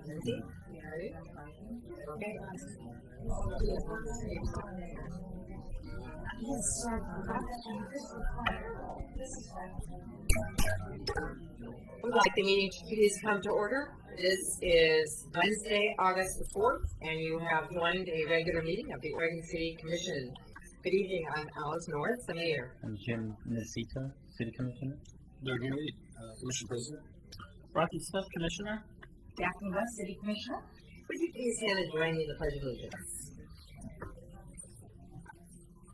Lindsay? Okay. We'd like the meeting to please come to order. This is Wednesday, August the 4th, and you have joined a regular meeting of the Oregon City Commission. Good evening, I'm Alice North, the mayor. I'm Jim Nisita, City Commissioner. Doug Lee, Commission President. Rocky Smith, Commissioner. Daphne West, City Commissioner. Would you please stand and join me in the Pledge of Allegiance?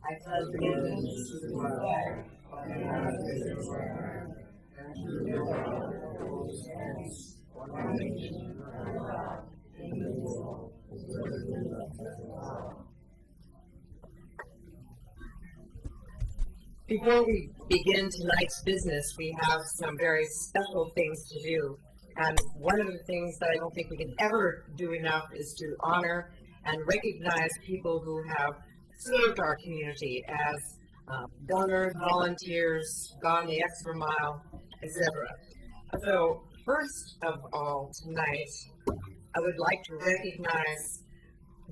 I pledge allegiance to the flag of the United States of America and to the republic for which it stands, one nation, under God, indivisible, with liberty and justice for all. Before we begin tonight's business, we have some very special things to do. And one of the things that I don't think we can ever do enough is to honor and recognize people who have served our community as donors, volunteers, gone the extra mile, etc. So first of all tonight, I would like to recognize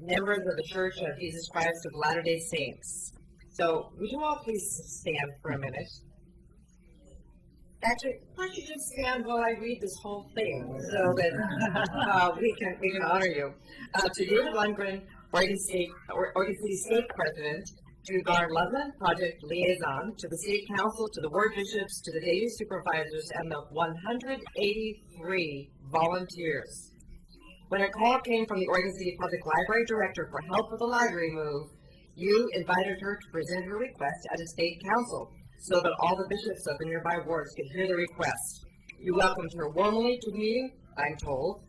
members of the Church of Jesus Christ of Latter-day Saints. So would you all please stand for a minute? Actually, why don't you just stand while I read this whole thing so that we can honor you. To David Lundgren, Oregon City State President, to Garn Loveland, Project Liaison, to the State Council, to the Ward Bishops, to the Daily Supervisors, and the 183 volunteers. When a call came from the Oregon City Public Library Director for help with the library move, you invited her to present her request at a State Council, so that all the bishops of the nearby wards could hear the request. You welcomed her warmly to the meeting, I'm told,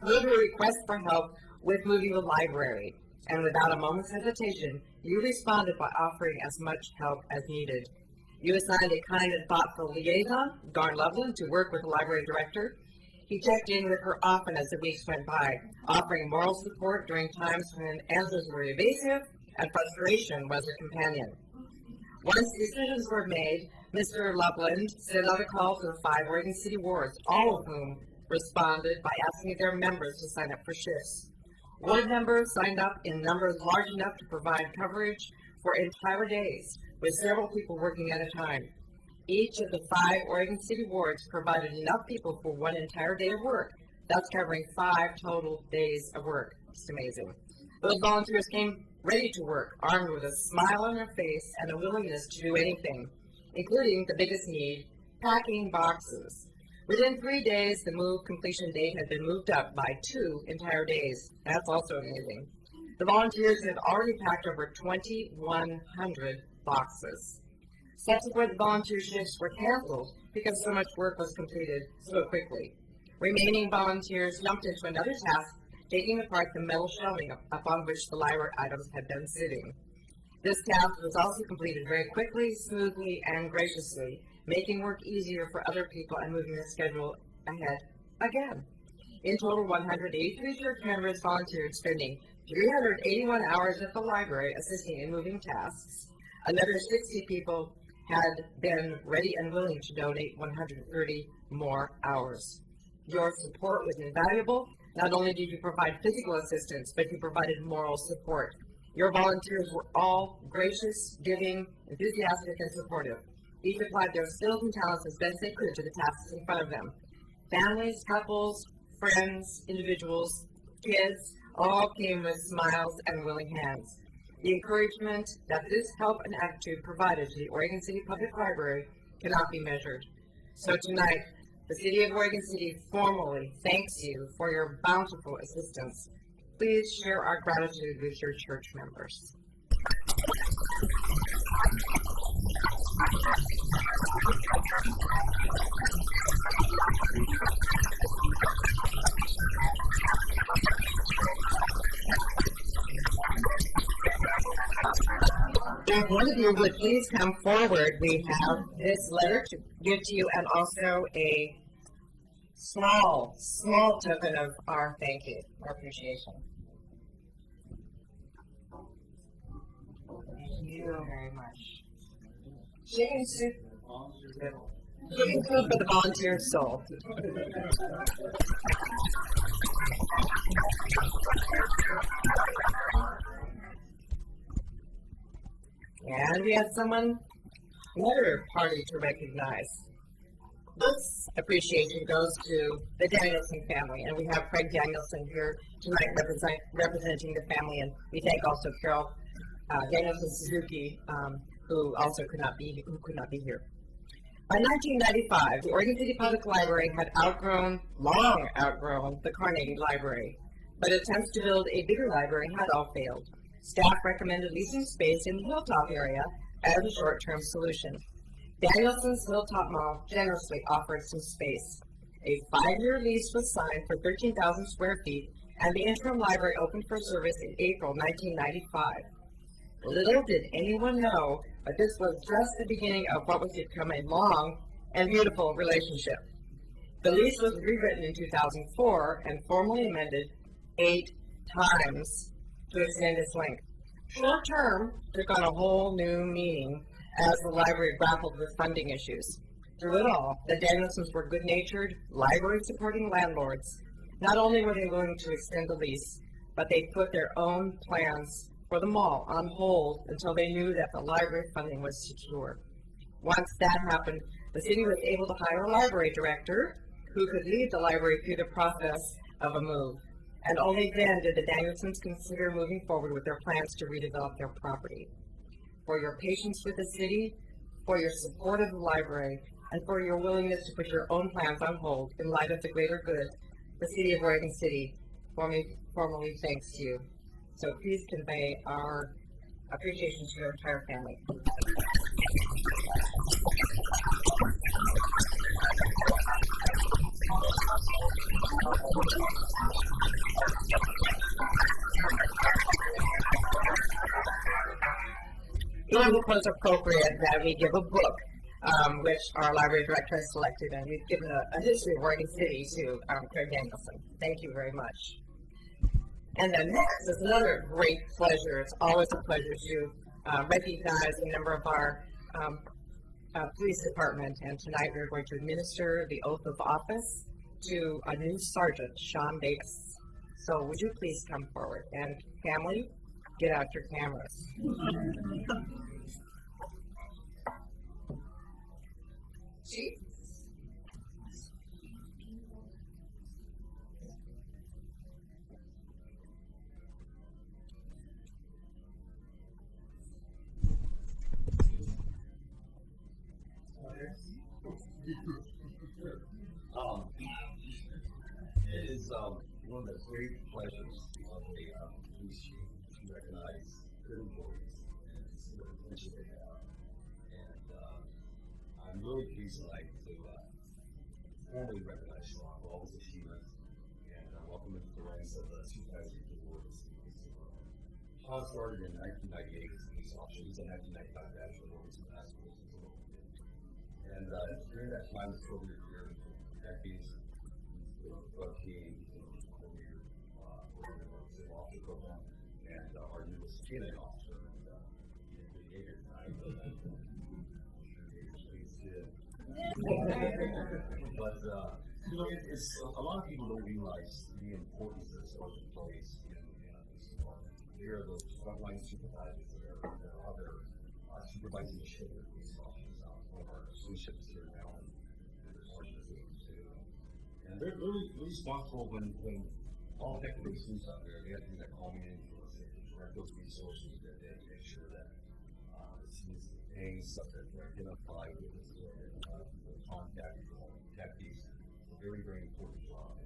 made her request for help with moving the library, and without a moment's hesitation, you responded by offering as much help as needed. You assigned a kind and thoughtful liaison, Garn Loveland, to work with the library director. He checked in with her often as the weeks went by, offering moral support during times when answers were evasive and frustration was her companion. Once decisions were made, Mr. Loveland sent out a call to the 5 Oregon City wards, all of whom responded by asking their members to sign up for shifts. Ward members signed up in numbers large enough to provide coverage for entire days, with several people working at a time. Each of the 5 Oregon City wards provided enough people for one entire day of work, thus covering 5 total days of work. It's amazing. Those volunteers came ready to work, armed with a smile on their face and a willingness to do anything, including the biggest need, packing boxes. Within 3 days, the move completion date had been moved up by 2 entire days. That's also amazing. The volunteers had already packed over 2,100 boxes. Subsequent volunteer shifts were canceled because so much work was completed so quickly. Remaining volunteers jumped into another task, taking apart the metal shelving upon which the library items had been sitting. This task was also completed very quickly, smoothly, and graciously, making work easier for other people and moving the schedule ahead again. In total, 183 church members volunteered, spending 381 hours at the library assisting in moving tasks. Another 60 people had been ready and willing to donate 130 more hours. Your support was invaluable. Not only did you provide physical assistance, but you provided moral support. Your volunteers were all gracious, giving, enthusiastic, and supportive. Each applied their skills and talents as best they could to the tasks in front of them. Families, couples, friends, individuals, kids, all came with smiles and willing hands. The encouragement that this help and attitude provided to the Oregon City Public Library cannot be measured. So tonight, the City of Oregon City formally thanks you for your bountiful assistance. Please share our gratitude with your church members. If one of you would please come forward, we have this letter to give to you and also a small token of our thank you, our appreciation. Thank you very much. Chicken soup. Chicken soup for the volunteer soul. we had another party to recognize. This appreciation goes to the Danielson family, and we have Craig Danielson here tonight representing the family, and we thank also Carol Danielson Suzuki, who could not be here. By 1995, the Oregon City Public Library had long outgrown the Carnegie Library, but attempts to build a bigger library had all failed. Staff recommended leasing space in the Hilltop area as a short-term solution. Danielson's Hilltop Mall generously offered some space. A 5-year lease was signed for 13,000 square feet, and the interim library opened for service in April 1995. Little did anyone know, but this was just the beginning of what was to become a long and beautiful relationship. The lease was rewritten in 2004 and formally amended 8 times to extend its length. Short term took on a whole new meaning as the library grappled with funding issues. Through it all, the Danielsons were good-natured, library-supporting landlords. Not only were they willing to extend the lease, but they put their own plans for the mall on hold until they knew that the library funding was secure. Once that happened, the city was able to hire a library director who could lead the library through the process of a move. And only then did the Danielsons consider moving forward with their plans to redevelop their property. For your patience with the city, for your support of the library, and for your willingness to put your own plans on hold in light of the greater good, the City of Oregon City formally thanks you. So please convey our appreciation to your entire family. It was appropriate that we give a book, which our library director has selected, and we've given a history of Oregon City to Craig Danielson. Thank you very much. And then next is another great pleasure. It's always a pleasure to recognize a member of our police department, and tonight we're going to administer the oath of office to a new sergeant, Sean Davis. So would you please come forward, and family, get out your cameras. Chief. It is one of the great pleasures of a police chief to recognize good employees and see what potential they have. And I'm really pleased tonight to formally recognize Sean for all his achievements and welcome him to the ranks of the 2000 awards. Sean started in 1998 as a police officer. He's a 1995 bachelor of arts and master's. And during that time, his career decades drug team, officer program, and our newest canine officer, behavior tonight. But you know, it's a lot of people don't realize the importance that sergeant plays in this department. Here are those frontline supervisors that are out there supervising the ship of police officers out. One of our police ships here now, and there's sergeants too. And they're really responsible when all technical police out there, they have to do that calming influence, they direct those resources, that they make sure that these things that they identify with contact these very, very important job.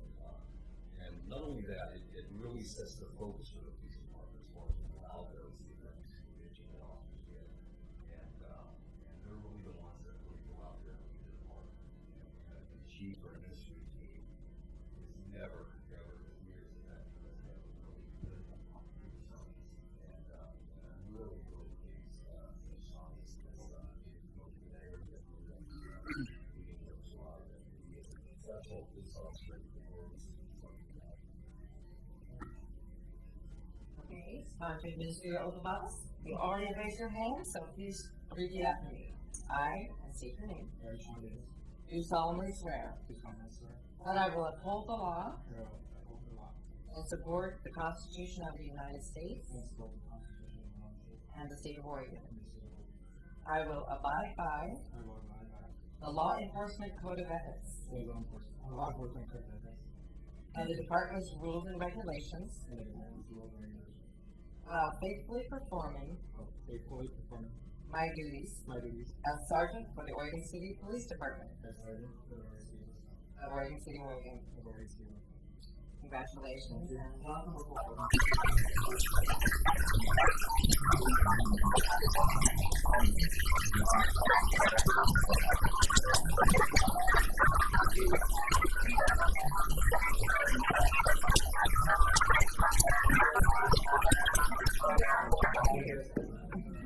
And not only that, it really sets the focus for the police department as far as how those officers get. And they're really the ones that really go out there and do their part. The chief or administrative team is never as weird as that. And I'm really pleased that Sean is going to be there. Okay, it's time to administer your oath of office. You already raised your hand, so please repeat after me. I state your name. Do solemnly swear that I will uphold the law and support the Constitution of the United States and the state of Oregon, I will abide by the law enforcement code of ethics and the department's rules and regulations while faithfully performing my duties as sergeant for the Oregon City Police Department of Oregon City, Oregon. Congratulations.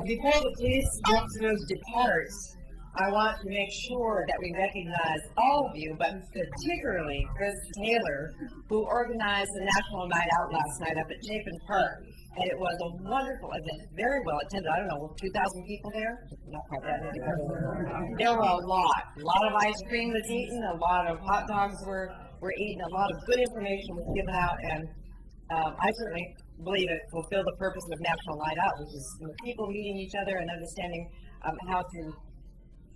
Before the police officers depart, I want to make sure that we recognize all of you, but particularly Chris Taylor, who organized the National Night Out last night up at Chapin Park. And it was a wonderful event, very well attended. I don't know, 2,000 people there? Not quite that many. There were a lot of ice cream was eaten, a lot of hot dogs were eaten, a lot of good information was given out, and I certainly believe it fulfilled the purpose of National Night Out, which is people meeting each other and understanding how to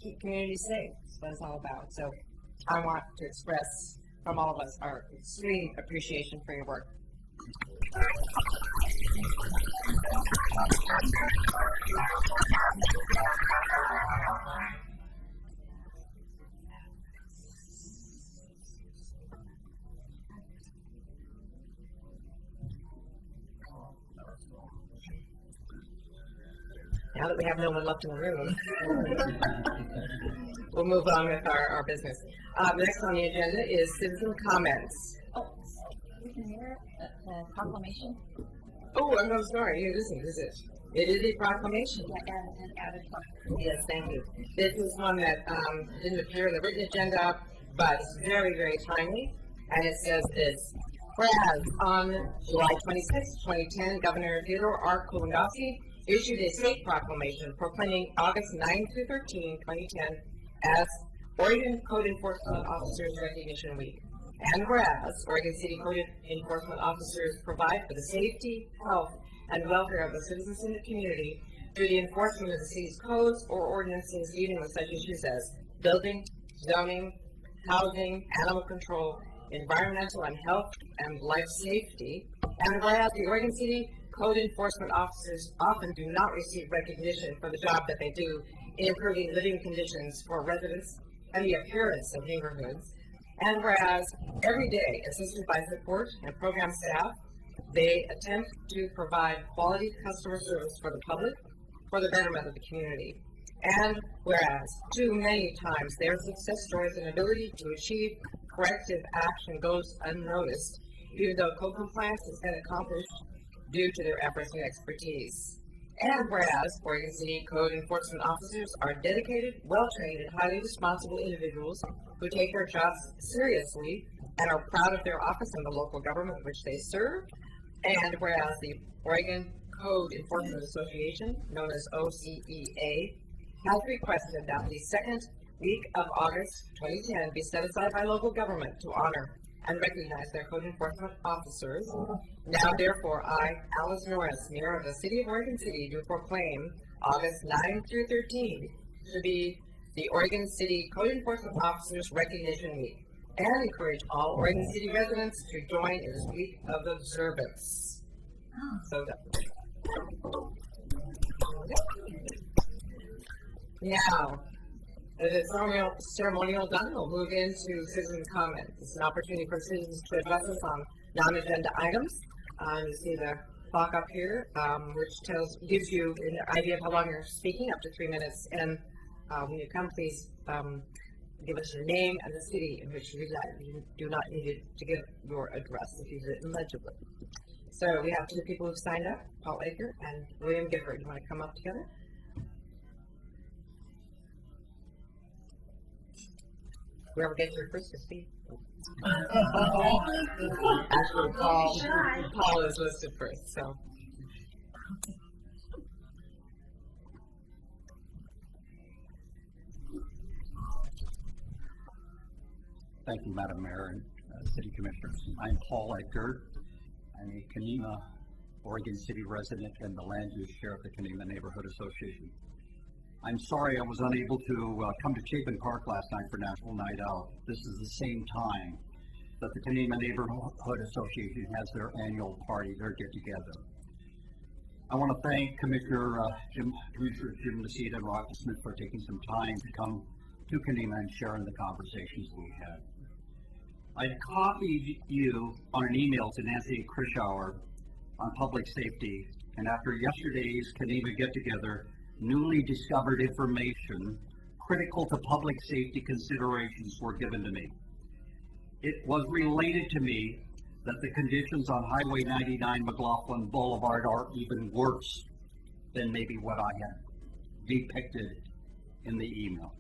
keep communities safe. That's what it's all about. So I want to express from all of us our extreme appreciation for your work. Now that we have no one left in the room, we'll move on with our business. Next on the agenda is citizen comments. Oh, we can hear the proclamation. Oh, I'm so sorry. It isn't, is it? It is a proclamation. Yeah, and added one. Yes, thank you. This is one that didn't appear in the written agenda, but it's very, very timely. And it says this: whereas on July 26, 2010, Governor Theodore R. Kulongoski issued a state proclamation proclaiming August 9 through 13, 2010 as Oregon Code Enforcement Officers Recognition Week. And whereas Oregon City Code Enforcement Officers provide for the safety, health, and welfare of the citizens in the community through the enforcement of the city's codes or ordinances dealing with such issues as building, zoning, housing, animal control, environmental and health and life safety. And whereas the Oregon City Code enforcement officers often do not receive recognition for the job that they do in improving living conditions for residents and the appearance of neighborhoods. And whereas every day, assisted by support and program staff, they attempt to provide quality customer service for the public for the betterment of the community. And whereas too many times their success stories and ability to achieve corrective action goes unnoticed, even though code compliance has been accomplished due to their efforts and expertise. And whereas Oregon City Code Enforcement Officers are dedicated, well-trained, and highly responsible individuals who take their jobs seriously and are proud of their office and the local government which they serve. And whereas the Oregon Code Enforcement Association, known as OCEA, has requested that the second week of August 2010 be set aside by local government to honor and recognize their code enforcement officers. Now, therefore, I, Alice Norris, Mayor of the City of Oregon City, do proclaim August 9 through 13 to be the Oregon City Code Enforcement Officers Recognition Week, and encourage all Oregon City residents to join in this week of observance. So, now, the ceremonial done, we'll move into citizen comments. It's an opportunity for citizens to address us on non-agenda items. You see the clock up here, which gives you an idea of how long you're speaking, up to 3 minutes. And when you come, please give us your name and the city in which you reside. You do not need to give your address if you've written legibly. So we have two people who've signed up, Paul Aker and William Gifford. You want to come up together? Whoever gets here first to speak. Actually, Paul is listed first, so. Thank you, Madam Mayor and City Commissioners. I'm Paul Edgar. I'm a Kenema, Oregon City resident and the land use chair of the Kenema Neighborhood Association. I'm sorry I was unable to come to Chapin Park last night for National Night Out. This is the same time that the Kenema Neighborhood Association has their annual party, their get-together. I want to thank Commissioner Jim Nocita and Rocky Smith for taking some time to come to Kenema and sharing the conversations we had. I copied you on an email to Nancy Krischauer on public safety, and after yesterday's Kenema get-together, newly discovered information critical to public safety considerations were given to me. It was related to me that the conditions on Highway 99 McLaughlin Boulevard are even worse than maybe what I had depicted in the email.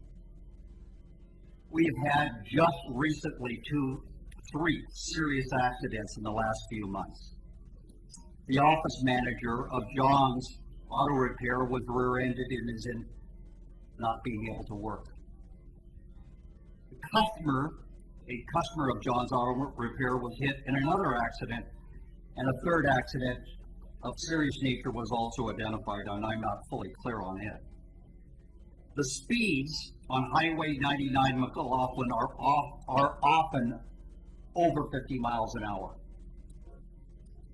We've had just recently three serious accidents in the last few months. The office manager of John's Auto Repair was rear-ended and is in not being able to work. A customer of John's Auto Repair was hit in another accident, and a third accident of serious nature was also identified, and I'm not fully clear on it. The speeds on Highway 99 McLaughlin are often over 50 miles an hour.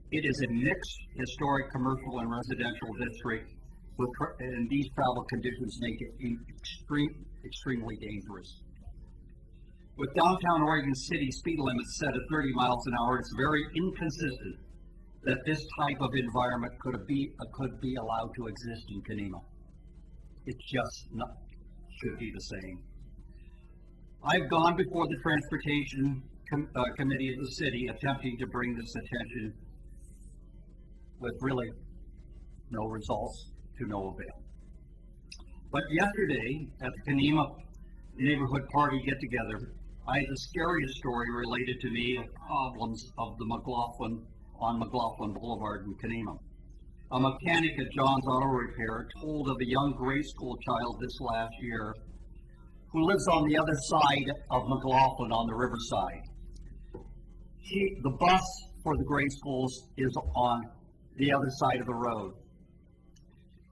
It is a mixed historic commercial and residential district, and these travel conditions make it extremely dangerous. With downtown Oregon City speed limits set at 30 miles an hour, it's very inconsistent that this type of environment could be allowed to exist in Kenema. It just should be the same. I've gone before the Transportation Committee of the city attempting to bring this attention with really no results to no avail. But yesterday at the Kenema neighborhood party get-together, I had the scariest story related to me of problems of the McLaughlin Boulevard in Kenema. A mechanic at John's Auto Repair told of a young grade school child this last year who lives on the other side of McLaughlin on the riverside. The bus for the grade schools is on the other side of the road.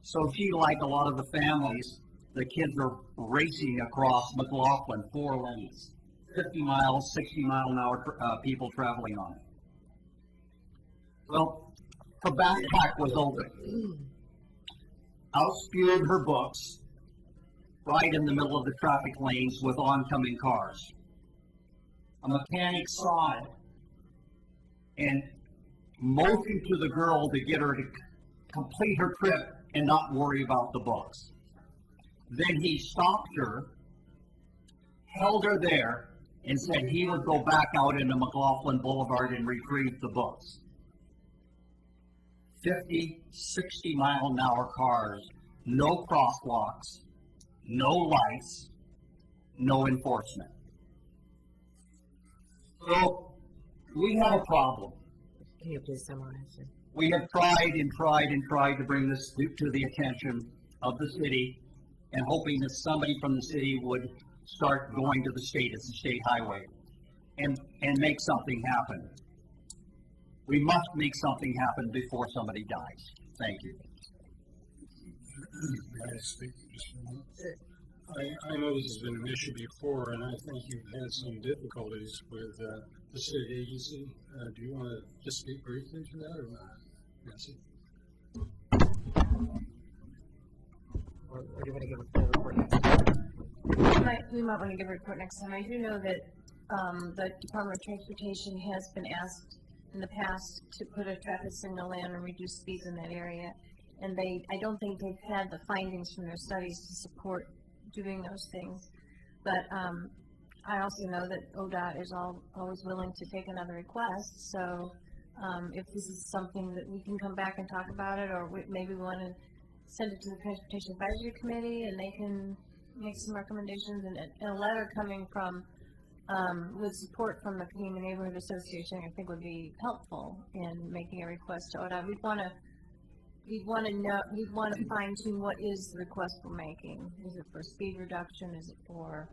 So she, like a lot of the families, the kids are racing across McLaughlin 4 lanes, 50 miles, 60 mile an hour people traveling on it. Well, her backpack was open. Out spewed her books right in the middle of the traffic lanes with oncoming cars. A mechanic saw it and motioned to the girl to get her to complete her trip and not worry about the books. Then he stopped her, held her there, and said he would go back out into McLaughlin Boulevard and retrieve the books. 50, 60 mile an hour cars, no crosswalks, no lights, no enforcement. So we have a problem. Can you please summarize it? We have tried and tried and tried to bring this to the attention of the city, and hoping that somebody from the city would start going to the state as a state highway and make something happen. We must make something happen before somebody dies. Thank you. May I speak just a moment? I know this has been an issue before, and I think you've had some difficulties with the city agency. Do you want to just speak briefly to that or not? Nancy? Or do you want to give a full report next time? We might want to give a report next time. I do know that the Department of Transportation has been asked in the past to put a traffic signal in and reduce speeds in that area. And I don't think they've had the findings from their studies to support doing those things. But I also know that ODOT is always willing to take another request. So if this is something that we can come back and talk about it, or maybe we want to send it to the Transportation Advisory Committee and they can make some recommendations, and a letter coming from with support from the Kenema Neighborhood Association, I think would be helpful in making a request to ODOT. We'd want to fine tune what is the request we're making. Is it for speed reduction? Is it for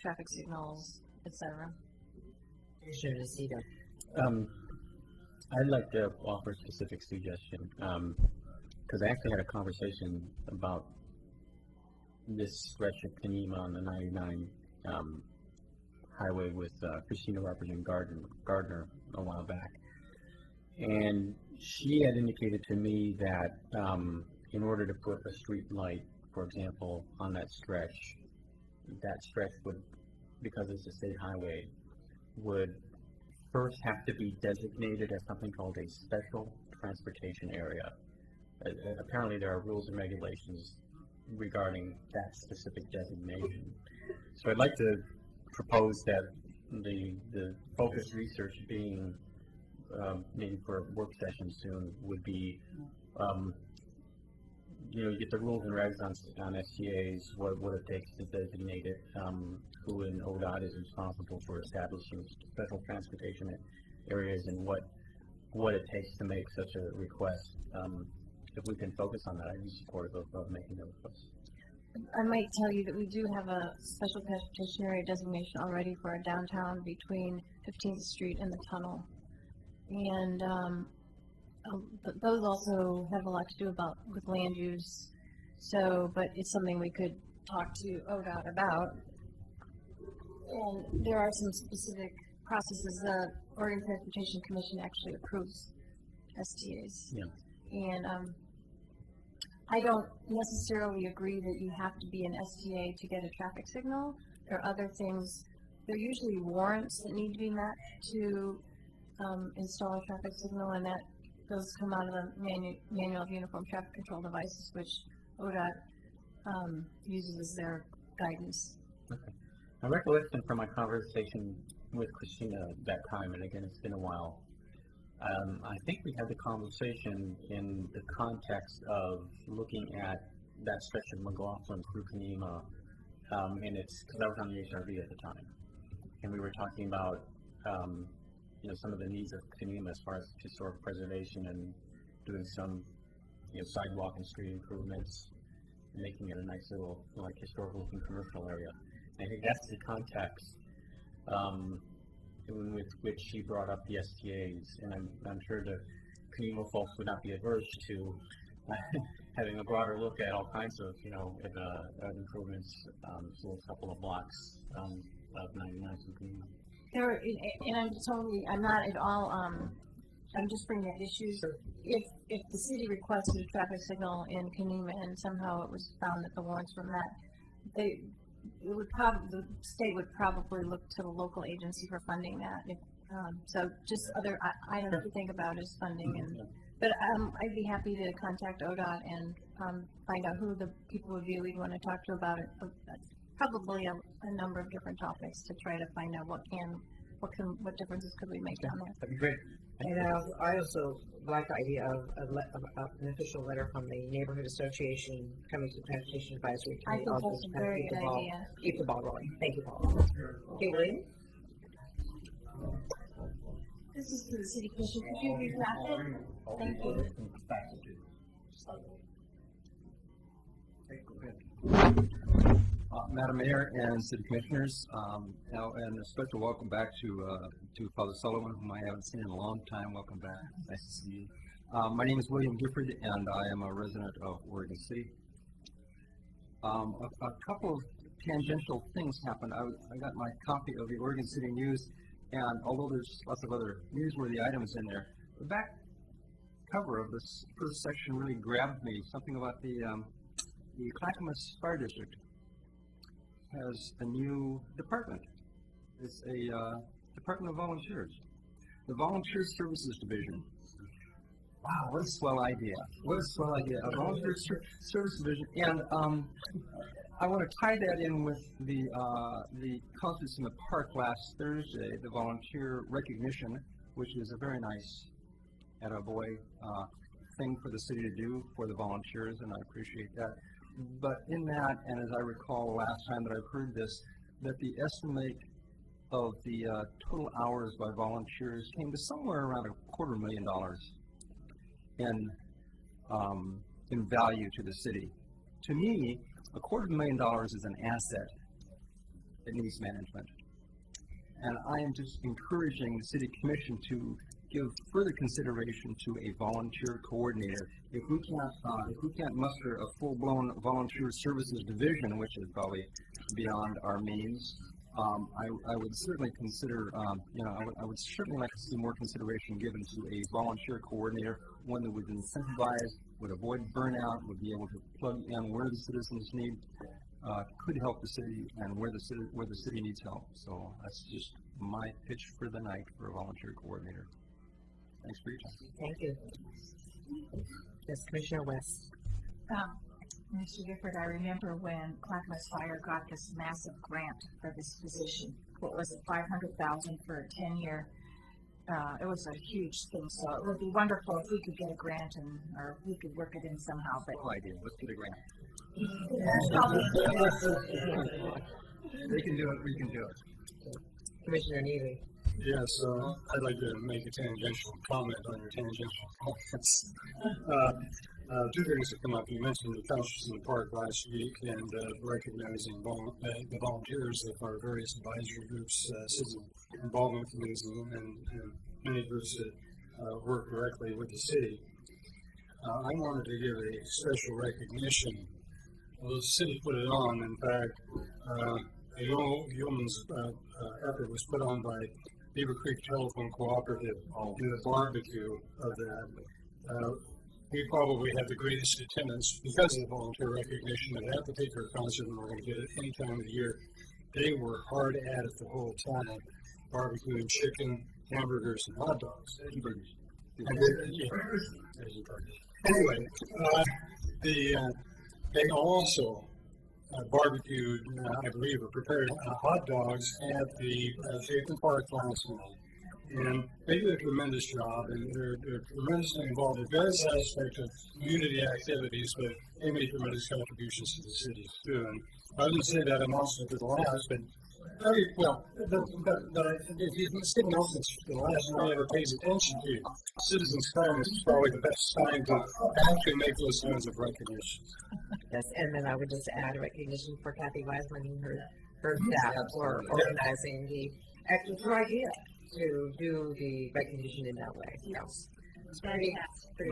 traffic signals, etc.? Commissioner Nocita. I'd like to offer a specific suggestion, because I actually had a conversation about this stretch of Kenema on the 99 highway with Christina representing Gardner a while back. And she had indicated to me that in order to put a street light, for example, on that stretch would, because it's a state highway, would first have to be designated as something called a special transportation area. Apparently there are rules and regulations regarding that specific designation. So I'd like to propose that the focused research being maybe for a work session soon would be, you get the rules and regs on STAs, what it takes to designate it, who in ODOT is responsible for establishing special transportation areas, and what it takes to make such a request. If we can focus on that, I'd be supportive of making a request. I might tell you that we do have a special transportation area designation already for our downtown between 15th Street and the tunnel. And those also have a lot to do with land use. So, but it's something we could talk to ODOT about. And there are some specific processes. The Oregon Transportation Commission actually approves STAs. Yeah. And I don't necessarily agree that you have to be an STA to get a traffic signal. There are other things. There are usually warrants that need to be met to install a traffic signal, and those come out of the Manual of Uniform Traffic Control Devices, which ODOT uses as their guidance. Okay. My recollection from my conversation with Christina at that time, and again, it's been a while, I think we had the conversation in the context of looking at that stretch of McLaughlin through Kenema, and it's because I was on the HRV at the time, and we were talking about some of the needs of Kenema as far as historic preservation and doing some sidewalk and street improvements, making it a nice little historical looking commercial area. And I think that's the context with which she brought up the STAs, and I'm sure the Kenema folks would not be averse to having a broader look at all kinds of improvements to a couple of blocks of 99 from Kenema. I'm not at all, I'm just bringing up issues. Sure. If the city requested a traffic signal in Kenema and somehow it was found that the warrants were met, the state would probably look to the local agency for funding that. So just other items to think about is funding. But I'd be happy to contact ODOT and find out who the people would be we'd want to talk to about it. Probably a number of different topics to try to find out what differences could we make down there. That'd be great. And I also like the idea of an official letter from the neighborhood association coming to the Transportation Advisory I Committee. think Also that's a to kind of very good idea. Keep the ball rolling. Thank you, Paul. Okay, William? This is to the city commission. Could you redraft it? Thank you. Madam Mayor and City Commissioners, and a special welcome back to Father Sullivan, whom I haven't seen in a long time. Welcome back. Nice to see you. My name is William Gifford, and I am a resident of Oregon City. A couple of tangential things happened. I got my copy of the Oregon City News, and although there's lots of other newsworthy items in there, the back cover of this first section really grabbed me. Something about the Clackamas Fire District has a new department. It's a Department of Volunteers, the Volunteer Services Division. Wow, what a swell idea! What a swell idea! A Volunteer Service Division, and I want to tie that in with the conference in the park last Thursday, the Volunteer Recognition, which is a very nice attaboy thing for the city to do for the volunteers, and I appreciate that. But in that, and as I recall last time that I've heard this, that the estimate of the total hours by volunteers came to somewhere around $250,000 in value to the city. To me, $250,000 is an asset that needs management. And I am just encouraging the City Commission to give further consideration to a volunteer coordinator. If we can't muster a full-blown volunteer services division, which is probably beyond our means, I would certainly consider, I would certainly like to see more consideration given to a volunteer coordinator, one that would incentivize, would avoid burnout, would be able to plug in where the citizens need, could help the city, and where the city needs help. So that's just my pitch for the night for a volunteer coordinator. Thanks for your time. Thank you. Yes, Commissioner West. Mr. Gifford, I remember when Clackamas Fire got this massive grant for this position. What was it, $500,000 for a 10-year? It was a huge thing, so it would be wonderful if we could get a grant or we could work it in somehow. But No idea. Let's get a grant. They can do it. We can do it. Commissioner Neely. Yes, I'd like to make a tangential comment on your tangential comments. Two things have come up. You mentioned the councils in the park last week and recognizing the volunteers of our various advisory groups, citizen involvement committees, and many groups that work directly with the city. I wanted to give a special recognition. Well, the city put it on. In fact, a yeoman's effort was put on by Beaver Creek Telephone Cooperative in the barbecue of that. We probably have the greatest attendance because of the volunteer recognition that at the Patriot concert, and we're going to get it any time of the year. They were hard at it the whole time, barbecuing chicken, hamburgers, and hot dogs. Anyway, they also barbecued, I believe, or prepared hot dogs at the Chapin Park last night. And they did a tremendous job, and they're tremendously involved in various aspects of community activities, but they made tremendous contributions to the city too. And I wouldn't say that announcement to the last, but very well. If you stick announcements to the last, no one ever pays attention to you. Citizens' kindness is probably the best time to actually make those kinds of recognitions. Yes, and then I would just add recognition for Kathy Weisman and her staff for organizing the extra idea to do the recognition in that way. Yes. It's pretty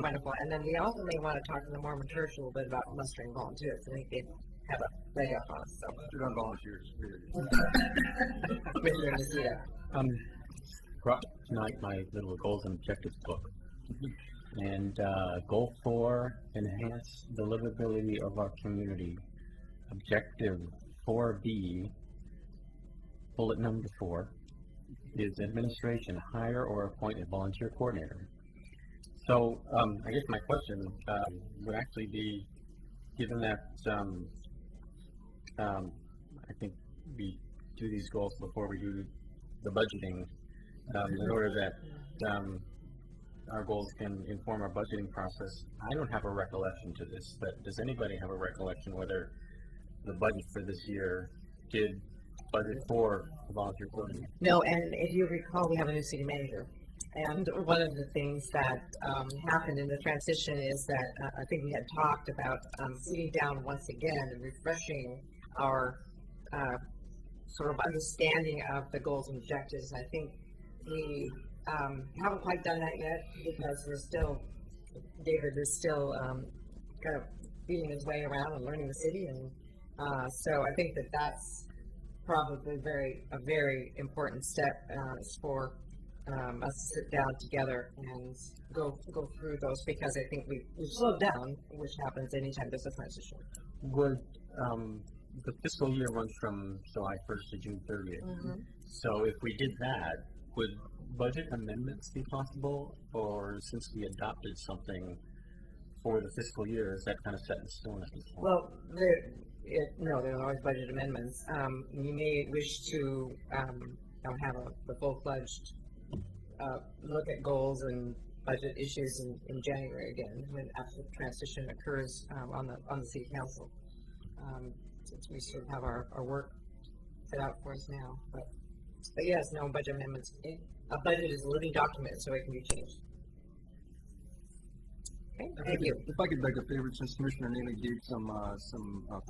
wonderful. And then we also may want to talk to the Mormon Church a little bit about mustering volunteers. I think they have a leg up on us. So. They're not volunteers. Commissioner Nocita. Brought tonight my little goals and objectives book. And goal 4, enhance the livability of our community. Objective 4B, bullet number 4, is administration hire or appoint a volunteer coordinator. So I guess my question would actually be, given that I think we do these goals before we do the budgeting, in order that our goals can inform our budgeting process. I don't have a recollection to this, but does anybody have a recollection whether the budget for this year did budget for a volunteer coordinator? No, and if you recall, we have a new city manager. And one of the things that happened in the transition is that I think we had talked about sitting down once again and refreshing our sort of understanding of the goals and objectives. I think we haven't quite done that yet because David is still kind of feeling his way around and learning the city. And so I think that that's probably a very important step for us to sit down together and go through those, because I think we've slowed down, which happens anytime there's a transition. Would the fiscal year runs from July 1st to June 30th. Mm-hmm. So if we did that, would budget amendments be possible, or since we adopted something for the fiscal year, is that kind of set in stone at this point? Well, there are always budget amendments. You may wish to have the full-fledged look at goals and budget issues in January again, when after the transition occurs on the city council. Since we sort of have our work set out for us now, but yes, no budget amendments. A budget is a living document, so it can be changed. Okay, thank you. If I could beg a favor, since Commissioner Neely gave some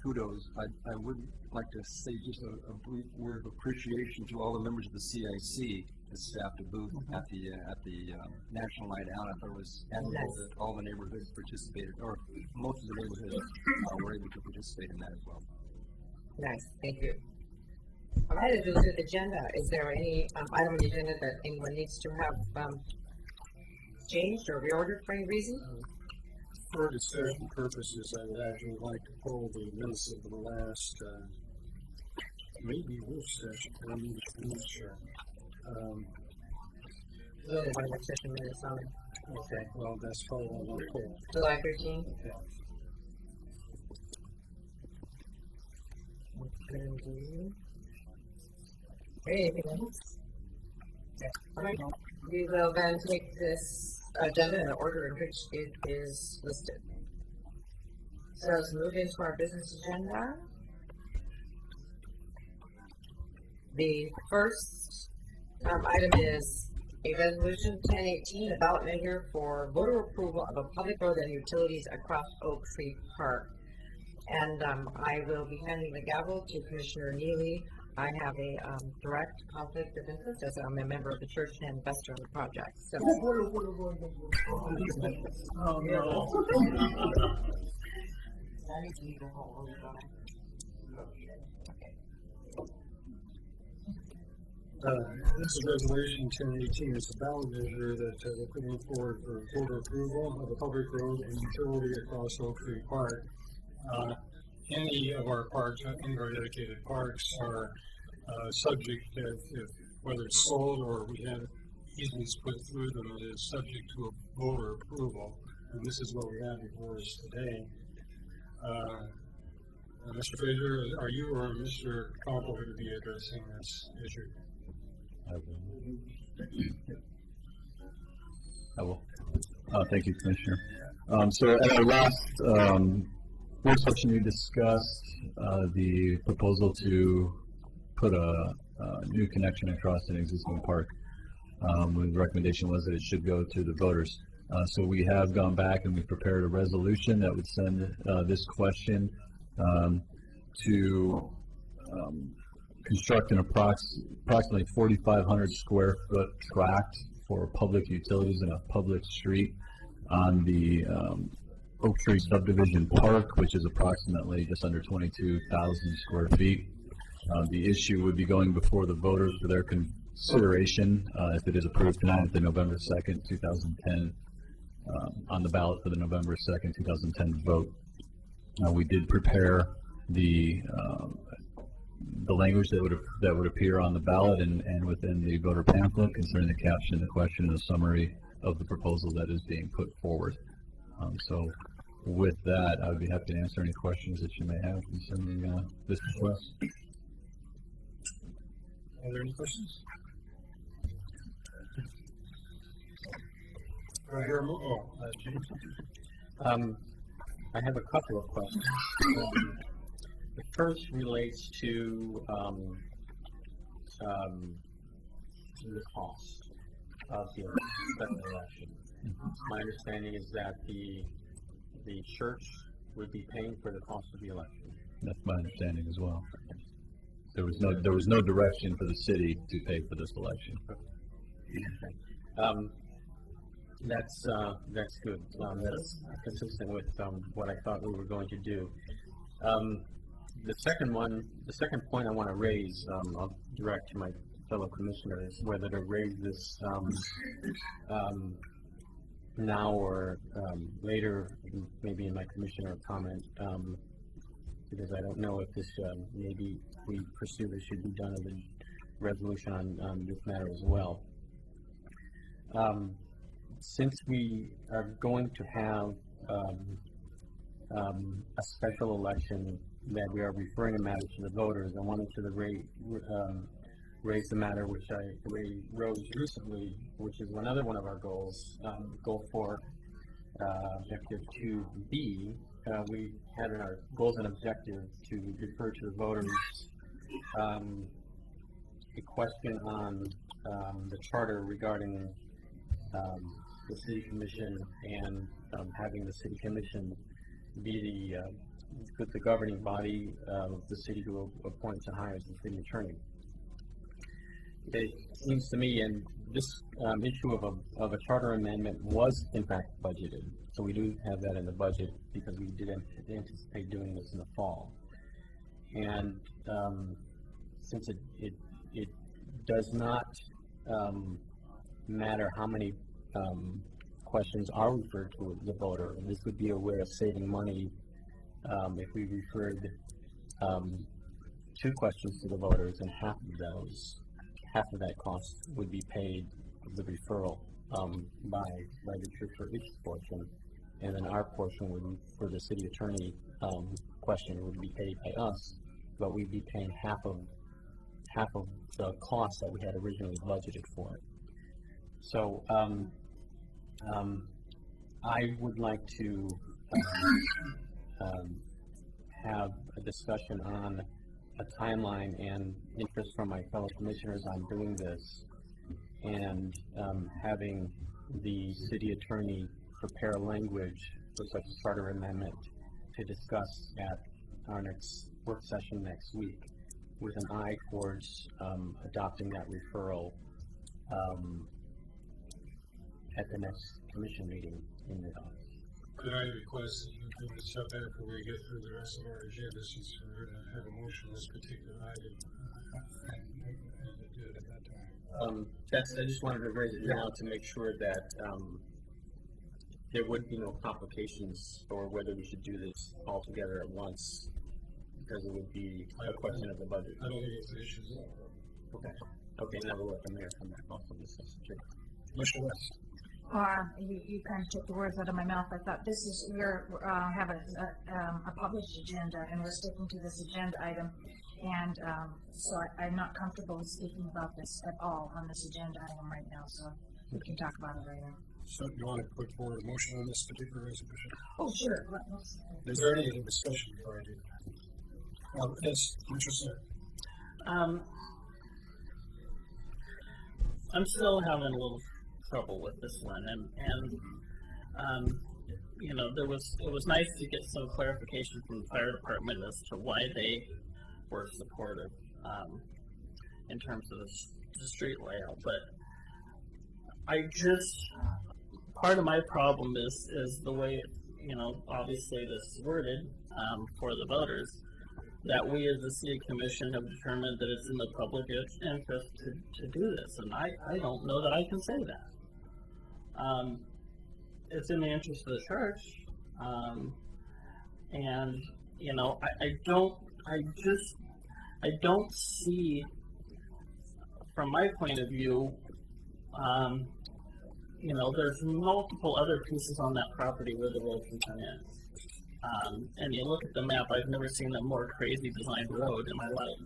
kudos, I would like to say just a brief word of appreciation to all the members of the CIC that staffed a booth at the National Night Out. I thought it was admirable that all the neighborhoods participated, or most of the neighborhoods were able to participate in that as well. Nice, thank you. All right, as we look at the agenda, is there any item on the agenda that anyone needs to have changed or reordered for any reason? For discussion purposes, I would actually like to pull the minutes of the last, maybe work session, I'm not sure. The one work session minutes on Okay, well, that's probably what I want to pull. July 13th. Yeah. Anything else? All right, we will then take this agenda in the order in which it is listed. So let's move into our business agenda. The first item is a resolution 1018, a ballot measure for voter approval of a public road and utilities across Oak Tree Park. And I will be handing the gavel to Commissioner Neely. I have a direct conflict of interest as I'm a member of the church and investor in the project. So. Oh, no. This is resolution 1018. It's a ballot measure that we're putting forward for voter approval of a public road and utility across Oak Tree Park. Any of our parks, any of our dedicated parks are subject, if whether it's sold or we have easements put through them, it is subject to a voter approval. And this is what we have before us today. Mr. Fraser, are you or Mr. Compo going to be addressing this issue? I will. Thank you, Commissioner. So at our last work session, we discussed the proposal to put a new connection across an existing park. The recommendation was that it should go to the voters. So we have gone back and we prepared a resolution that would send this question to construct an approximately 4,500 square foot tract for public utilities in a public street on the Oak Tree Subdivision Park, which is approximately just under 22,000 square feet. The issue would be going before the voters for their consideration, if it is approved tonight, at the November 2nd, 2010, on the ballot for the November 2nd, 2010 vote. We did prepare the language that would appear on the ballot and within the voter pamphlet concerning the caption, the question, and the summary of the proposal that is being put forward. So with that, I would be happy to answer any questions that you may have concerning this request. Are there any questions? James? I have a couple of questions. The first relates to the cost of the special election. My understanding is that the church would be paying for the cost of the election. That's my understanding as well. There was no direction for the city to pay for this election. Okay. That's good. That's consistent with what I thought we were going to do. The second point I want to raise, I'll direct to my fellow commissioners whether to raise this now or later, maybe in my commissioner comment, because I don't know if this maybe we pursue this should be done as a resolution on this matter as well. Since we are going to have a special election that we are referring a matter to the voters, I wanted to raise the matter which we rose recently, which is another one of our goals, goal 4, objective 2B. We had in our goals and objectives to refer to the voters a question on the charter regarding the city commission and having the city commission be the governing body of the city who appoints and hires the city attorney. It seems to me, and this issue of a charter amendment was in fact budgeted, so we do have that in the budget because we did anticipate doing this in the fall. And since it does not matter how many questions are referred to the voter, this would be a way of saving money if we referred 2 questions to the voters, and half of that cost would be paid, the referral, by the church for its portion, and then our portion would, for the city attorney question, would be paid by us, but we'd be paying half of the cost that we had originally budgeted for it. So I would like to have a discussion on a timeline and interest from my fellow commissioners on doing this, and having the city attorney prepare language for such a charter amendment to discuss at our next work session next week, with an eye towards adopting that referral at the next commission meeting in mid-August. Could I request that you give us up after we get through the rest of our agenda, since we're going to have a motion on this particular item, and do it at that time? I just wanted to raise it now to make sure that there would be no complications, or whether we should do this all together at once, because it would be a question of the budget. I don't think it's an issue. Okay, now we'll let the mayor come back also discuss the trade. Commissioner West. You kind of took the words out of my mouth. I thought this is, we're, have a published agenda, and we're sticking to this agenda item. And, so I'm not comfortable with speaking about this at all on this agenda item right now, so we can talk about it later. So you want to put forward a motion on this particular resolution? Oh, sure. Is there any other discussion before I do that? Yes, Commissioner Smith. I'm still having a little trouble with this one, and you know, it was nice to get some clarification from the fire department as to why they were supportive in terms of the street layout, but part of my problem is the way, you know, obviously this is worded for the voters, that we as the city commission have determined that it's in the public interest to do this, and I don't know that I can say that. It's in the interest of the church, and you know, I don't see, from my point of view, you know, there's multiple other pieces on that property where the road can come in. And you look at the map, I've never seen a more crazy designed road in my life.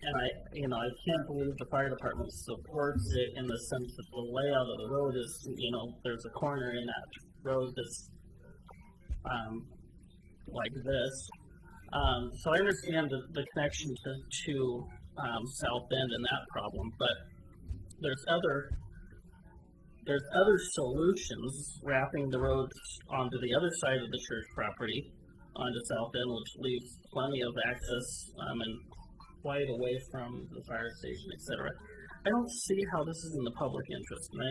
And I can't believe the fire department supports it in the sense that the layout of the road is, you know, there's a corner in that road that's like this. So I understand the connection to South Bend and that problem, but there's other solutions wrapping the road onto the other side of the church property onto South End, which leaves plenty of access and quite away from the fire station, etc. I don't see how this is in the public interest. And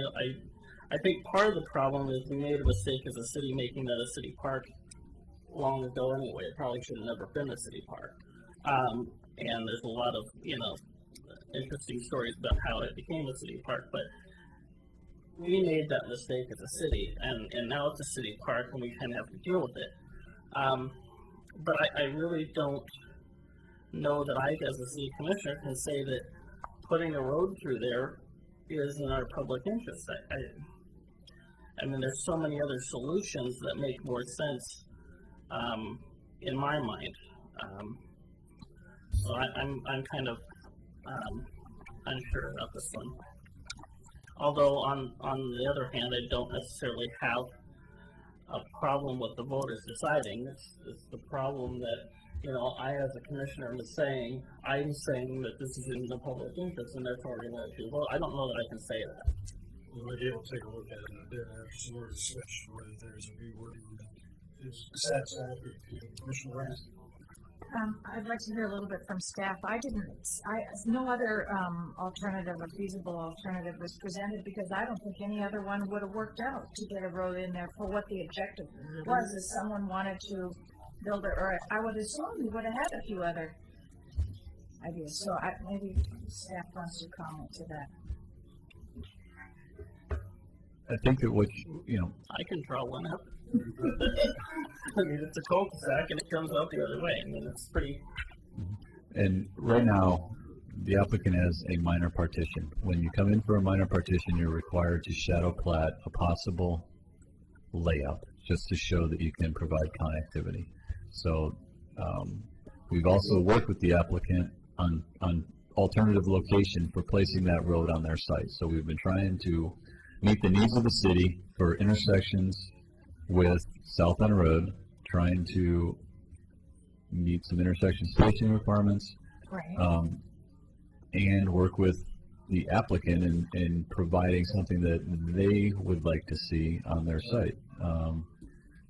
I think part of the problem is we made a mistake as a city making that a city park long ago anyway. It probably should have never been a city park. And there's a lot of, you know, interesting stories about how it became a city park, but we made that mistake as a city, and now it's a city park, and we kind of have to deal with it. But I really don't know that I, as a city commissioner, can say that putting a road through there is in our public interest. I mean, there's so many other solutions that make more sense in my mind. So I'm kind of unsure about this one. Although on the other hand, I don't necessarily have a problem with the voters deciding. It's the problem that, you know, I as a commissioner I'm saying that this is in the public interest and therefore we're going to vote. I don't know that I can say that. we might be able to take a look at it in a bit after some more discussion, whether there's a rewording that is satisfactory to Commissioner Rice. I'd like to hear a little bit from staff. No other alternative or feasible alternative was presented because I don't think any other one would have worked out to get a road in there for what the objective was. If someone wanted to build it, or I would assume we would have had a few other ideas. So maybe staff wants to comment to that. I think that I can draw one up. I mean, it's a cul-de-sac and it comes out the other way. I mean, it's pretty. and right now, the applicant has a minor partition. When you come in for a minor partition, you're required to shadow plat a possible layout, just to show that you can provide connectivity. So, we've also worked with the applicant on alternative location for placing that road on their site. So we've been trying to meet the needs of the city for intersections with South End Road, trying to meet some intersection spacing requirements, Right. and work with the applicant in providing something that they would like to see on their site.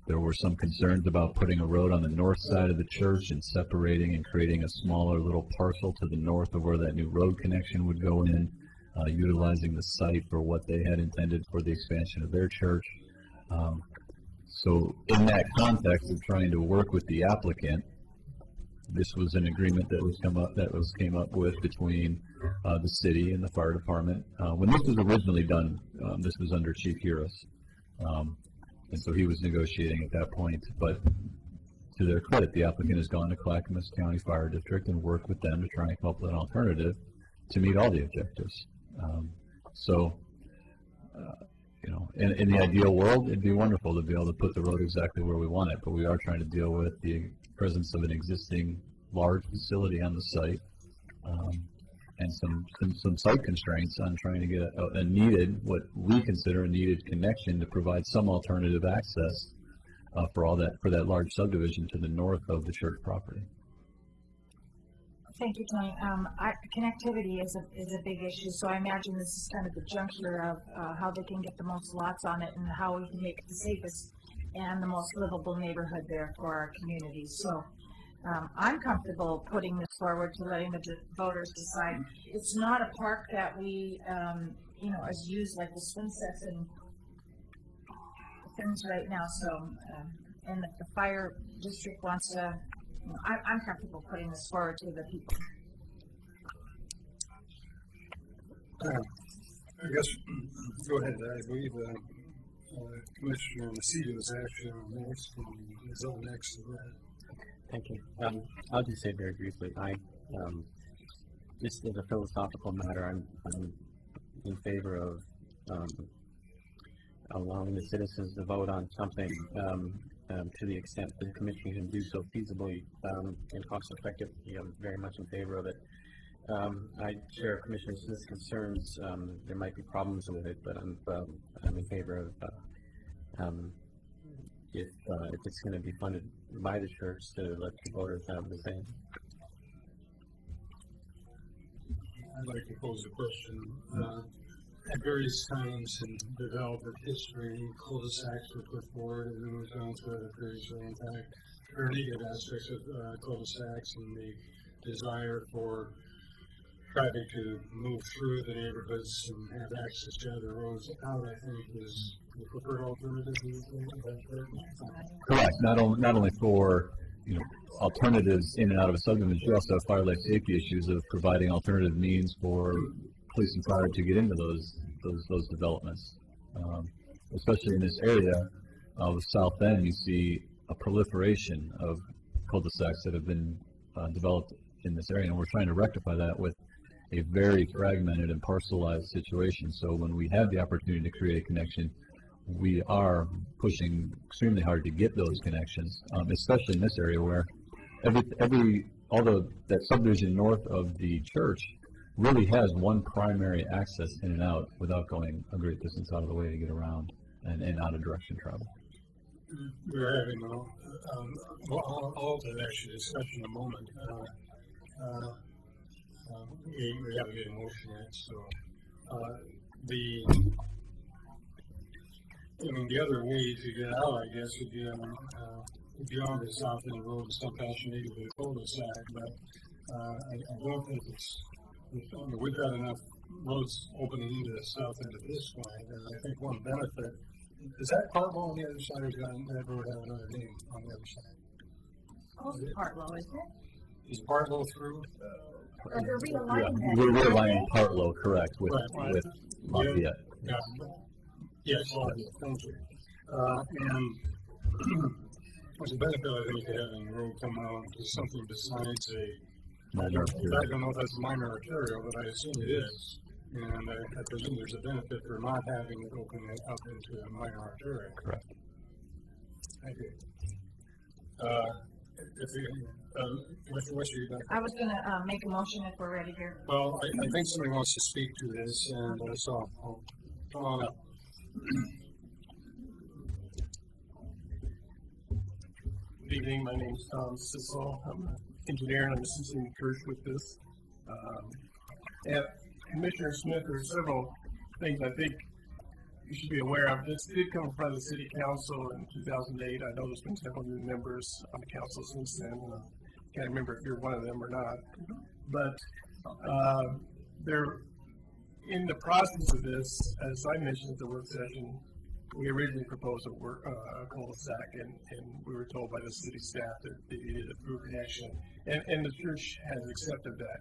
There were some concerns about putting a road on the north side of the church and separating and creating a smaller little parcel to the north of where that new road connection would go in, utilizing the site for what they had intended for the expansion of their church. So in that context of trying to work with the applicant, this was an agreement that came up with between the city and the fire department. When this was originally done, this was under Chief Heros. And so he was negotiating at that point, but to their credit, the applicant has gone to Clackamas County Fire District and worked with them to try and come up with an alternative to meet all the objectives. In the ideal world, it'd be wonderful to be able to put the road exactly where we want it, but we are trying to deal with the presence of an existing large facility on the site, and some site constraints on trying to get a needed, what we consider a needed connection to provide some alternative access for that large subdivision to the north of the church property. Thank you, Tony. Connectivity is a big issue, so I imagine this is kind of the juncture of how they can get the most lots on it and how we can make it the safest and the most livable neighborhood there for our community. So I'm comfortable putting this forward to letting the voters decide. It's not a park that we, is used like the swing sets and things right now. So, and if the fire district wants to, I'm comfortable putting this forward to the people. I guess, go ahead. I believe Commissioner Macedo is actually next, and is up next to that. Thank you. I'll just say very briefly, just as a philosophical matter, I'm in favor of allowing the citizens to vote on something to the extent the commission can do so feasibly and cost effectively. I'm very much in favor of it. I share Commissioner Smith's concerns. There might be problems with it, but I'm in favor of if it's going to be funded by the church, to let the voters have the same. I'd like to pose a question. At various times in development history, cul-de-sacs were put forward, and then we've gone through other periods of impact, or negative aspects of cul-de-sacs and the desire for traffic to move through the neighborhoods and have access to other roads out, I think, is the preferred alternative. Correct. Not only for alternatives in and out of a subdivision, you also have fire life safety issues of providing alternative means for police and fire to get into those developments. Especially in this area of South End, you see a proliferation of cul-de-sacs that have been developed in this area, and we're trying to rectify that with a very fragmented and parcelized situation. So when we have the opportunity to create a connection, we are pushing extremely hard to get those connections, especially in this area where although that subdivision north of the church really has one primary access in and out without going a great distance out of the way to get around and out of direction travel. We're having all the actual discussion in a moment. We haven't made a motion yet, so the I mean, the other way to get out, I guess, would be beyond the South End Road in some fashion, maybe the cul-de-sac, but I don't think we've got enough roads opening into the south end at this point, and I think one benefit, is that Partlow on the other side, or does that road have another name on the other side? Close to Partlow, isn't it? Is Partlow through? Or they're Yeah, realigning we're that. realigning Partlow, correct, with, Right. with Lafayette. Yeah. Yes, thank you. And there's a benefit, I think, to having the road come out to something besides Minor arterial. I don't know if that's minor arterial, but I assume it is. And I presume there's a benefit for not having it open it up into a minor arterial. Correct. Thank you. Mr. Wester, you back? I was gonna, make a motion if we're ready here. Well, I think somebody wants to speak to this, and so I'll come on up. Good evening, my name is Tom Sissel. I'm an engineer and I'm assisting Church with this. And Commissioner Smith, there are several things I think you should be aware of. This did come in front of the City Council in 2008. I know there's been several new members on the council since then. Can't remember if you're one of them or not. But they're in the process of this, as I mentioned at the work session, we originally proposed a cul-de-sac, and we were told by the city staff that they needed a through connection, and the church has accepted that.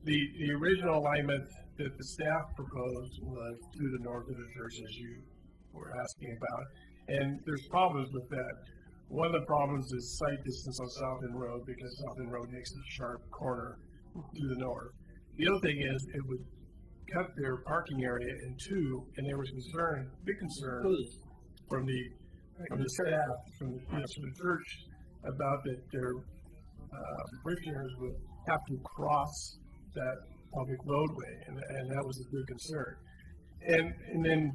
The original alignment that the staff proposed was to the north of the church, as you were asking about, and there's problems with that. One of the problems is sight distance on South End Road, because South End Road makes a sharp corner to the north. The other thing is it would cut their parking area in two, and there was big concern from the staff, from the church, about that their parishioners would have to cross that public roadway, and that was a good concern. And then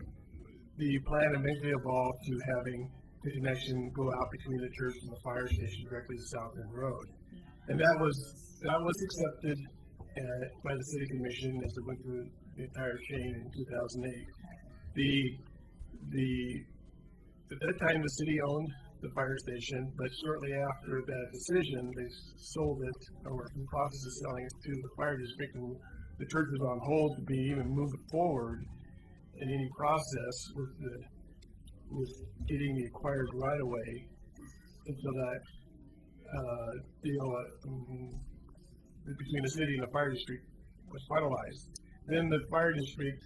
the plan eventually evolved to having the connection go out between the church and the fire station directly to South End Road, and that was accepted by the city commission as it went through the entire chain in 2008. At that time, the city owned the fire station, but shortly after that decision, they sold it, or were in the process of selling it to the fire district, and the church was on hold to be even moved forward in any process with getting the acquired right of way until that deal between the city and the fire district was finalized. Then the fire district,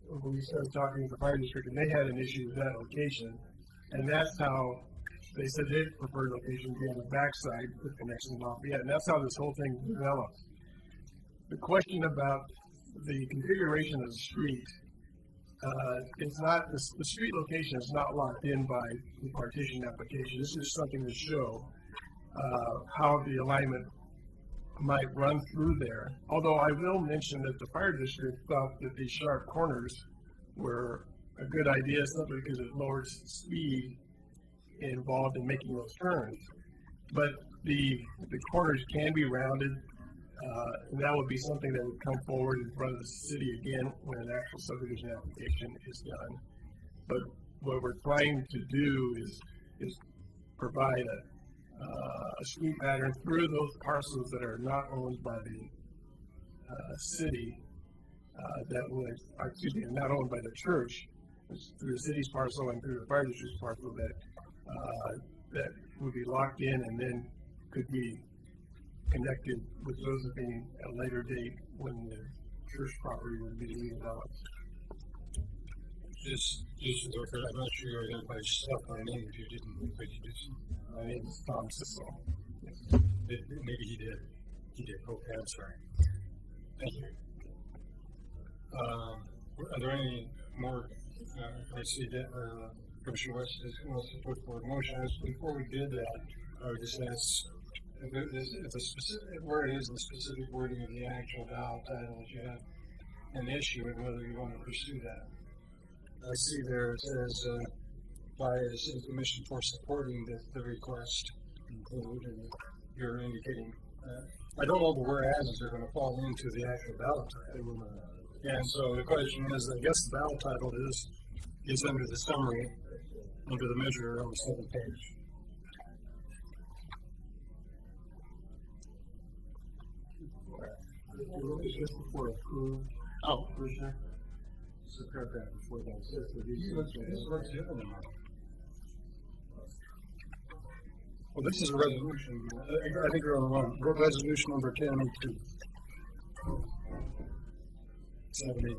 when we started talking to the fire district, and they had an issue with that location, and that's how they said their preferred location would be on the backside with connection to Lafayette, and that's how this whole thing developed. The question about the configuration of the street, it's not, the street location is not locked in by the partition application. This is something to show how the alignment might run through there. Although I will mention that the fire district thought that these sharp corners were a good idea simply because it lowers speed involved in making those turns. But the corners can be rounded, and that would be something that would come forward in front of the city again when an actual subdivision application is done. But what we're trying to do is provide a street pattern through those parcels that are not owned by the city, not owned by the church, through the city's parcel and through the fire district's parcel that would be locked in and then could be connected with those of being at a later date when the church property would be redeveloped. Just I'm not sure you identified yourself by name if you didn't, but you did. My name is Tom Sissel. Maybe he did. He did. Okay, I'm sorry. Thank you. Are there any more? I see that Commissioner West wants to put forward a motion. Before we did that, I would just ask if the specific where it is the specific wording of the actual ballot title that you have an issue with whether you want to pursue that. I see there it says by the City Commission for supporting the request include, and you're indicating. I don't know the whereases are going to fall into the actual ballot title. And so the question is, I guess the ballot title is is under the summary, under the measure on the second page. Just before approved, Oh, Commissioner, it's a paragraph before that, it says that these. Well, this is a resolution. I think you're on the wrong. Resolution number 1002. 70.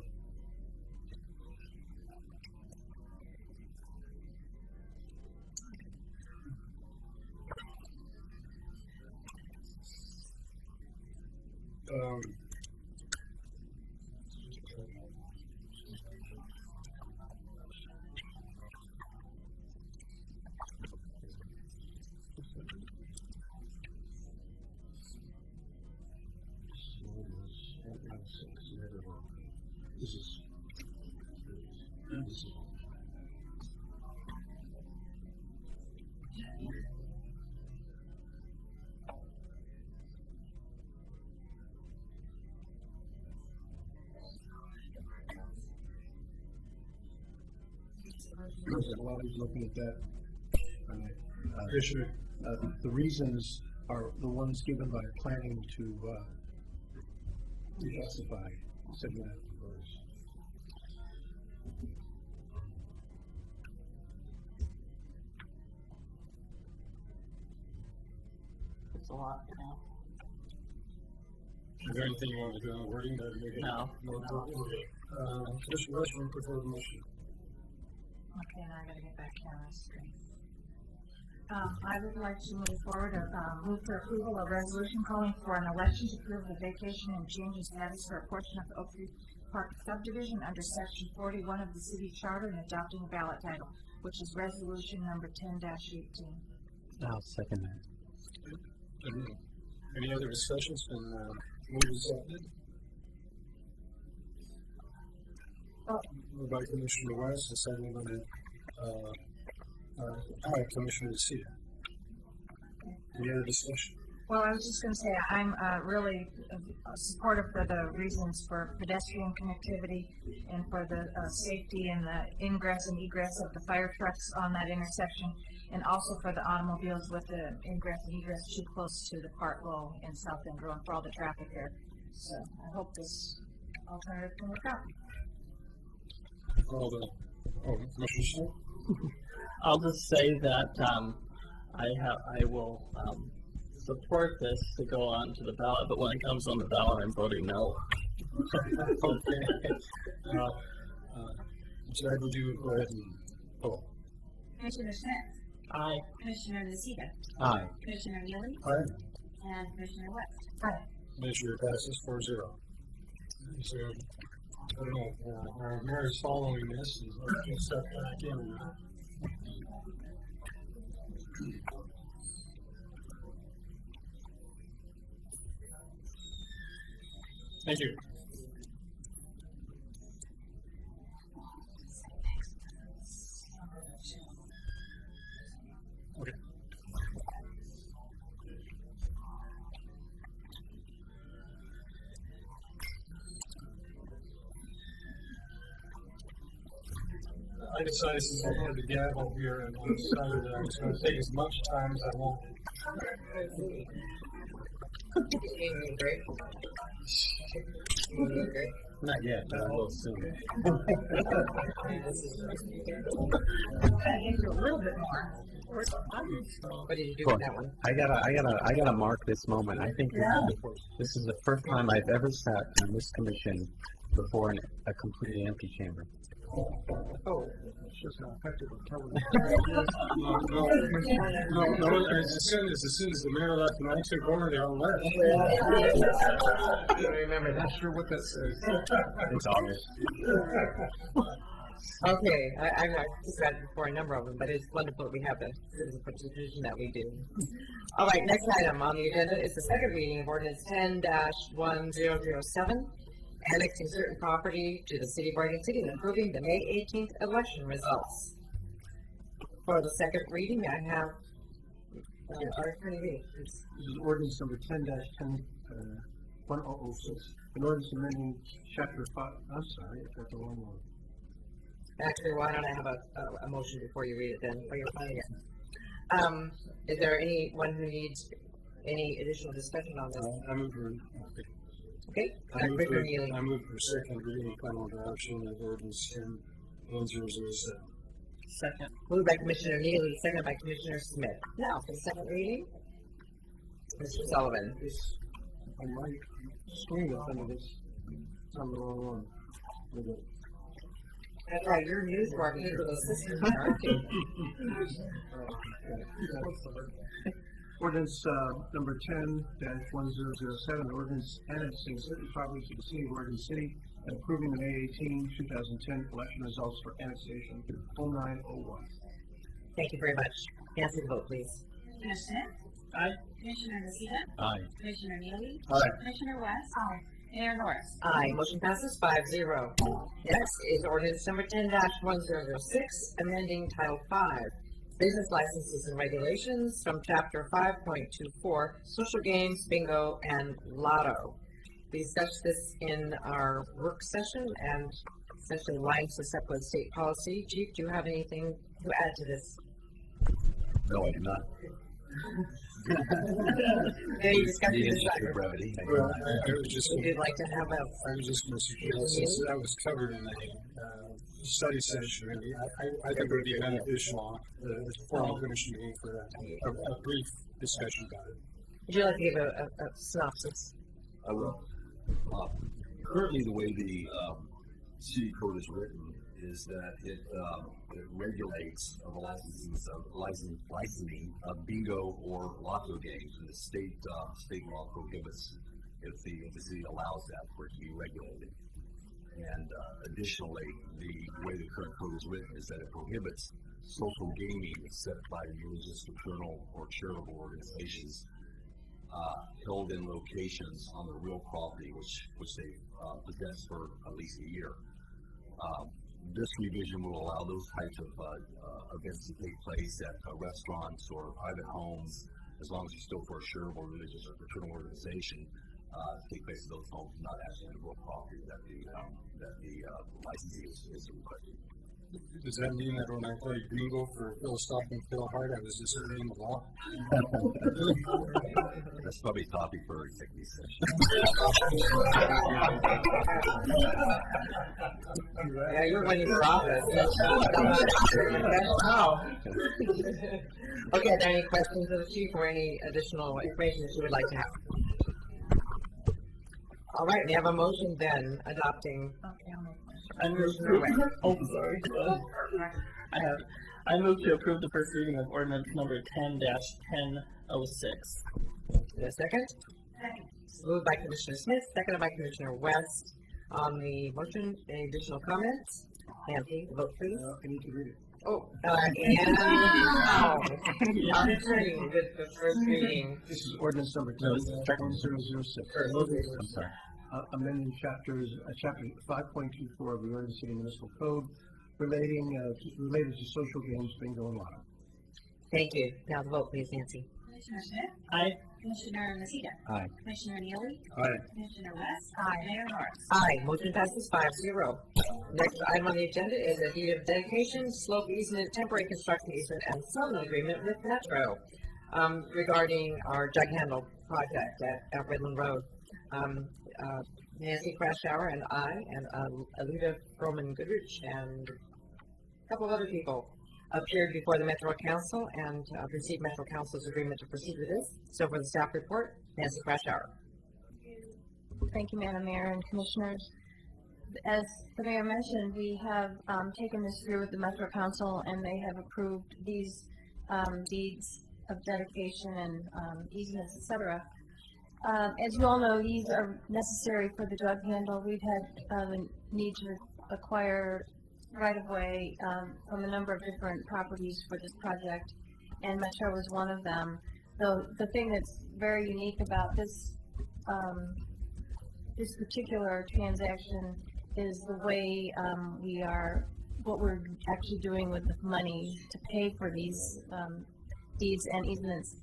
While he's looking at that, the reasons are the ones given by planning to justify setting that first. it's a lot now. Is there anything you want to do on the wording that make it No. more appropriate? Commissioner Rushman, prefer the motion. Okay, now I gotta get back here on the screen. I would like to move forward, move for approval of resolution calling for an election to approve the vacation and change in status for a portion of the Oak Tree Park subdivision under section 41 of the city charter and adopting a ballot title, which is resolution number 10-18. I'll second that. Any other discussions? Been moved and seconded. Moved by Commissioner West and seconded by Commissioner Lucia. Any other discussion? Well, I was just gonna say, I'm really supportive for the reasons for pedestrian connectivity and for the safety and the ingress and egress of the fire trucks on that intersection, and also for the automobiles with the ingress and egress too close to the Park Low and South End Road for all the traffic there. So I hope this alternative can work out. Commissioner Smith? I'll just say that I will support this to go on to the ballot, but when it comes on the ballot, I'm voting no. Okay. So would you go ahead and vote? Commissioner Smith? Aye. Commissioner Nocita? Aye. Commissioner Neely? Aye. And Commissioner West? Aye. Measure passes 4-0. So, I don't know, our mayor is following this and we'll step back in. Thank you. Okay. I decided since I had the gavel here and I decided that I was going to take as much time as I wanted. Not yet, but I will soon. A little bit more. What did you do with that one? I gotta mark this moment. I think this is the first time I've ever sat in this commission before a completely empty chamber. Oh. It's just not effective with telling. No, as soon as the mayor left and I took over, they all left. I remember that. Not sure what that says. It's August. Okay, I've said before a number of them, but it's wonderful that we have the citizen participation that we do. All right, next item on the agenda is the second reading of ordinance 10-1007, annexing certain property to the city of Oregon City and approving the May 18th election results. For the second reading, I have our attorney read. This is ordinance number 10-10, 1006. An ordinance amending chapter 5, I'm sorry, I got the wrong one. Actually, why don't I have a motion before you read it then, while you're finding it? Is there anyone who needs any additional discussion on this? I move for, Okay, I move Commissioner Neely. for second reading and final adoption of ordinance 10-1007. Second. Moved by Commissioner Neely, seconded by Commissioner Smith. Now, for the second reading, Mr. Sullivan. On my screen, I think it's on the wrong one. With it. That's right, you're news for our people assistant, aren't you? Ordinance, number 10-1007, ordinance annexing certain properties to the city of Oregon City and approving the May 18, 2010 election results for annexation 0901. Thank you very much. Nancy, vote please. Commissioner Smith? Aye. Commissioner Nocita? Aye. Commissioner Neely? Aye. Commissioner West? Aye. Mayor Norris? Aye, motion passes 5-0. Next is ordinance number 10-1006, amending Title 5, Business Licenses and Regulations from Chapter 5.24, Social Games, Bingo, and Lotto. We discussed this in our work session and essentially lines this up with state policy. Chief, do you have anything to add to this? No, I do not. Any discussion? Brevity. Well, I was just, Would you like to have a I was just going to suggest, since that was covered in a study session, I think it would be beneficial, the formal commission meeting for a brief discussion about it. Would you like to give a synopsis? I will. Currently, the way the city code is written is that it regulates the licensing of bingo or lotto games, and the state law prohibits if the city allows that for it to be regulated. And additionally, the way the current code is written is that it prohibits social gaming set by religious, fraternal, or charitable organizations held in locations on the real property which they possess for at least a year. This revision will allow those types of events to take place at restaurants or private homes, as long as it's still for a charitable, religious, or fraternal organization, take place at those homes, not actually the real property that the licensee is requesting. Does that mean that when I played bingo for Phil Stock and Phil Hart, I was disobeying the law? That's probably a topic for executive session. Yeah, you're running for office. Okay, are there any questions of the chief or any additional information that you would like to have? All right, we have a motion then adopting. Okay, I'll make one. I move to approve the first reading of ordinance number 10-1006. A second? Second. Moved by Commissioner Smith, seconded by Commissioner West. On the motion, any additional comments? Nancy, vote please. I need to read it. Oh, and our attorney did the first reading. This is ordinance number 10-1006. I'm sorry. Amending chapter 5.24 of the Oregon City Municipal Code related to social games, bingo, and lotto. Thank you. Now the vote please, Nancy. Commissioner Smith? Aye. Commissioner Nocita? Aye. Commissioner Neely? Aye. Commissioner West? Aye. Mayor Norris? Aye, motion passes 5-0. Next item on the agenda is a deed of dedication, slope easement, temporary construction easement, and settlement agreement with Metro regarding our jug handle project at Redland Road. Nancy Crashauer and I and Alida Froman Goodrich and a couple of other people appeared before the Metro Council and received Metro Council's agreement to proceed with this. So for the staff report, Nancy Crashauer. Thank you, Madam Mayor and Commissioners. As the Mayor mentioned, we have taken this through with the Metro Council, and they have approved these deeds of dedication and easements, etc. As you all know, these are necessary for the jug handle. We've had the need to acquire right-of-way from a number of different properties for this project, and Metro was one of them. The thing that's very unique about this this particular transaction is the way what we're actually doing with the money to pay for these deeds and easements.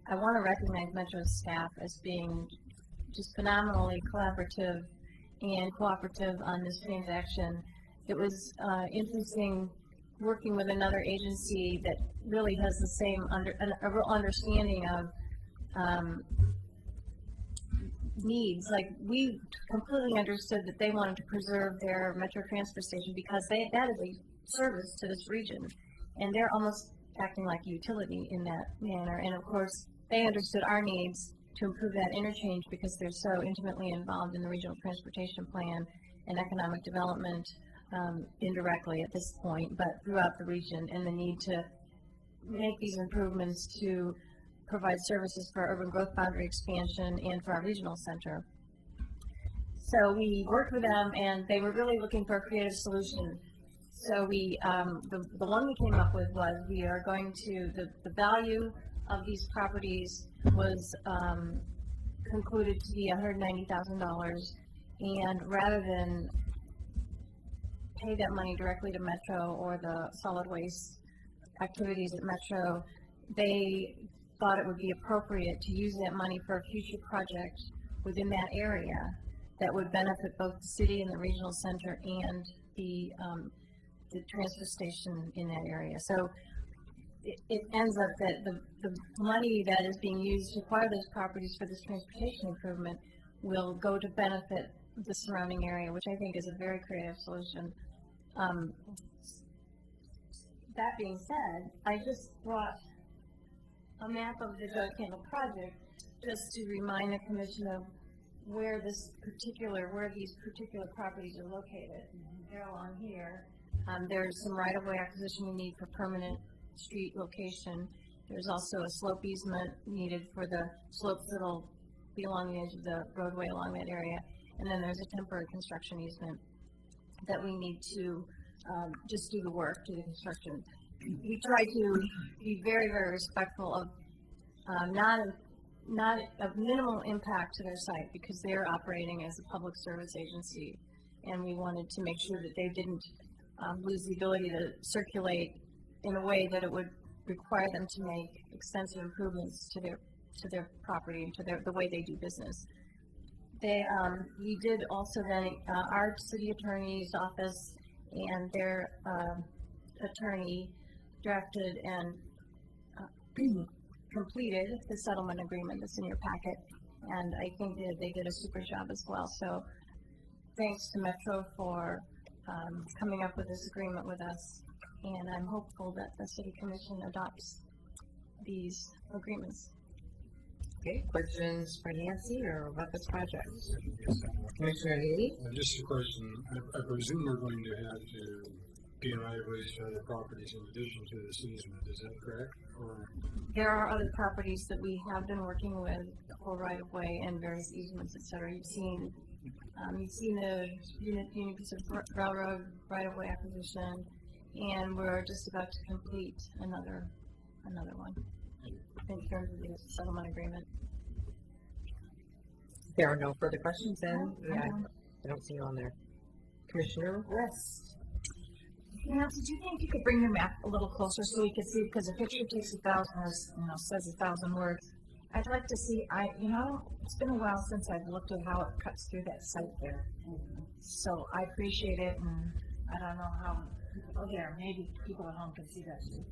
I want to recognize Metro's staff as being just phenomenally collaborative and cooperative on this transaction. It was interesting working with another agency that really has the same a real understanding of needs. Like, we completely understood that they wanted to preserve their metro transfer station because that is a service to this region, and they're almost acting like a utility in that manner. And of course, they understood our needs to improve that interchange because they're so intimately involved in the regional transportation plan and economic development, indirectly at this point, but throughout the region, and the need to make these improvements to provide services for urban growth boundary expansion and for our regional center. So we worked with them, and they were really looking for a creative solution. So we, the one we came up with was, we are going to, the value of these properties was concluded to be $190,000, and rather than pay that money directly to Metro or the solid waste activities at Metro, they thought it would be appropriate to use that money for a future project within that area that would benefit both the city and the regional center and the transfer station in that area. So it ends up that the money that is being used to acquire those properties for this transportation improvement will go to benefit the surrounding area, which I think is a very creative solution. That being said, I just brought a map of the Jug Handle project just to remind the commission of where these particular properties are located. They're along here. There's some right-of-way acquisition we need for permanent street location. There's also a slope easement needed for the slopes that'll be along the edge of the roadway along that area. And then there's a temporary construction easement that we need to just do the work, do the construction. We try to be very, very respectful of not of minimal impact to their site, because they're operating as a public service agency, and we wanted to make sure that they didn't lose the ability to circulate in a way that it would require them to make extensive improvements to their property and to the way they do business. We did also then, our city attorney's office and their attorney drafted and completed the settlement agreement that's in your packet, and I think that they did a super job as well. So thanks to Metro for coming up with this agreement with us, and I'm hopeful that the City Commission adopts these agreements. Okay, questions for Nancy or about this project? Commissioner Healy? Just a question. I presume we're going to have to gain right-of-ways to other properties in addition to this easement. Is that correct? Or there are other properties that we have been working with for right-of-way and various easements, et cetera. You've seen the Union Pacific Railroad right-of-way acquisition, and we're just about to complete another one in terms of the settlement agreement. There are no further questions then? Yeah, I don't see you on there. Commissioner West? Nancy, do you think you could bring your map a little closer so we could see, because a picture takes 1,000 words, says 1,000 words. I'd like to see, it's been a while since I've looked at how it cuts through that site there. So I appreciate it, and I don't know how, maybe people at home can see that too.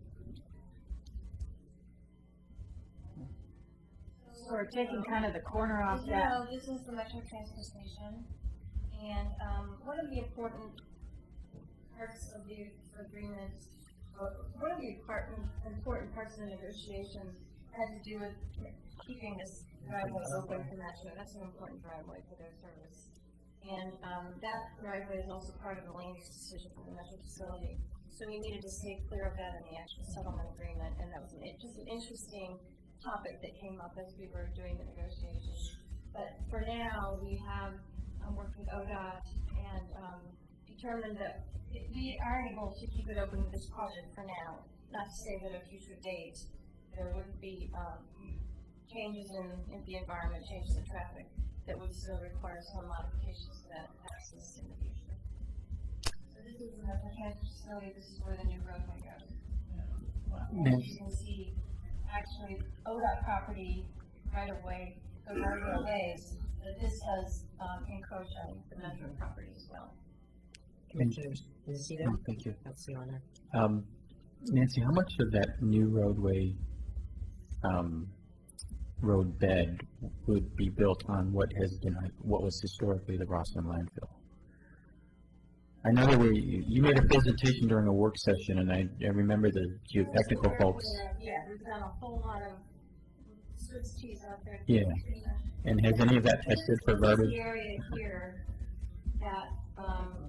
So we're taking kind of the corner off that. No, this is the Metro Transfer Station, and one of the important parts of the agreement, one of the important parts of the negotiations had to do with keeping this driveway open for Metro. That's an important driveway for their service. And that driveway is also part of the land use decision for the Metro facility. So we needed to stay clear of that in the actual settlement agreement, and that was just an interesting topic that came up as we were doing the negotiations. But for now, we have worked with ODOT and determined that we are able to keep it open with this project for now. Not to say that at a future date there wouldn't be changes in the environment, changes in traffic that would still require some modifications to that access in the future. So this is the Metro Transfer facility. This is where the new roadway goes. As you can see, actually, ODOT property right away goes over a ways. that this does, encroach on the Metro property as well. Commissioners, Nocita? Oh, thank you. That's the honor. Nancy, how much of that new roadway, road bed would be built on what was historically the Rossland landfill? I know that you made a presentation during a work session, and I remember the geotechnical folks. Yeah, we've done a whole lot of Swiss cheese out there. Yeah. And has any of that tested for garbage? The area here that,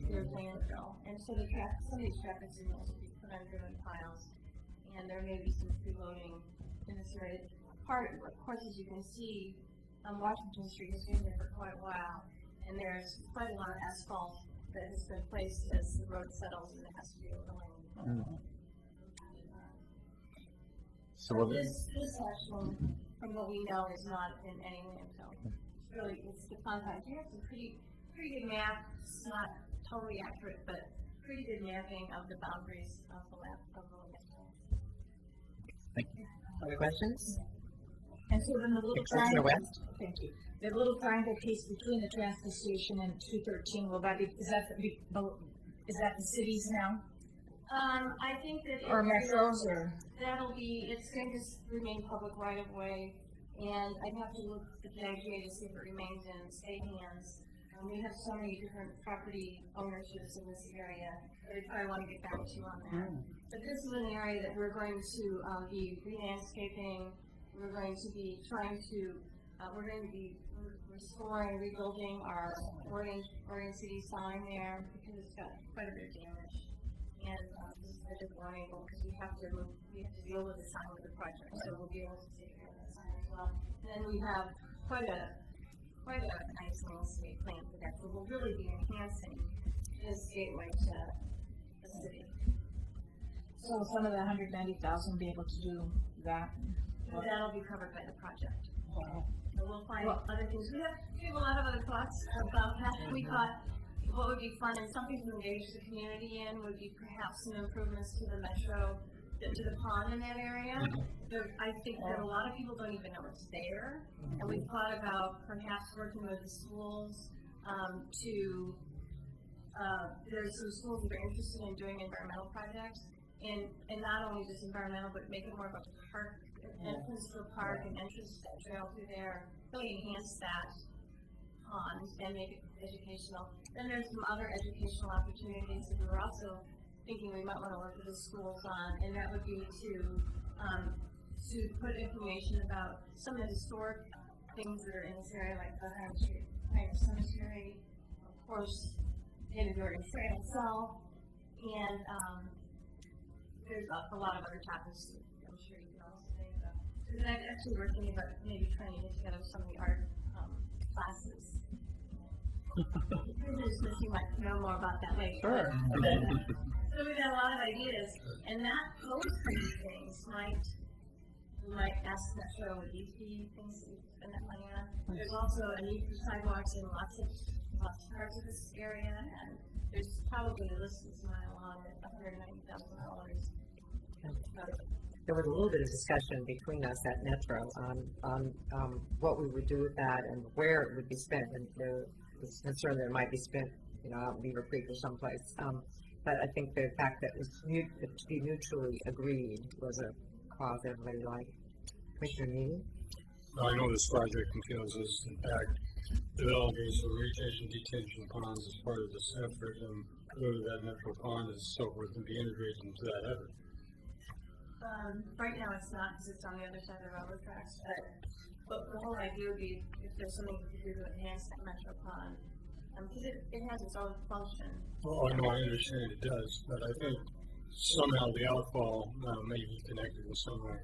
there's landfill, and so some of these traffic signals will be put on driven piles, and there may be some freeloading in this area. Of course, as you can see, Washington Street has been there for quite a while, and there's quite a lot of asphalt that has been placed as the road settles and it has to be overlaid. So this section, from what we know, is not in any landfill. It's really, it's the confines. We have some pretty good map. It's not totally accurate, but pretty good mapping of the boundaries of the landfill. Other questions? And so then the little Commissioner West? thank you. The little triangle piece between the transfer station and 213, is that the cities now? I think that Or metros, or? it's going to remain public right of way, and I'd have to look at the IGA to see if it remains in state hands. We have so many different property ownerships in this area, that I probably want to get back to you on that. But this is an area that we're going to be re-landscaping. We're going to be restoring, rebuilding our Oregon City sign there, because it's got quite a bit of damage. And this is a good warning, because we have to deal with the sign of the project, so we'll be able to take care of that sign as well. And then we have quite a nice landscape plan for that, so we'll really be enhancing this gateway to the city. So some of the 190,000 be able to do that? That'll be covered by the project. So we'll find other things. We have a lot of other thoughts about that. We thought what would be fun and something to engage the community in would be perhaps some improvements to the metro, to the pond in that area. I think that a lot of people don't even know it's there. And we thought about perhaps working with the schools there's some schools that are interested in doing environmental projects. And not only just environmental, but make it more of a park, entrance to a park and entrance to that trail through there, really enhance that pond and make it educational. Then there's some other educational opportunities that we were also thinking we might want to work with the schools on, and that would be to put information about some of the historic things that are in this area, like the Highland Street Cemetery, of course, David Gordon Trail itself, and there's a lot of other topics I'm sure you can also think about. And I'm actually working about maybe trying to get together some of the art classes. You might know more about that later. Sure. So we've got a lot of ideas, and that those kinds of things we might ask Metro, would these be things that we spend that money on? There's also a need for sidewalks in lots of parts of this area, and there's probably a list that's a mile long at $190,000. There was a little bit of discussion between us at Metro on what we would do with that and where it would be spent, and there was concern that it might be spent, out in Beaver Creek or someplace. But I think the fact that it was to be mutually agreed was a cause everybody liked. Commissioner Neely? I know this project entails us, in fact, developing some retention detention ponds as part of this effort, and whether that natural pond and so forth can be integrated into that effort. Right now it's not, because it's on the other side of the railroad tracks, but the whole idea would be if there's something to do to enhance that metro pond, because it has its own function. Well, I know, I understand it does, but I think somehow the outfall may be connected in some way.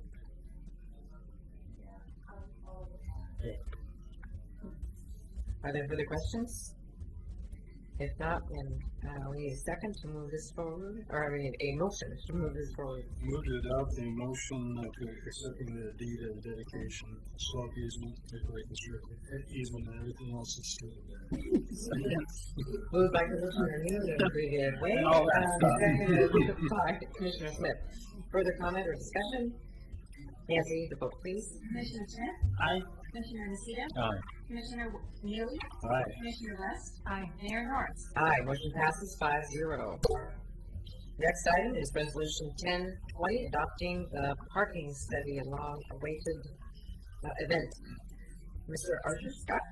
Are there further questions? If not, then we need a second to move this forward, or a motion to move this forward. Move to adopt the motion to accepting the deed of dedication, slope easement, easement, and everything else is still there. Moved by Commissioner Neely in a pretty good way. Seconded by Commissioner Smith. Further comment or discussion? Nancy, the vote please. Commissioner Smith? Aye. Commissioner Nocita? Aye. Commissioner Neely? Aye. Commissioner West? Aye. Mayor Norris? Aye, motion passes 5-0. Next item is resolution 1020, adopting the parking study along awaited event. Mr. Arthur Scott?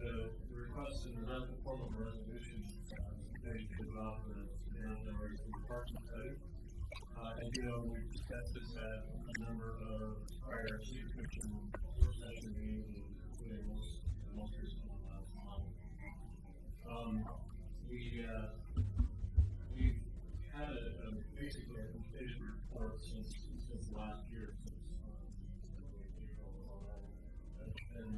The request in the form of a resolution, today to adopt the parking study. As you know, we've discussed this at a number of prior city commission session meetings, including most recent one. We've had basically a completed report since last year, and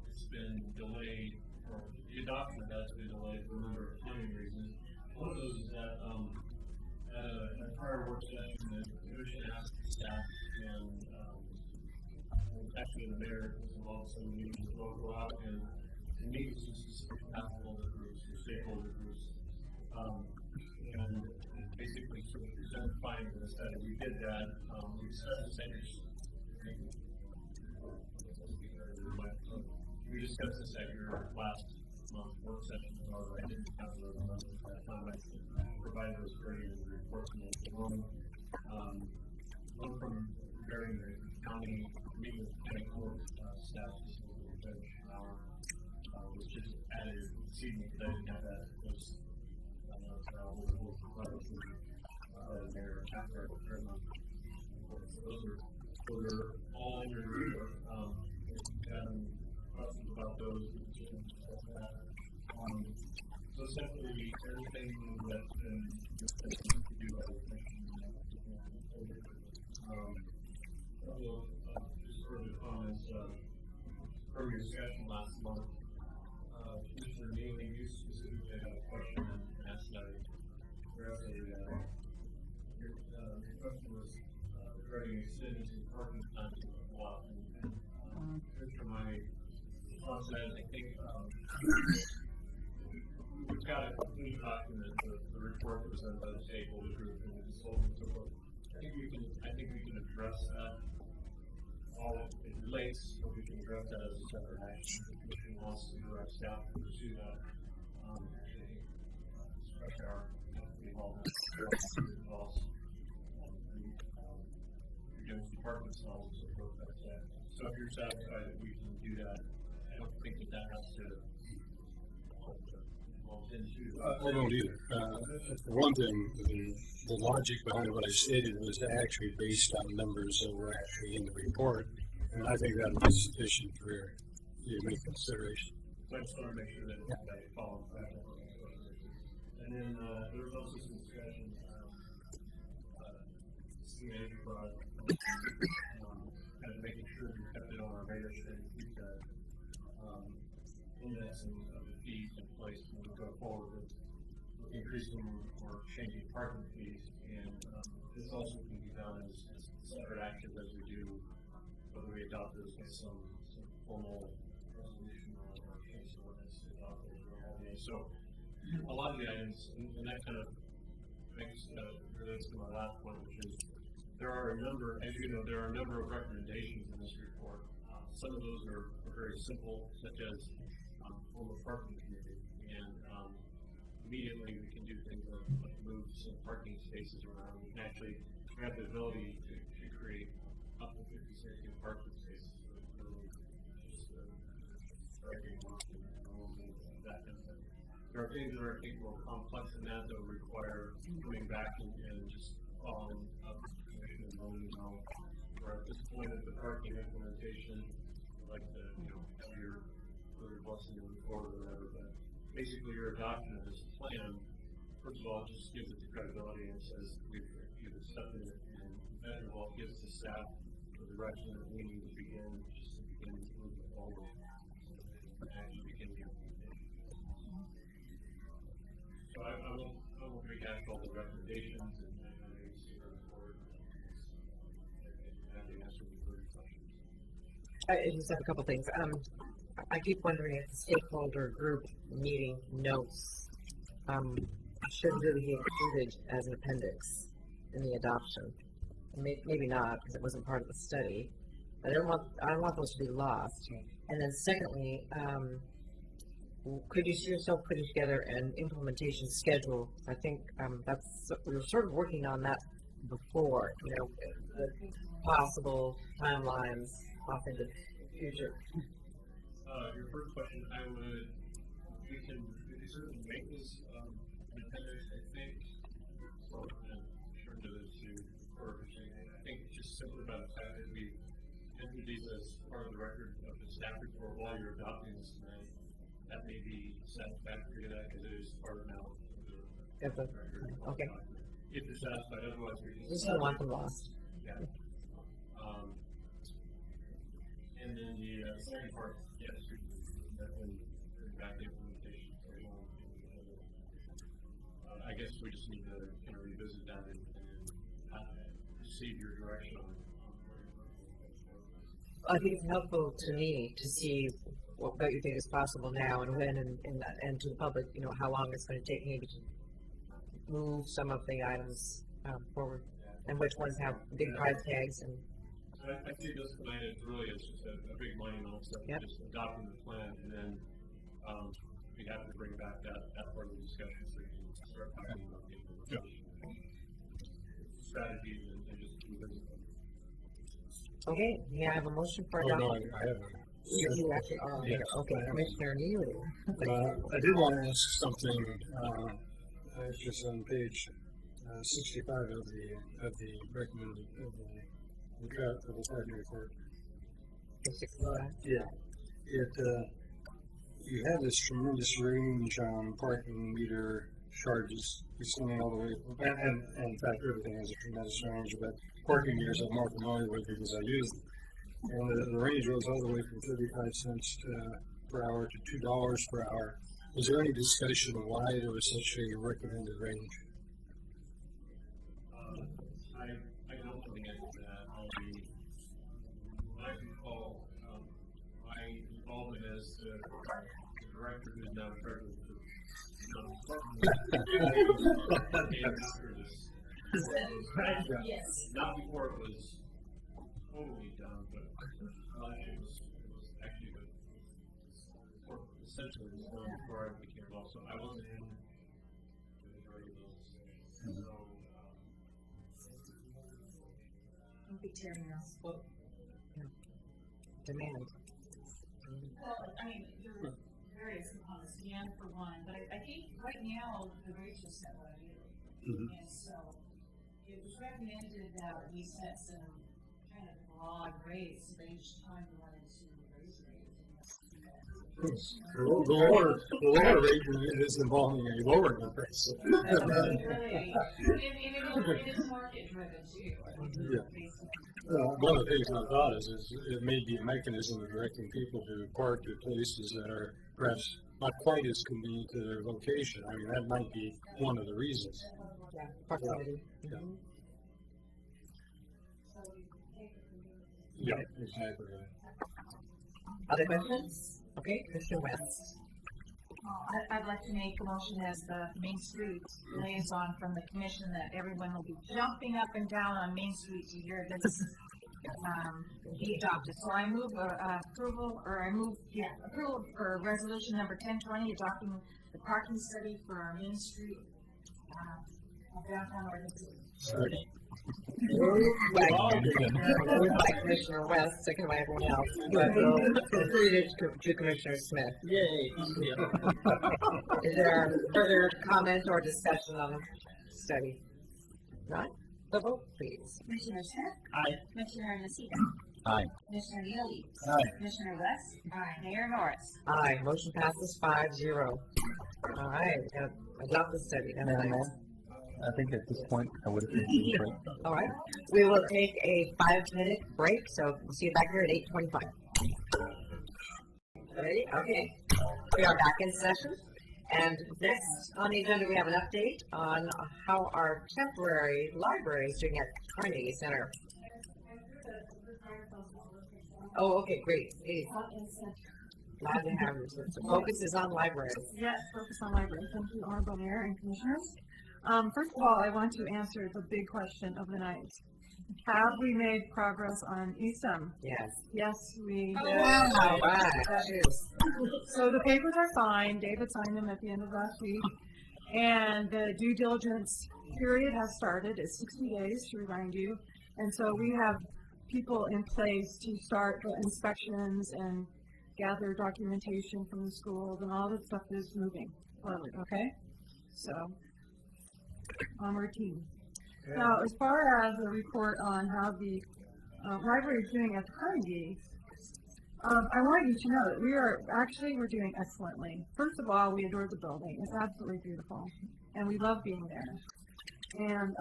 it's been delayed, or the adoption has been delayed for a number of timing reasons. One of those is that at a prior work session, the commission asked staff and actually the mayor was involved, so we need to go out and meet with some specific stakeholder groups, and basically sort of present findings of the study. We did that. We discussed the centers. We discussed this at your last month's work session, or I didn't have those numbers at that time. I provided those for you in the report. One from during the county meeting with county court staff, Judge Mauer, was just added this evening because I didn't have that. We'll provide it to the mayor after our third month. Those are all in your review. Questions about those? So essentially, everything that's been to do by the commission. Just further comments from your discussion last month. Commissioner Neely, you specifically had a question and asked that. Your question was regarding extending some parking times in the block. And for my response to that, I think we've got a complete document, the report that was done by the stakeholder group and the consultants. I think we can address that. All it relates, but we can address that as a separate action. If the commission wants to direct staff to pursue that, especially our involvement involves doing some parking stalls and so forth like that. So if you're satisfied that we can do that, I don't think that has to. I don't either. For one thing, the logic behind what I stated was actually based on numbers that were actually in the report, and I think that was sufficient for you to make consideration. So I just want to make sure that I follow that. And then there was also some discussion, CNA brought kind of making sure we kept it on our radar screen and keep that indexing of the fees in place when we go forward with increasing or changing parking fees. And this also can be done as separate actions as we do, whether we adopt this with some formal resolution or case ordinance adopted or all these. So a lot of the items, and that kind of makes relates to my last point, which is there are a number, as you know, there are a number of recommendations in this report. Some of those are very simple, such as form a parking committee, and immediately we can do things like move some parking spaces around. We can actually have the ability to create up to 50 parking spaces. So just parking and that kind of thing. There are things that are, I think, more complex than that that would require coming back and just following up with the commission and voting on. We're at this point of the parking implementation, I'd like to, have your blessing to move forward or whatever, but basically your adoption of this plan, first of all, just gives it the credibility and says we've accepted it, and second of all, it gives the staff the direction that we need to begin, just to begin to move it forward and actually begin the implementation. So I won't rehash all the recommendations and maybe see her forward. I think that's what we've heard questions. I just have a couple things. I keep wondering if the stakeholder group meeting notes should really be included as an appendix in the adoption. maybe not, because it wasn't part of the study. But I don't want those to be lost. And then secondly, could you see yourself putting together an implementation schedule? I think we were sort of working on that before, the possible timelines off into the future. Your first question, we can certainly make this independent, I think. So I'm sure to this I think it's just simply about the fact that we enter these as part of the record of the staff report while you're adopting this tonight. That may be satisfactory to that because it is part of now the record. Okay. If you're satisfied, otherwise we just don't want them lost. Yeah. And then the second part, yes, definitely back the implementation. I guess we just need to kind of revisit that and receive your direction on I think it's helpful to me to see what you think is possible now and when, and to the public, how long it's going to take maybe to move some of the items forward, and which ones have big price tags. And I see this tonight as really it's just a big money amount stuff, just adopting the plan, and then we have to bring back that part of the discussion so we can start talking about the implementation strategies and just revisit them. Okay, may I have a motion for adoption? I have You actually are. Yes. Okay, Commissioner Neely. I did want to ask something. It's just on page 65 of the recommended of the staff report. 65. Yeah. You have this tremendous range on parking meter charges. You're seeing all the way, and in fact, everything has a tremendous range, but parking meters I'm more familiar with because I use them. And the range goes all the way from 35 cents per hour to $2 per hour. Was there any discussion of why there was such a recommended range? I don't think it's that. I recall my involvement as the director who's now in charge of the after this. Yes. Not before it was totally done, but it was actually essentially it was done before I became involved. So I wasn't in the majority of those. So Don't be tearing us. Demand. Well, I mean, there were various components, demand for one, but I think right now the rates are set by yearly. And so it was recommended that we set some kind of broad rates, but each time we wanted to raise rates. The lower rate is involving a lower number. So. It is market driven too. Yeah. One of the things I thought is it may be a mechanism of directing people to park at places that are perhaps not quite as convenient to their location. I mean, that might be one of the reasons. Yeah, proximity. Yeah. Yeah, exactly. Other questions? Okay, Commissioner West. I'd like to make a motion as the Main Street liaison from the commission that everyone will be jumping up and down on Main Street to hear this be adopted. So I move approval for resolution number 1020, adopting the parking study for our Main Street downtown Oregon. Moved by Commissioner West, second by everyone else. But we'll conclude it to Commissioner Smith. Yay. Is there further comment or discussion on the study? Not? The vote, please. Commissioner Smith? Aye. Commissioner Nocita? Aye. Commissioner Neely? Aye. Commissioner West? Aye. Mayor Norris? Aye, motion passes 5-0. All right, adopt the study. I think at this point I would have been great. All right, we will take a 5-minute break, so we'll see you back here at 8:25. Ready? Okay. We are back in session. And next on the agenda, we have an update on how our temporary library is doing at Carnegie Center. Oh, okay, great. Hey. Glad to have you. So the focus is on libraries. Yes, focus on libraries. Thank you, Honorable Mayor and Commissioners. First of all, I want to answer the big question of the night. Have we made progress on ESM? Yes. Yes, we Oh, did. wow, right. That is. So the papers are signed. David signed them at the end of last week. And the due diligence period has started. It's 60 days, to remind you. And so we have people in place to start the inspections and gather documentation from the schools, and all this stuff is moving forward, okay? So, on our team. Now, as far as a report on how the library is doing at the Carnegie, I want you to know that we're doing excellently. First of all, we adore the building. It's absolutely beautiful, and we love being there. And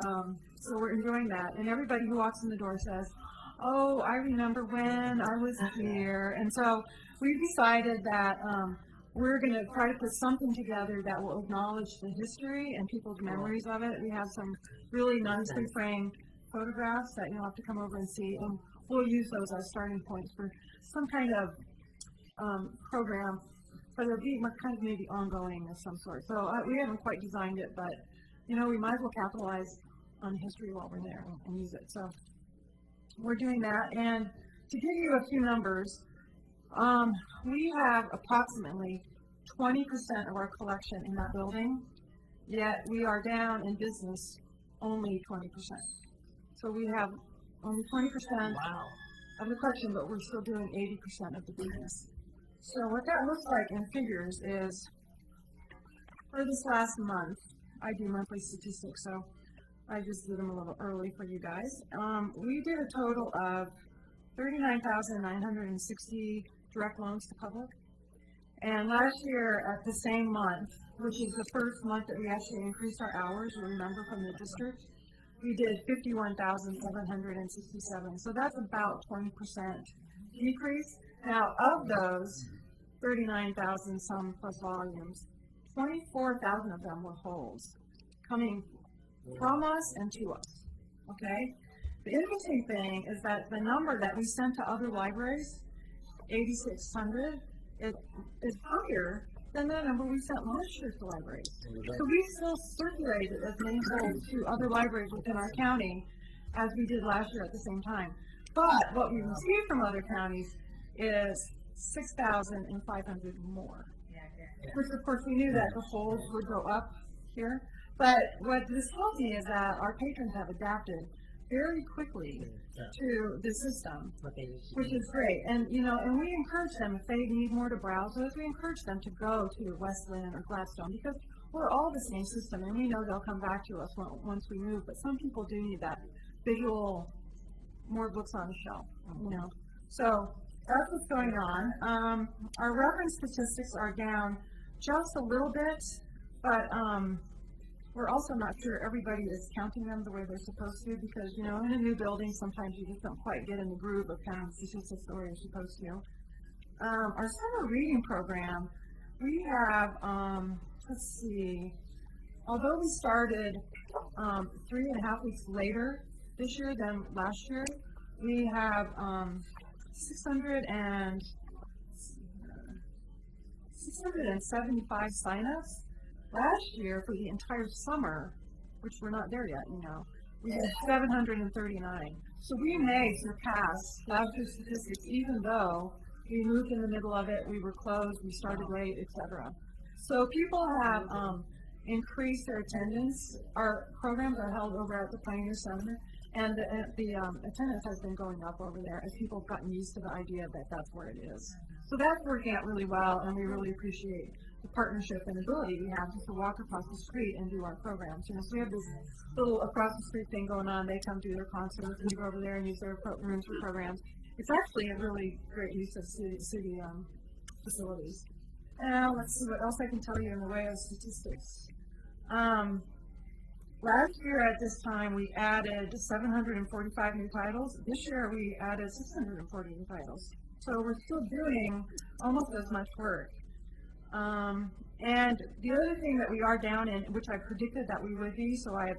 so we're enjoying that. And everybody who walks in the door says, "Oh, I remember when I was here." And so we've decided that we're going to try to put something together that will acknowledge the history and people's memories of it. We have some really nicely framed photographs that you'll have to come over and see, and we'll use those as starting points for some kind of program, but it'll be kind of maybe ongoing of some sort. So we haven't quite designed it, but you know, we might as well capitalize on history while we're there and use it. So we're doing that. And to give you a few numbers, we have approximately 20% of our collection in that building, yet we are down in business only 20%. So we have only 20% of the collection, but we're still doing 80% of the business. So what that looks like in figures is, for this last month, I do monthly statistics, so I just did them a little early for you guys. We did a total of 39,960 direct loans to public. And last year at the same month, which is the first month that we actually increased our hours, remember, from the district, we did 51,767. So that's about 20% decrease. Now, of those 39,000 some plus volumes, 24,000 of them were holds coming from us and to us, okay? The interesting thing is that the number that we sent to other libraries, 8,600, is higher than the number we sent last year to libraries. So we still circulated as many holds to other libraries within our county as we did last year at the same time. But what we received from other counties is 6,500 more. Which, of course, we knew that the holds would go up here. But what this tells me is that our patrons have adapted very quickly to the system, which is great. And, you know, and we encourage them, if they need more to browse with, we encourage them to go to Westland or Gladstone, because we're all the same system, and we know they'll come back to us once we move. But some people do need that visual, more books on the shelf, you know. So that's what's going on. Our reference statistics are down just a little bit, but we're also not sure everybody is counting them the way they're supposed to, because, you know, in a new building, sometimes you just don't quite get in the groove of counting statistics the way you're supposed to. Our summer reading program, we have, let's see, although we started 3.5 weeks later this year than last year, we have 675 signups. Last year, for the entire summer, which we're not there yet, you know, we had 739. So we may surpass last year's statistics, even though we moved in the middle of it, we were closed, we started late, etc. So people have increased their attendance. Our programs are held over at the Pioneer Center, and the attendance has been going up over there as people have gotten used to the idea that that's where it is. So that's working out really well, and we really appreciate the partnership and ability we have just to walk across the street and do our programs. You know, so we have this little across the street thing going on. They come do their concerts, and we go over there and use their rooms for programs. It's actually a really great use of city facilities. Now, let's see what else I can tell you in the way of statistics. Last year at this time, we added 745 new titles. This year, we added 640 new titles. So we're still doing almost as much work. And the other thing that we are down in, which I predicted that we would be, so I have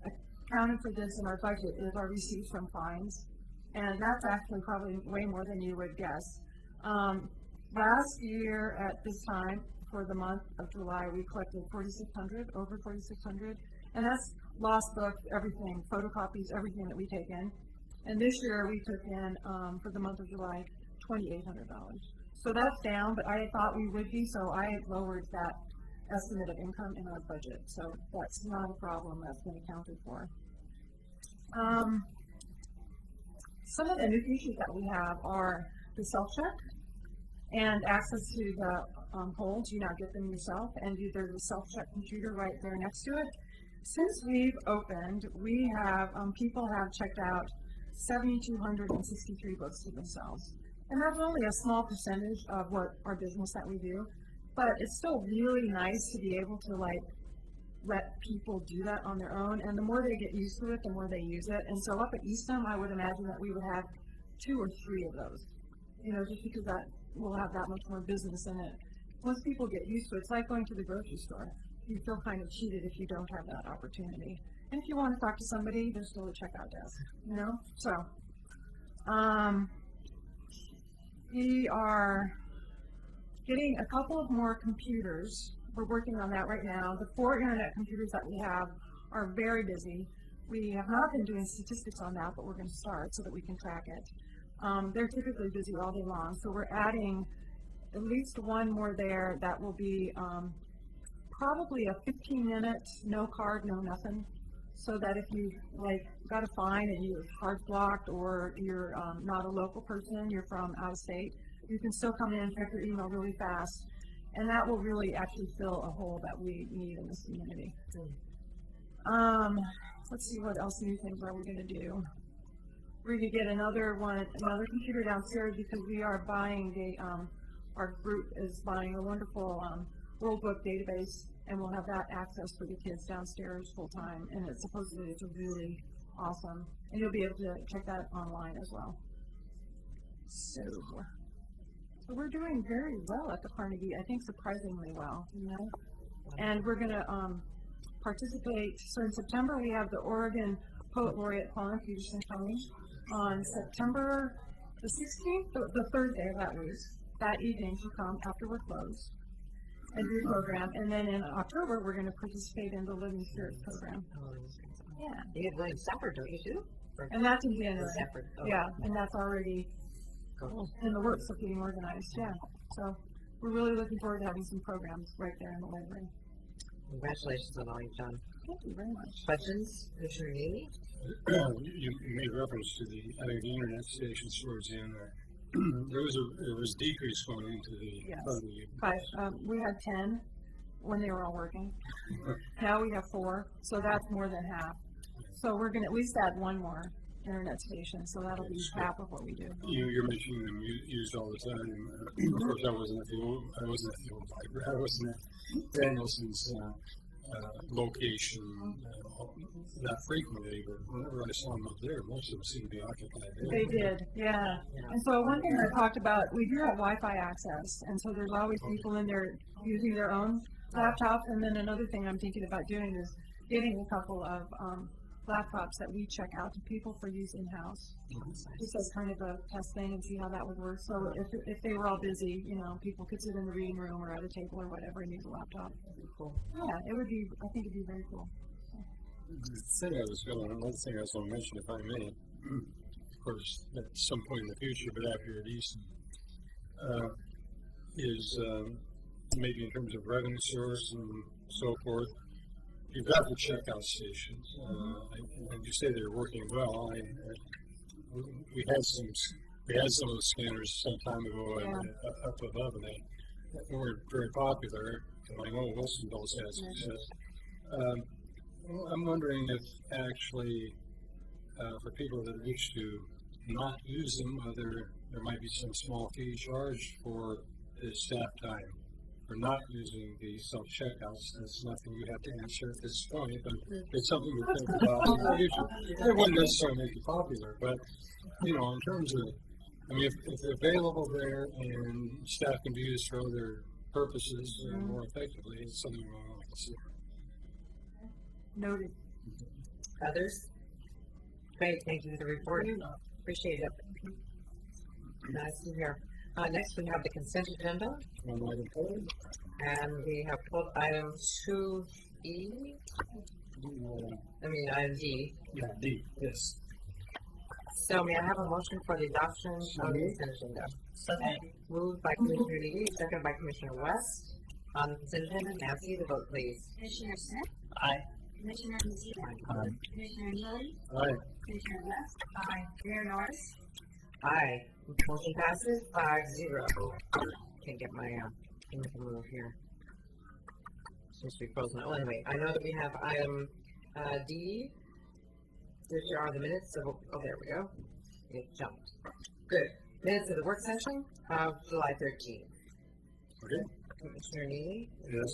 accounted for this in our budget, is our receipts from fines. And that's actually probably way more than you would guess. Last year at this time, for the month of July, we collected 4,600, over 4,600. And that's lost books, everything, photocopies, everything that we take in. And this year we took in, for the month of July, $2,800. So that's down, but I thought we would be, so I lowered that estimate of income in our budget. So that's not a problem, that's been accounted for. Some of the new features that we have are the self-check and access to the polls. You now get them yourself, and there's a self-check computer right there next to it. Since we've opened, we have, people have checked out 7,263 books to themselves. And that's only a small percentage of what our business that we do, but it's still really nice to be able to like let people do that on their own, and the more they get used to it, the more they use it. And so up at Eastham, I would imagine that we would have 2 or 3 of those, you know, just because that will have that much more business in it. Once people get used to it, it's like going to the grocery store. You feel kind of cheated if you don't have that opportunity. And if you want to talk to somebody, there's still a checkout desk, you know? So, we are getting a couple of more computers. We're working on that right now. The 4 internet computers that we have are very busy. We have not been doing statistics on that, but we're going to start so that we can track it. They're typically busy all day long, so we're adding at least 1 more there that will be probably a 15-minute, no card, no nothing, so that if you like got a fine and your card's blocked, or you're not a local person, you're from out of state, you can still come in and check your email really fast, and that will really actually fill a hole that we need in this community. Let's see, what else new things are we going to do? We're going to get another computer downstairs, because we are buying our group is buying a wonderful World Book database, and we'll have that access for the kids downstairs full time, and it's supposedly it's really awesome, and you'll be able to check that online as well. So we're doing very well at the Carnegie, I think surprisingly well, you know, and we're going to participate. So in September we have the Oregon Poet Laureate Paula Peterson coming on September the 16th, the Thursday of that week. That evening she'll come after we're closed and do a program, and then in October we're going to participate in the Living Spirits program. Yeah. You get William Stafford, don't you too? And that's in January. Stafford. Oh. Yeah, and that's already in the works of getting organized. Yeah. So we're really looking forward to having some programs right there in the library. Congratulations on all you've done. Thank you very much. Questions, Commissioner Neely? You made reference to the internet stations towards the end there. There was decrease going into the we had 10 when they were all working. Now we have 4, so that's more than half. So we're going to at least add 1 more internet station, so that'll be half of what we do. You're mentioning them used all the time. Of course, I wasn't at the old library. I wasn't at Danielson's location that frequently, but whenever I saw them up there, most of them seemed to be occupied. They did, yeah. And so one thing I talked about, we do have Wi-Fi access, and so there's always people in there using their own laptops. And then another thing I'm thinking about doing is getting a couple of laptops that we check out to people for use in-house, just as kind of a test thing and see how that would work. So if they were all busy, you know, people could sit in the reading room or at a table or whatever and use a laptop. Cool. Yeah, it would be, I think it'd be very cool. Another thing I was going to mention, if I may, of course, at some point in the future, but after at Easton, is maybe in terms of revenue source and so forth. You've got the checkout stations, and you say they're working well. We had some of those scanners some time ago up above, and they weren't very popular. And I know Wilsonville's had success. I'm wondering if actually for people that wish to not use them, whether there might be some small fee charged for the staff time for not using the self-checkouts. That's nothing you have to answer at this point, but it's something to think about in the future. It wouldn't necessarily make it popular, but, you know, in terms of, I mean, if they're available there and staff can be used for other purposes more effectively, it's something we want to consider. Noted. Others? Great, thank you for the report. Appreciate it. Nice to hear. Next, we have the consent agenda. And we have pulled item 2E E? Item D. Yeah, D, yes. So may I have a motion for the adoption of the consent agenda? Second. Moved by Commissioner Lee, second by Commissioner West. On the consent agenda, Nancy, the vote please. Commissioner Smith? Aye. Commissioner Messina? Aye. Commissioner Neely? Aye. Commissioner West? Aye. Mayor Norris? Aye. Motion passes 5-0. Can't get my, thing to move here. Seems to be frozen. Oh, anyway, I know that we have item, D. Here are the minutes of, oh, there we go. It jumped. Good. Minutes of the work session of July 13th. Okay. Commissioner Neely? Yes,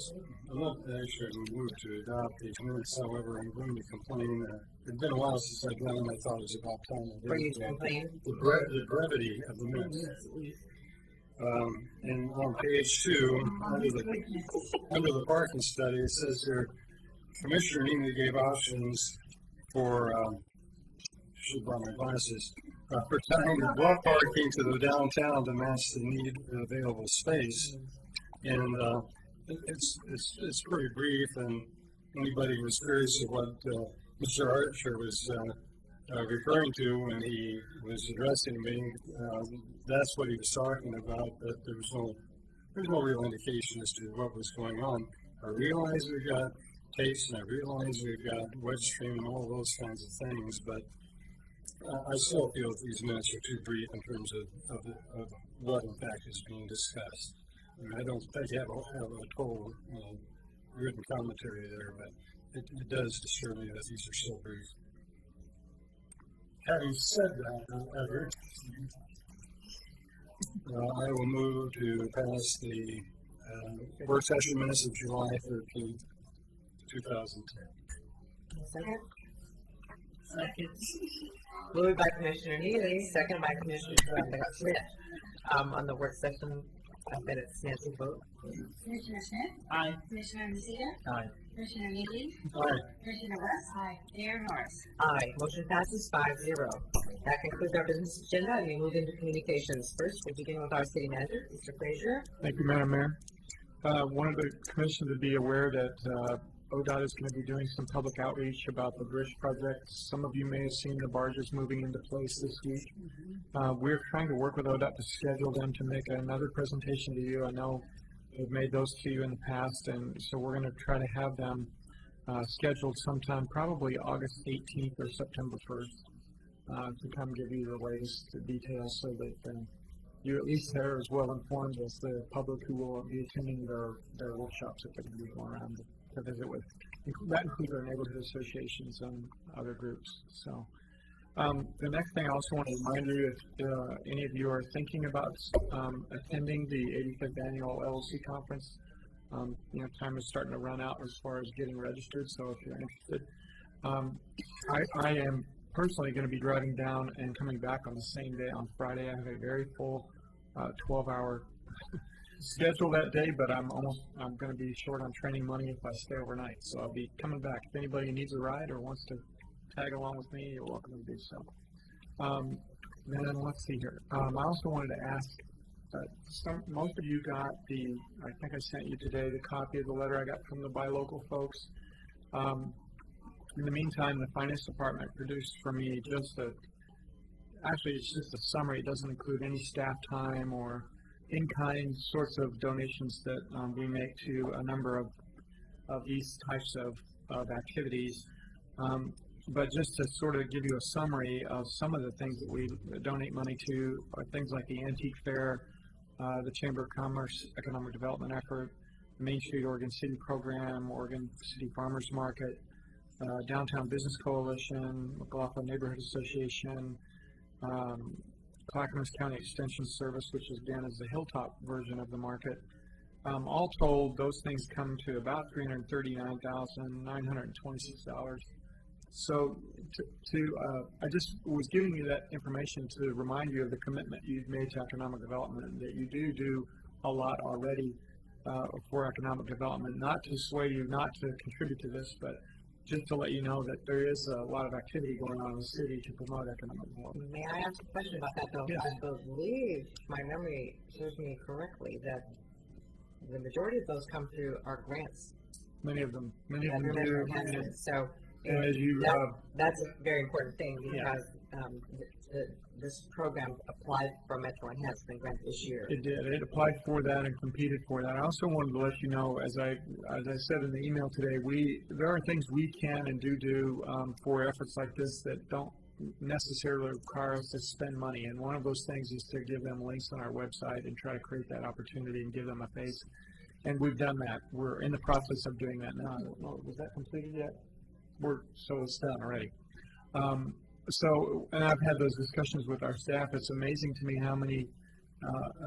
I'm not actually moved to adopt these minutes, however, I'm going to complain. It's been a while since I've done them, I thought it was about time. I did For you to that. complain? The brevity of the minutes. And on page 2, under the parking study, it says here, Commissioner Neely gave options for, should brought my glasses, for tying the bluff parking to the downtown to match the need of available space. And it's pretty brief, and anybody who was curious of what Mr. Archer was referring to when he was addressing me, that's what he was talking about, but there's no real indication as to what was going on. I realize we've got tapes, and I realize we've got web stream and all those kinds of things, but I still feel that these minutes are too brief in terms of what in fact is being discussed. I don't think you have a total written commentary there, but it does disturb me that these are so brief. Having said that, however, I will move to pass the work session minutes of July 13th, 2010. Second? Second. Moved by Commissioner Neely, second by Commissioner Smith. On the work session minutes, Nancy, vote. Commissioner Smith? Aye. Commissioner Messina? Aye. Commissioner Neely? Aye. Commissioner West? Aye. Mayor Norris? Aye. Motion passes 5-0. That concludes our business agenda, and we move into communications. First, we'll begin with our city manager, Mr. Frazier. Thank you, Madam Mayor. Wanted the commission to be aware that ODOT is going to be doing some public outreach about the bridge project. Some of you may have seen the barges moving into place this week. We're trying to work with ODOT to schedule them to make another presentation to you. I know they've made those to you in the past, and so we're going to try to have them scheduled sometime, probably August 18th or September 1st, to come give you the latest details so that you at least are as well informed as the public who will be attending their workshops if they're going to be going around to visit with. That includes our neighborhood associations and other groups. So the next thing I also want to remind you, if any of you are thinking about attending the 85th annual LLC conference, time is starting to run out as far as getting registered. So if you're interested, I am personally going to be driving down and coming back on the same day on Friday. I have a very full 12-hour schedule that day, but I'm going to be short on training money if I stay overnight. So I'll be coming back. If anybody needs a ride or wants to tag along with me, you're welcome to do so. Then let's see here. I also wanted to ask, most of you got I think I sent you today the copy of the letter I got from the Buy Local folks. In the meantime, the finance department produced for me actually it's just a summary. It doesn't include any staff time or in-kind sorts of donations that we make to a number of these types of activities. But just to sort of give you a summary of some of the things that we donate money to are things like the Antique Fair, the Chamber of Commerce Economic Development Effort, the Main Street Oregon City Program, Oregon City Farmers Market, Downtown Business Coalition, McLaughlin Neighborhood Association, Clackamas County Extension Service, which again is the Hilltop version of the market. All told, those things come to about $339,926. So I just was giving you that information to remind you of the commitment you've made to economic development, and that you do a lot already for economic development. Not to sway you not to contribute to this, but just to let you know that there is a lot of activity going on in the city to promote economic development. May I ask a question about that, though? Yes. I believe my memory serves me correctly that the majority of those come through our grants Many of them Yeah, do. they're measuring hazards. So And as you, that's a very important thing because this program applied for Metro Enhancement Grant this year. It did. It applied for that and competed for that. I also wanted to let you know, as I said in the email today, there are things we can and do for efforts like this that don't necessarily require us to spend money. And one of those things is to give them links on our website and try to create that opportunity and give them a face. And we've done that. We're in the process of doing that now. I don't know, was that completed yet? So it's done already. And I've had those discussions with our staff. It's amazing to me how many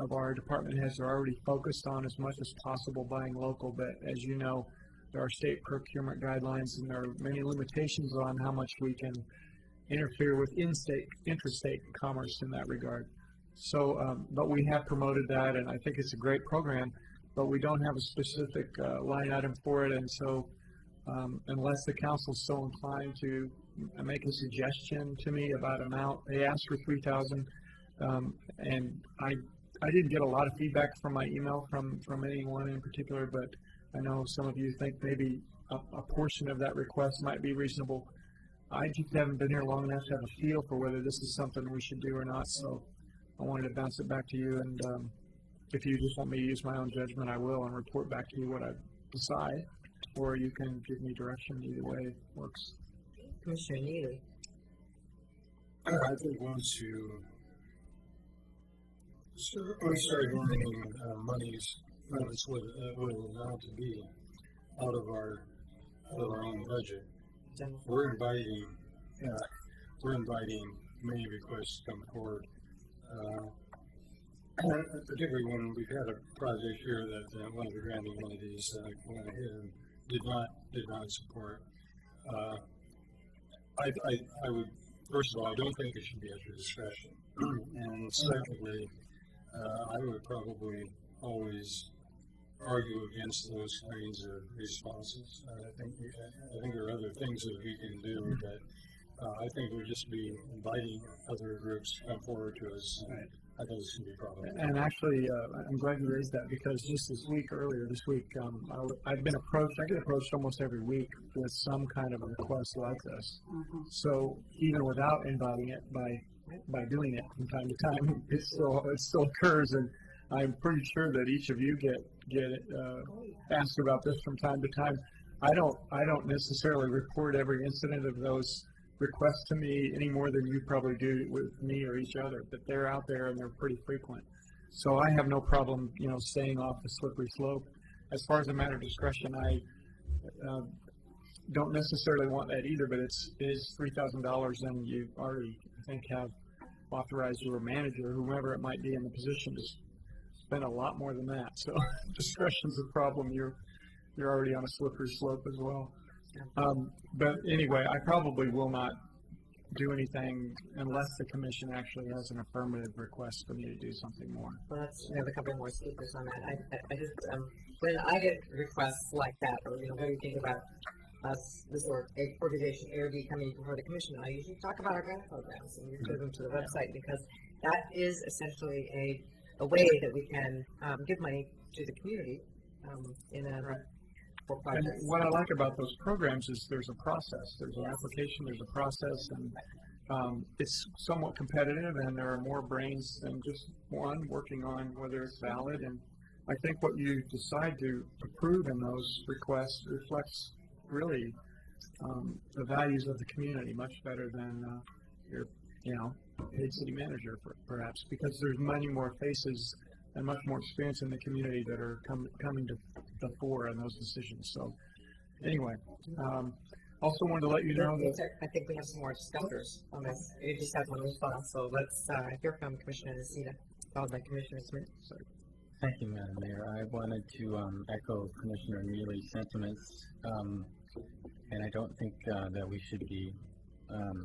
of our department heads are already focused on as much as possible buying local. But as you know, there are state procurement guidelines and there are many limitations on how much we can interfere with interstate commerce in that regard. So, but we have promoted that, and I think it's a great program, but we don't have a specific line item for it, and so unless the council's so inclined to make a suggestion to me about amount, they asked for $3,000, and I didn't get a lot of feedback from my email from anyone in particular, but I know some of you think maybe a portion of that request might be reasonable. I just haven't been here long enough to have a feel for whether this is something we should do or not, so I wanted to bounce it back to you, and if you just want me to use my own judgment, I will, and report back to you what I decide, or you can give me direction. Either way works. Commissioner Neely. I think once you start earning monies, that's what it will allow to be out of our own budget. We're inviting many requests to come forward. Particularly when we've had a project here that one of the granting entities went ahead and did not support. I would, first of all, I don't think it should be at your discretion, and secondly, I would probably always argue against those kinds of responses. I think there are other things that we can do, but I think we'll just be inviting other groups to come forward to us. I think it's going to be a problem. And actually, I'm glad you raised that because just earlier this week, I've been approached. I get approached almost every week with some kind of a request like this. So even without inviting it, by doing it from time to time, it still occurs. And I'm pretty sure that each of you get asked about this from time to time. I don't necessarily report every incident of those requests to me any more than you probably do with me or each other, but they're out there and they're pretty frequent. So I have no problem, staying off the slippery slope. As far as a matter of discretion, I don't necessarily want that either, but it is $3,000, and you already, I think, have authorized your manager, whomever it might be in the position, to spend a lot more than that. So discretion's a problem. You're already on a slippery slope as well. But anyway, I probably will not do anything unless the commission actually has an affirmative request for me to do something more. Well, we have a couple more speakers on that. I just, when I get requests like that, or when you think about us, this organization, ARD, coming before the commission, I usually talk about our grant programs and refer them to the website, because that is essentially a way that we can give money to the community for projects. And what I like about those programs is there's a process. There's an application, there's a process, and it's somewhat competitive, and there are more brains than just one working on whether it's valid. And I think what you decide to approve in those requests reflects really the values of the community much better than your paid city manager, perhaps, because there's many more faces and much more experience in the community that are coming to the fore in those decisions. So anyway, also wanted to let you know that I think we have some more discussers on this. You just have one response, so let's hear from Commissioner Nocita, followed by Commissioner Smith. Thank you, Madam Mayor. I wanted to echo Commissioner Neely's sentiments, and I don't think that we should be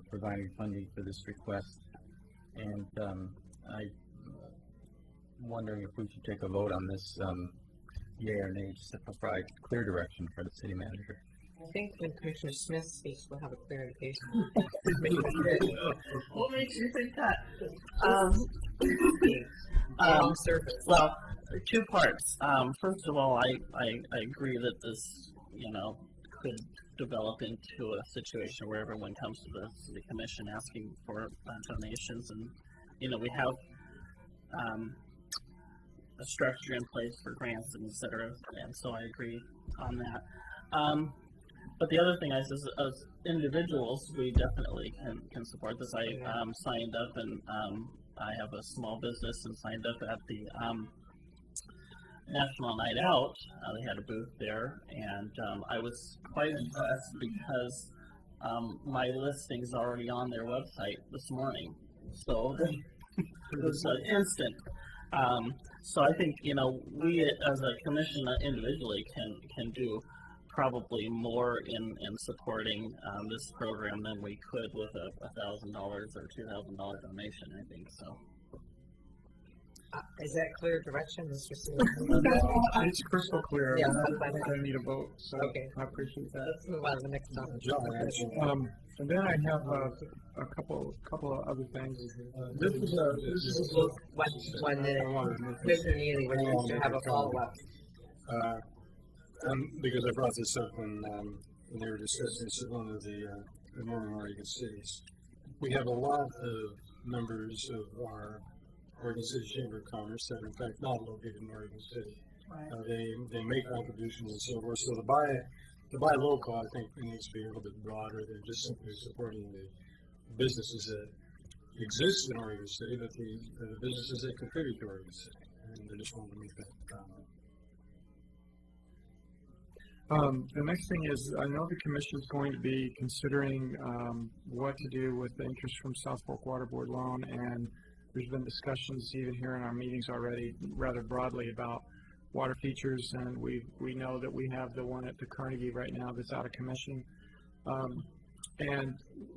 providing funding for this request. And I'm wondering if we should take a vote on this, yea or nay, just to provide clear direction for the city manager. I think when Commissioner Smith speaks, we'll have a clear indication. What makes you think that? Service. Well, two parts. First of all, I agree that this could develop into a situation where everyone comes to the city commission asking for donations, and we have a structure in place for grants and et cetera, and so I agree on that. But the other thing is as individuals, we definitely can support this. I signed up, and I have a small business and signed up at the National Night Out. They had a booth there, and I was quite impressed because my listing's already on their website this morning. So it was instant. So I think, we as a commission individually can do probably more in supporting this program than we could with $1,000 or $2,000 donation, I think so. Is that clear direction, Mr. Stewart? It's crystal clear. Yeah, I think I need a vote, so okay. I appreciate that. Let's move on to the next topic. And then I have a couple of other things. This is One minute. Mr. Neely, when you have a follow-up. Because I brought this up when they were discussing this at one of the Northern Oregon cities. We have a lot of members of our Oregon City Chamber of Commerce that are in fact not located in Oregon City. Right. They make contributions and so forth. So the buy local, I think, needs to be a little bit broader than just simply supporting the businesses that exist in Oregon City, but the businesses that contribute to Oregon City. And I just wanted to make that comment. The next thing is, I know the commission is going to be considering what to do with the interest from South Fork Water Board loan, and there's been discussions even here in our meetings already rather broadly about water features, and we know that we have the one at the Carnegie right now that's out of commission. And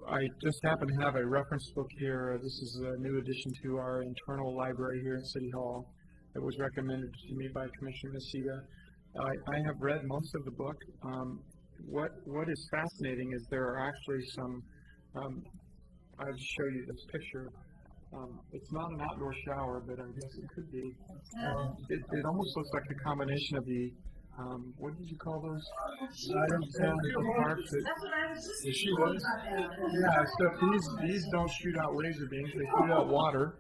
I just happen to have a reference book here. This is a new addition to our internal library here in City Hall. It was recommended to me by Commissioner Nocita. I have read most of the book. What is fascinating is there are actually some, I'll just show you this picture. It's not an outdoor shower, but I guess it could be. It almost looks like a combination of the, what did you call those items down at the park? Yeah, so these don't shoot out laser beams, they shoot out water.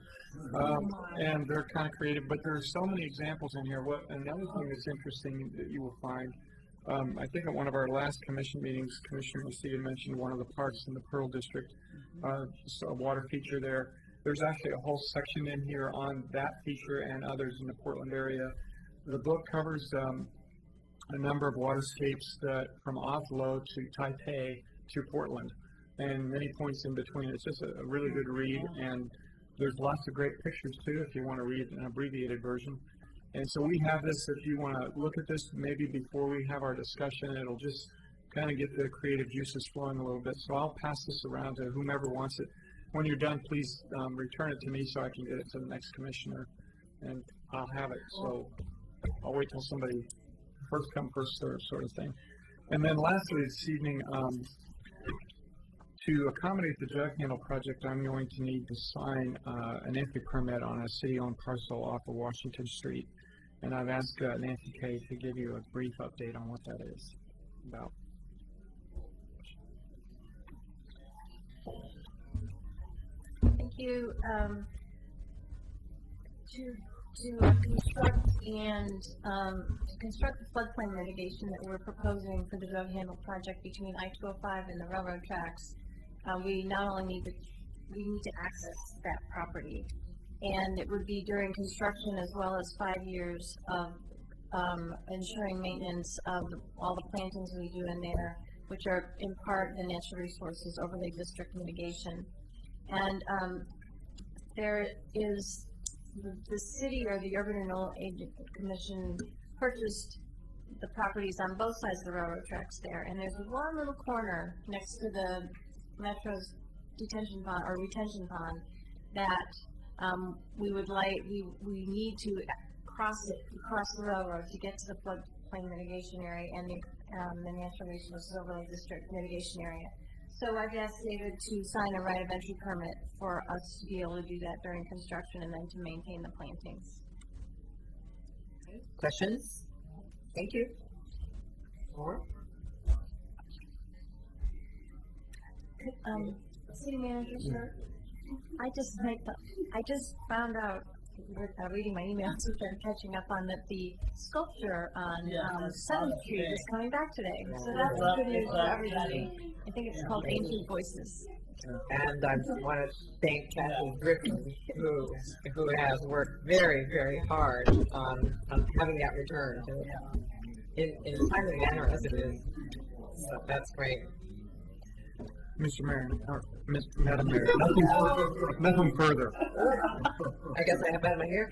And they're kind of creative, but there are so many examples in here. Another thing that's interesting that you will find, I think at one of our last commission meetings, Commissioner Nocita mentioned one of the parks in the Pearl District, so a water feature there. There's actually a whole section in here on that feature and others in the Portland area. The book covers a number of waterscapes that from Oslo to Taipei to Portland, and many points in between. It's just a really good read, and there's lots of great pictures too if you want to read an abbreviated version. And so we have this, if you want to look at this maybe before we have our discussion, it'll just kind of get the creative juices flowing a little bit. So I'll pass this around to whomever wants it. When you're done, please return it to me so I can get it to the next commissioner, and I'll have it. So I'll wait till somebody first come, first serve sort of thing. And then lastly this evening, to accommodate the jug handle project, I'm going to need to sign an entry permit on a city-owned parcel off of Washington Street. And I've asked Nancy Kay to give you a brief update on what that is about. Thank you. To construct the floodplain mitigation that we're proposing for the jug handle project between I-205 and the railroad tracks, we not only need to access that property, and it would be during construction as well as 5 years of ensuring maintenance of all the plantings we do in there, which are in part the natural resources overlay district mitigation. And there is the city or the Urban Renewal Agent Commission purchased the properties on both sides of the railroad tracks there, and there's one little corner next to the Metro's detention pond or retention pond that we need to cross the railroad to get to the floodplain mitigation area and the natural resources overlay district mitigation area. So I've asked David to sign a right of entry permit for us to be able to do that during construction and then to maintain the plantings. Questions? Thank you. More? City manager, sir, I just found out, with reading my emails, which I'm catching up on, that the sculpture on 7th Street is coming back today. So that's good news for everybody. I think it's called Ancient Voices. And I want to thank Kathy Griffin, who has worked very, very hard on having that returned in a timely manner as it is. So that's great. Mr. Mayor, or Madam Mayor, nothing further. I guess I have that in my hair.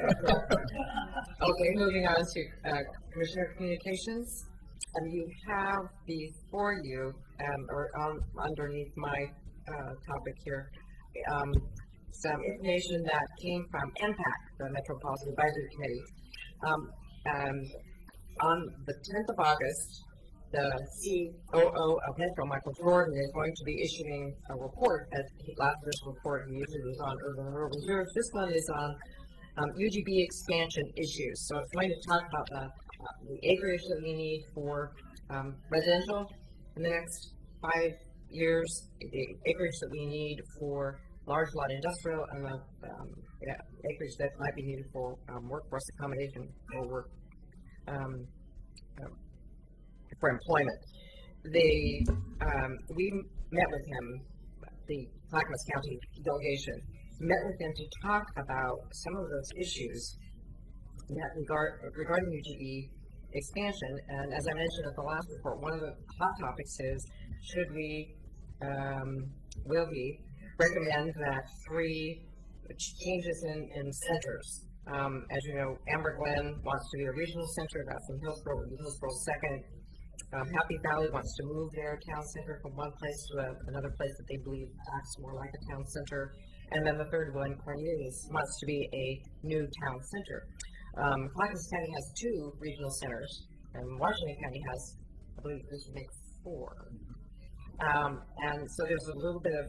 Okay, moving on to Commissioner Communications. You have before you, or underneath my topic here, some information that came from MPAC, the Metropolitan Advisory Committee. And on the 10th of August, the COO of Metro, Michael Jordan, is going to be issuing a report. As last year's report, he usually was on urban and rural reserves. This one is on UGB expansion issues. So it's going to talk about the acreage that we need for residential in the next 5 years, the acreage that we need for large lot industrial, and the acreage that might be needed for workforce accommodation or work for employment. We met with him, the Clackamas County delegation, met with him to talk about some of those issues that regarding UGB expansion. And as I mentioned at the last report, one of the hot topics is, should we, will we recommend that 3 changes in centers? As you know, Amber Glen wants to be a regional center. That's in Hillsborough, will be Hillsborough second. Happy Valley wants to move their town center from one place to another place that they believe acts more like a town center. And then the third one, Cornelius, wants to be a new town center. Clackamas County has 2 regional centers, and Washington County has, I believe this would make 4. And so there's a little bit of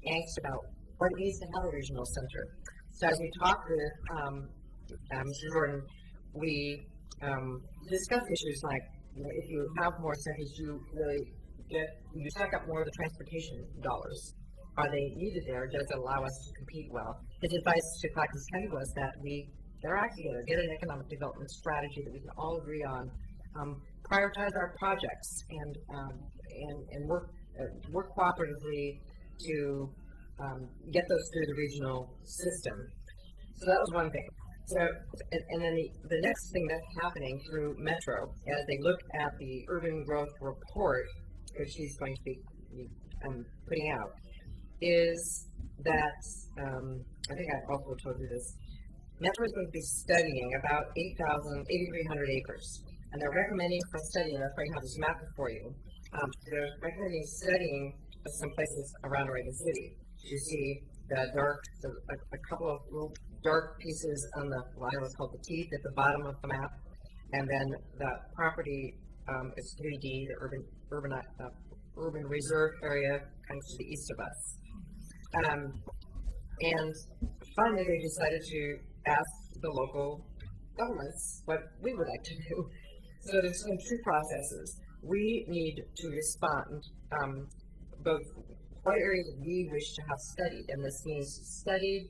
angst about what it means to have a regional center. So as we talked with Mr. Jordan, we discussed issues like, if you have more centers, you suck up more of the transportation dollars. Are they needed there? Does it allow us to compete well? His advice to Clackamas County was that they're acting together, get an economic development strategy that we can all agree on, prioritize our projects, and work cooperatively to get those through the regional system. So that was one thing. So, and then the next thing that's happening through Metro, as they look at the urban growth report, which she's going to be putting out, is that, I think I also told you this, Metro is going to be studying about 8,300 acres. And they're recommending for studying, that's why I have this map for you, they're recommending studying some places around Oregon City. You see the a couple of little dark pieces on the, what's called the teeth at the bottom of the map, and then the property is 3D, the urban reserve area, kind of to the east of us. And finally, they decided to ask the local governments what we would like to do. So there's some 2 processes. We need to respond both what areas we wish to have studied, and this means studied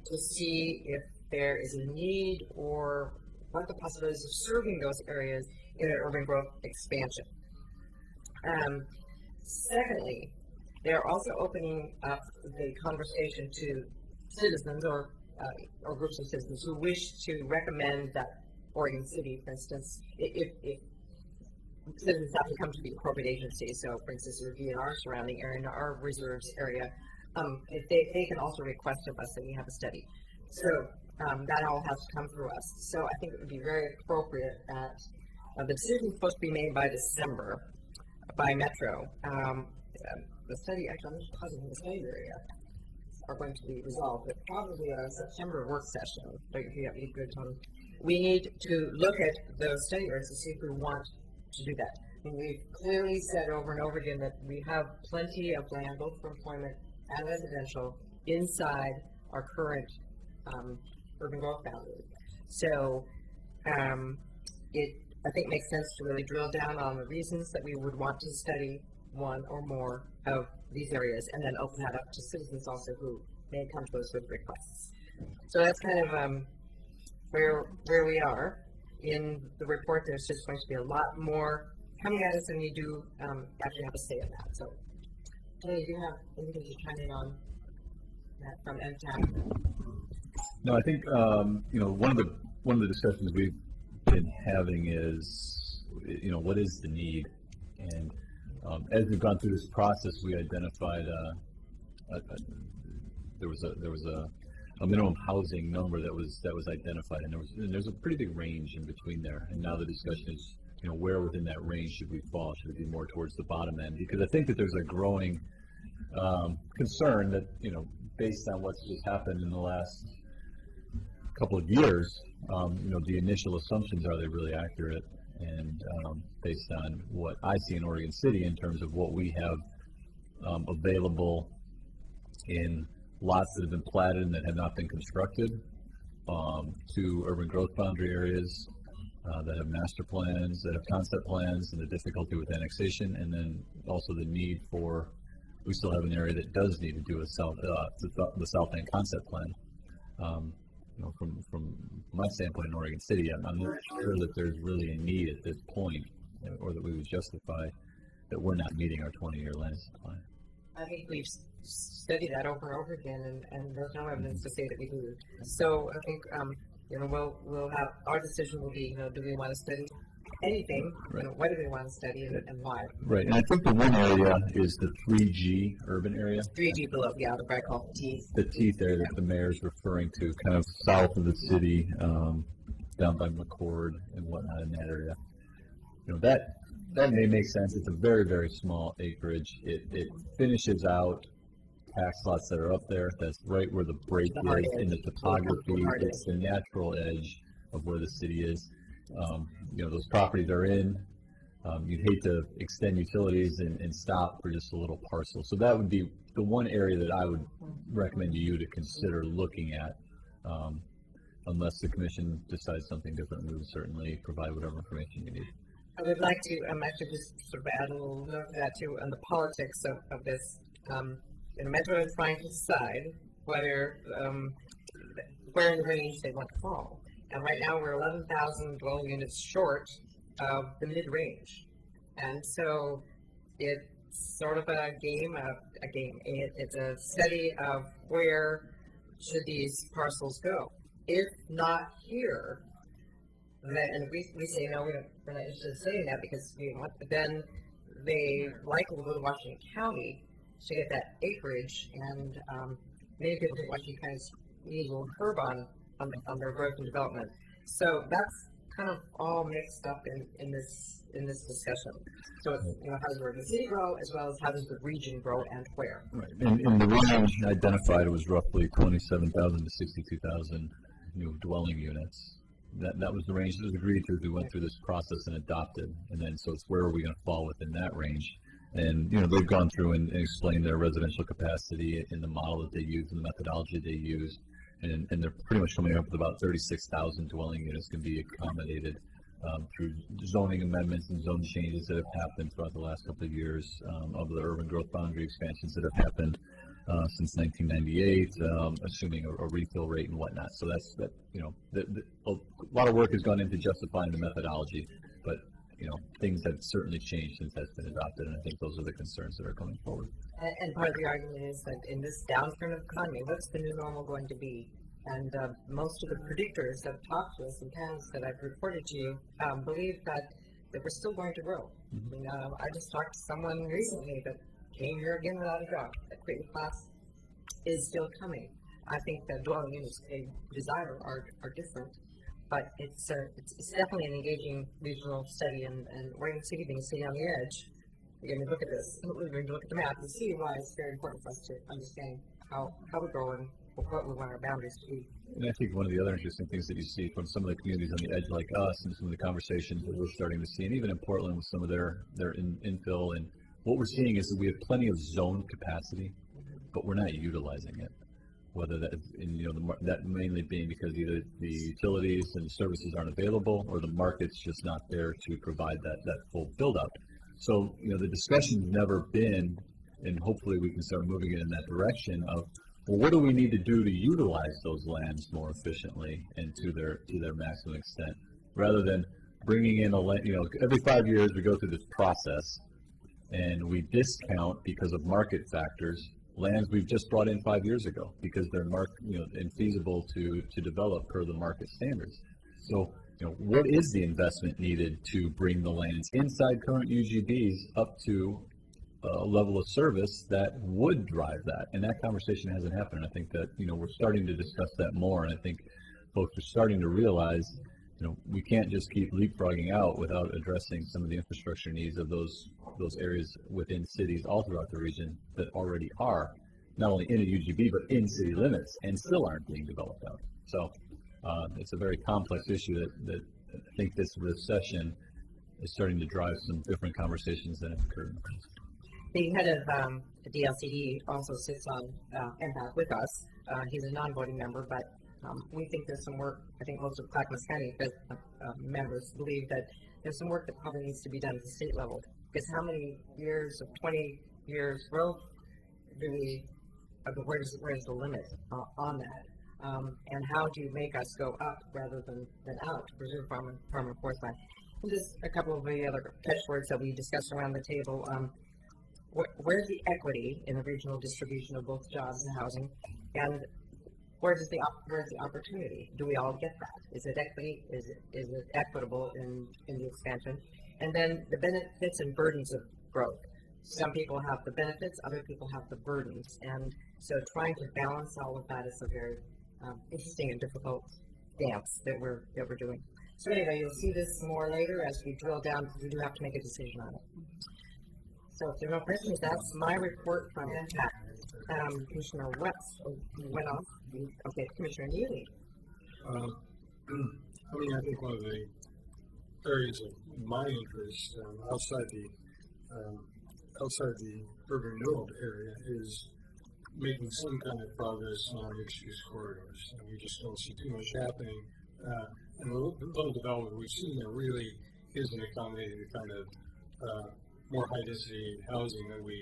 to see if there is a need or what the possibilities of serving those areas in an urban growth expansion. Secondly, they're also opening up the conversation to citizens or groups of citizens who wish to recommend that Oregon City, for instance, if citizens have to come to the appropriate agency, so for instance, review in our surrounding area, in our reserves area, if they can also request of us that we have a study. So that all has to come through us. So I think it would be very appropriate that the decision is supposed to be made by December by Metro. The study, actually, I'm just positive the study area are going to be resolved, but probably a September work session. We need to look at those study areas to see if we want to do that. And we've clearly said over and over again that we have plenty of land, both for employment and residential, inside our current urban growth boundary. So it, I think, makes sense to really drill down on the reasons that we would want to study one or more of these areas, and then open that up to citizens also who may come to us with requests. So that's kind of where we are. In the report, there's just going to be a lot more coming at us than you do actually have a say in that. So, Jay, do you have anything to chime in on that from MTAC? No, I think one of the discussions we've been having is, what is the need, and as we've gone through this process, we identified there was a minimum housing number that was identified, and there's a pretty big range in between there. And now the discussion is, where within that range should we fall? Should it be more towards the bottom end? Because I think that there's a growing concern that, based on what's just happened in the last couple of years, the initial assumptions, are they really accurate? And based on what I see in Oregon City in terms of what we have available in lots that have been platted and that have not been constructed, to urban growth boundary areas that have master plans, that have concept plans, and the difficulty with annexation, and then also the need for, we still have an area that does need to do a the South End concept plan. From my standpoint in Oregon City, I'm not sure that there's really a need at this point, or that we would justify that we're not meeting our 20-year land supply. I think we've studied that over and over again, and there's no evidence to say that we do. So I think we'll have, our decision will be, do we want to study anything? Right. What do we want to study and why? Right, and I think the one area is the 3G urban area. 3G below, yeah, the right called teeth. The teeth there that the mayor's referring to, kind of south of the city, down by McCord and whatnot in that area. That may make sense. It's a very, very small acreage. It finishes out tax lots that are up there. That's right where the break is in the topography. It's the natural edge of where the city is. Those properties are in. You'd hate to extend utilities and stop for just a little parcel. So that would be the one area that I would recommend to you to consider looking at. Unless the commission decides something different, we would certainly provide whatever information you need. I would like to actually just sort of add a little note to that too on the politics of this. Metro is trying to decide where in the range they want to fall. And right now we're 11,000 dwelling units short of the mid-range. And so it's sort of a game. It's a study of where should these parcels go. If not here, and we say no, we're not interested in saying that because then they likely will go to Washington County to get that acreage, and many people think Washington County's need a little curb on their growth and development. So that's kind of all mixed up in this discussion. So it's, how does Oregon City grow, as well as how does the region grow and where? Right. And the range identified was roughly 27,000 to 62,000 new dwelling units. That was the range that was agreed to as we went through this process and adopted. And then so it's where are we going to fall within that range? And they've gone through and explained their residential capacity in the model that they use and the methodology they use. And they're pretty much coming up with about 36,000 dwelling units can be accommodated through zoning amendments and zone changes that have happened throughout the last couple of years of the urban growth boundary expansions that have happened since 1998, assuming a refill rate and whatnot. So a lot of work has gone into justifying the methodology, but things have certainly changed since that's been adopted, and I think those are the concerns that are coming forward. And part of the argument is that in this downturn of economy, what's the new normal going to be? And most of the predictors that have talked to us in towns that I've reported to you believe that we're still going to grow. Mm-hmm. I just talked to someone recently that came here again without a job. That Creighton class is still coming. I think the dwelling units they desire are different. But it's definitely an engaging regional study, and Oregon City being sitting on the edge, we're going to look at this, we're going to look at the map and see why it's very important for us to understand how we grow and what we want our boundaries to be. And I think one of the other interesting things that you see from some of the communities on the edge like us and some of the conversations that we're starting to see, and even in Portland with some of their infill, and what we're seeing is that we have plenty of zone capacity, but we're not utilizing it. Whether that, that mainly being because either the utilities and services aren't available, or the market's just not there to provide that full build-up. So, the discussion's never been, and hopefully we can start moving it in that direction of, well, what do we need to do to utilize those lands more efficiently and to their maximum extent, rather than bringing in every 5 years we go through this process and we discount because of market factors lands we've just brought in 5 years ago because they're infeasible to develop per the market standards. So, what is the investment needed to bring the lands inside current UGBs up to a level of service that would drive that? And that conversation hasn't happened. I think that, we're starting to discuss that more, and I think folks are starting to realize, we can't just keep leapfrogging out without addressing some of the infrastructure needs of those areas within cities all throughout the region that already are not only in a UGB, but in city limits and still aren't being developed out. So it's a very complex issue that I think this recession is starting to drive some different conversations than have occurred in the past. The head of the DLCD also sits on MPAC with us. He's a non-voting member, but we think there's some work. I think most of Clackamas County members believe that there's some work that probably needs to be done at the state level. Because how many years of 20 years growth do we? Where's the limit on that? And how do you make us go up rather than out to preserve farm and forest land? And just a couple of the other catchwords that we discussed around the table. Where's the equity in the regional distribution of both jobs and housing, and where's the opportunity? Do we all get that? Is it equity? Is it equitable in the expansion? And then the benefits and burdens of growth. Some people have the benefits, other people have the burdens, and so trying to balance all of that is a very interesting and difficult dance that we're doing. So anyway, you'll see this more later as we drill down. We do have to make a decision on it. So if there are no questions, that's my report from MPAC. Commissioner West went off. Okay, Commissioner Neely. I think one of the areas of my interest outside the urban renewal area is making some kind of progress on mixed-use corridors. And we just don't see too much happening. And the little development we've seen there really isn't accommodating the kind of more high-density housing that we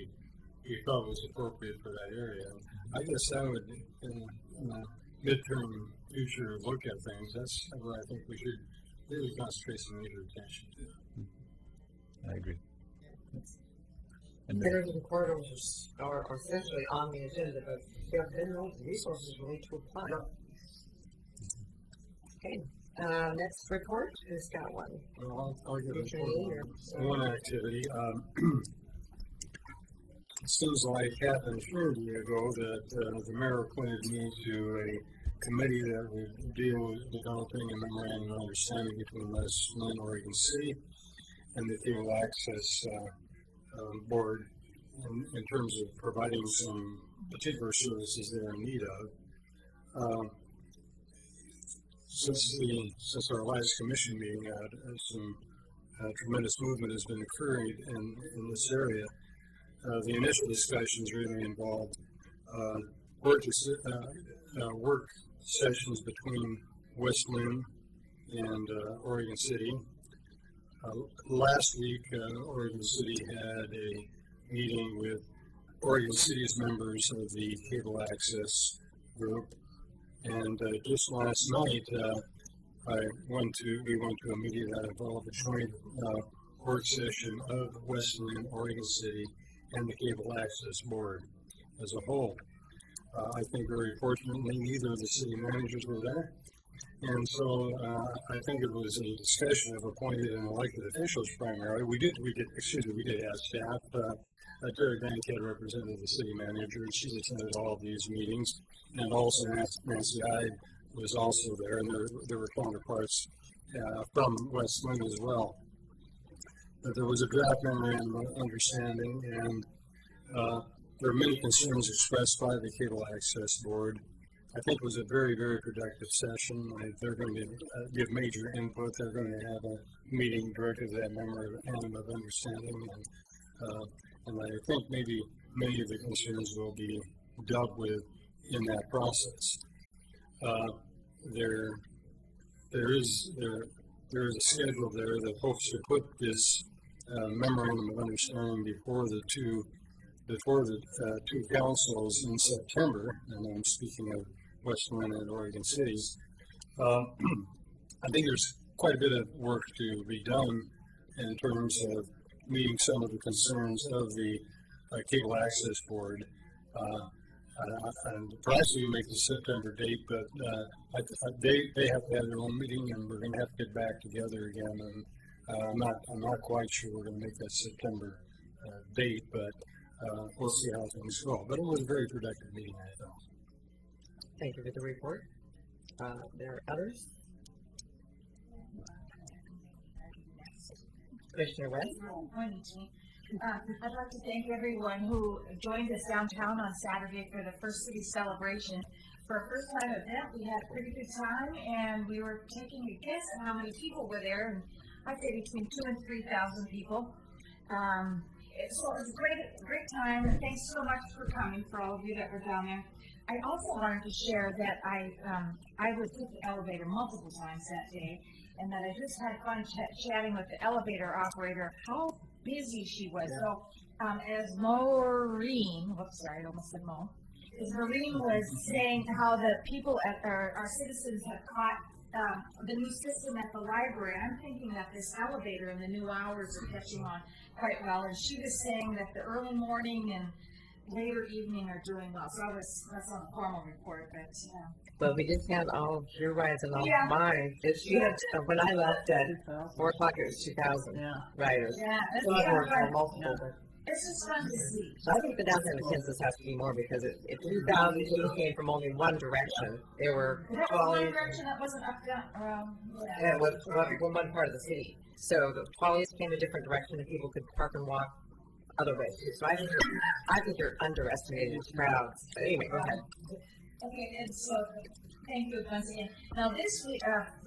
thought was appropriate for that area. I guess I would, in the midterm future, look at things. That's where I think we should really concentrate some major attention to. I agree. Centers and corridors are essentially on the agenda, but there have been no resources really to apply. Okay. Next report, who's got one? Well, I'll give one activity. It seems like half an eternity ago that the mayor appointed me to a committee that would deal with developing a memorandum of understanding between Westland and Oregon City and the Cable Access Board in terms of providing some particular services they're in need of. Since our last commission meeting, some tremendous movement has been occurring in this area. The initial discussions really involved work sessions between Westland and Oregon City. Last week, Oregon City had a meeting with Oregon City's members of the Cable Access Group. And just last night, we went to a meeting that involved a joint work session of Westland, Oregon City, and the Cable Access Board as a whole. I think very fortunately, neither of the city managers were there. And so I think it was a discussion of appointed and elected officials primarily. We did have staff. Terry Bankhead represented the city manager, and she's attended all of these meetings. And also Nancy Hyde was also there, and there were counterparts from Westland as well. But there was a draft memorandum of understanding, and there are many concerns expressed by the Cable Access Board. I think it was a very, very productive session. They're going to give major input. They're going to have a meeting directed to that memorandum of understanding, and I think maybe many of the concerns will be dealt with in that process. There is a schedule there that hopes to put this memorandum of understanding before the two councils in September, and I'm speaking of Westland and Oregon cities. I think there's quite a bit of work to be done in terms of meeting some of the concerns of the Cable Access Board. And perhaps we make the September date, but they have to have their own meeting, and we're going to have to get back together again. And I'm not quite sure we're going to make that September date, but we'll see how things go. But it was a very productive meeting, I thought. Thank you for the report. There are others? Commissioner West? I'd like to thank everyone who joined us downtown on Saturday for the First City celebration. For a first-time event, we had a pretty good time, and we were taking a guess at how many people were there, and I'd say between 2,000 and 3,000 people. So it was a great time, and thanks so much for coming, for all of you that were down there. I also wanted to share that I was with the elevator multiple times that day, and that I just had fun chatting with the elevator operator, how busy she was. Yeah. So as Maureen, whoops, sorry, I almost said Mo, as Maureen was saying how the people at our citizens have caught the new system at the library, I'm thinking that this elevator and the new hours are catching on quite well, and she was saying that the early morning and later evening are doing well. So that's on a formal report, but Well, we just had all of your rides and all of mine. She had, when I left at 4 o'clock, it was 2,000 riders. Yeah, that's multiple. It's just fun to see. So I think the downtown of Kansas has to be more, because if 2,000 people came from only one direction, there were that was one direction, that wasn't up down. Yeah, it was one part of the city. So the trolleys came a different direction, and people could park and walk other ways. So I think you're underestimating crowds. But anyway, go ahead. Okay, and so thank you once again. Now this week,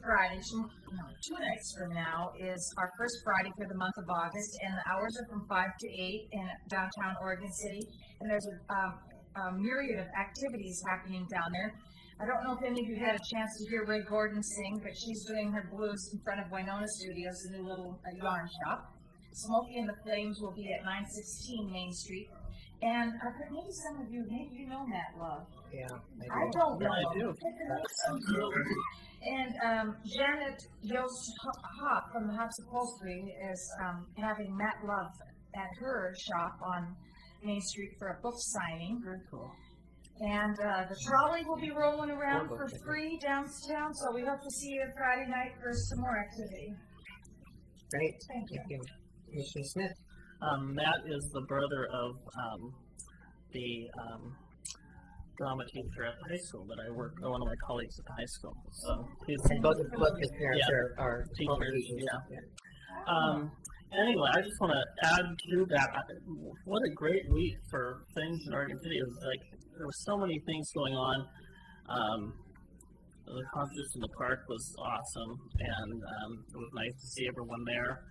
Friday, 2 nights from now, is our first Friday for the month of August, and the hours are from 5 to 8 in downtown Oregon City. And there's a myriad of activities happening down there. I don't know if any of you had a chance to hear Ray Gordon sing, but she's doing her blues in front of Winona Studios, the new little yarn shop. Smokey and the Flames will be at 916 Main Street. And maybe some of you, maybe you know Matt Love. Yeah, I don't know. I do. And Janet Yost Hop from the Hops Upholstery is having Matt Love at her shop on Main Street for a book signing. Very cool. And the trolley will be rolling around for free downtown, so we hope to see you Friday night for some more activity. Great. Thank you. Commissioner Smith. Matt is the brother of the drama teacher at the high school that I work, one of my colleagues at the high school. So he's both his parents are teachers. Anyway, I just want to add to that. What a great week for things in Oregon City. It was like there were so many things going on. The concerts in the park was awesome, and it was nice to see everyone there.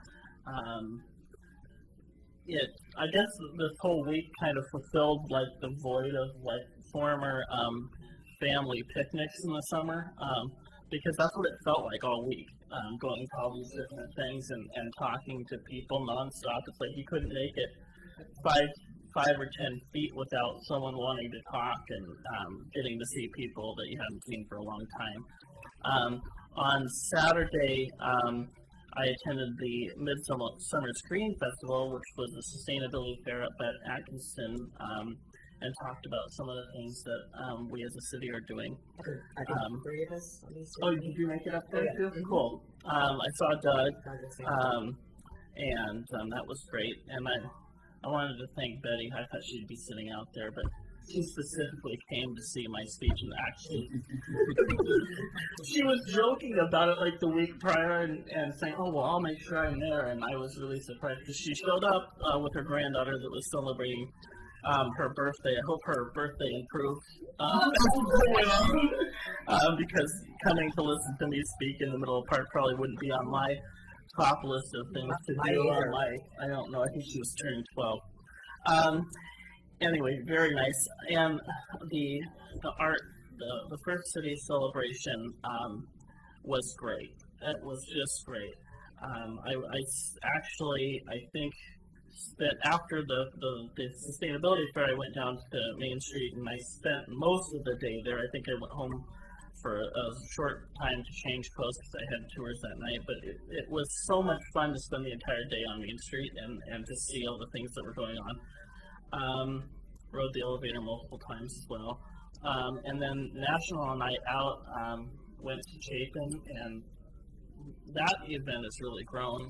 I guess this whole week kind of fulfilled like the void of like former family picnics in the summer, because that's what it felt like all week, going to all these different things and talking to people nonstop. It's like you couldn't make it five or 10 feet without someone wanting to talk and getting to see people that you haven't seen for a long time. On Saturday, I attended the Midsummer Screen Festival, which was a sustainability fair up at Atkinson, and talked about some of the things that we as a city are doing. I think 3 of us. Oh, did you make it up there too? Mm-hmm. Cool. I saw Doug, and that was great. And I wanted to thank Betty. I thought she'd be sitting out there, but she specifically came to see my speech, and actually she was joking about it like the week prior and saying, oh, well, I'll make sure I'm there. And I was really surprised because she showed up with her granddaughter that was celebrating her birthday. I hope her birthday improved because coming to listen to me speak in the middle of the park probably wouldn't be on my top list of things to do on my, I don't know, I think she was turning 12. Anyway, very nice. And the art, the First City celebration was great. It was just great. Actually, I think that after the sustainability fair, I went down to Main Street and I spent most of the day there. I think I went home for a short time to change clothes because I had tours that night, but it was so much fun to spend the entire day on Main Street and to see all the things that were going on. Rode the elevator multiple times as well. And then National Night Out, went to Chapin, and that event has really grown.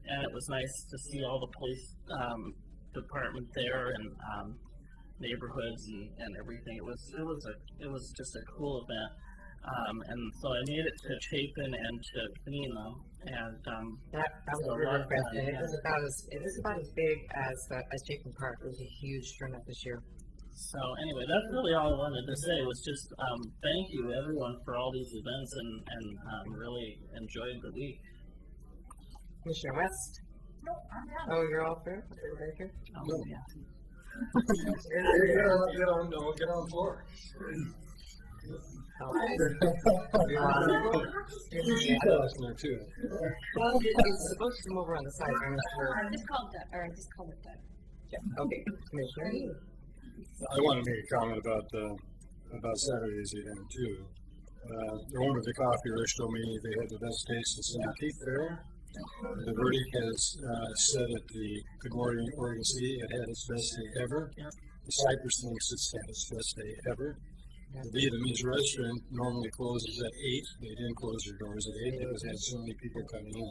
And it was nice to see all the police department there and neighborhoods and everything. It was just a cool event. And so I made it to Chapin and to Panema, and that was so really impressive. And it was about as big as Chapin Park. It was a huge turnout this year. So anyway, that's really all I wanted to say was just thank you everyone for all these events and really enjoyed the week. Commissioner West? No, I'm done. Oh, you're all through? Everybody through? Oh, yeah. Get on floor. Well, it's supposed to come over on the side. I'm not sure. I just called it Doug. Yeah. Okay, Commissioner. I want to make a comment about Saturday's event too. The owner of the coffee roast told me they had the best taste in Santee Fair. The verdict has said at the Good Morning Oregon City it had its best day ever. The Cypress thinks it's had its best day ever. The Vietnamese restaurant normally closes at 8. They didn't close their doors at 8 because they had so many people coming in.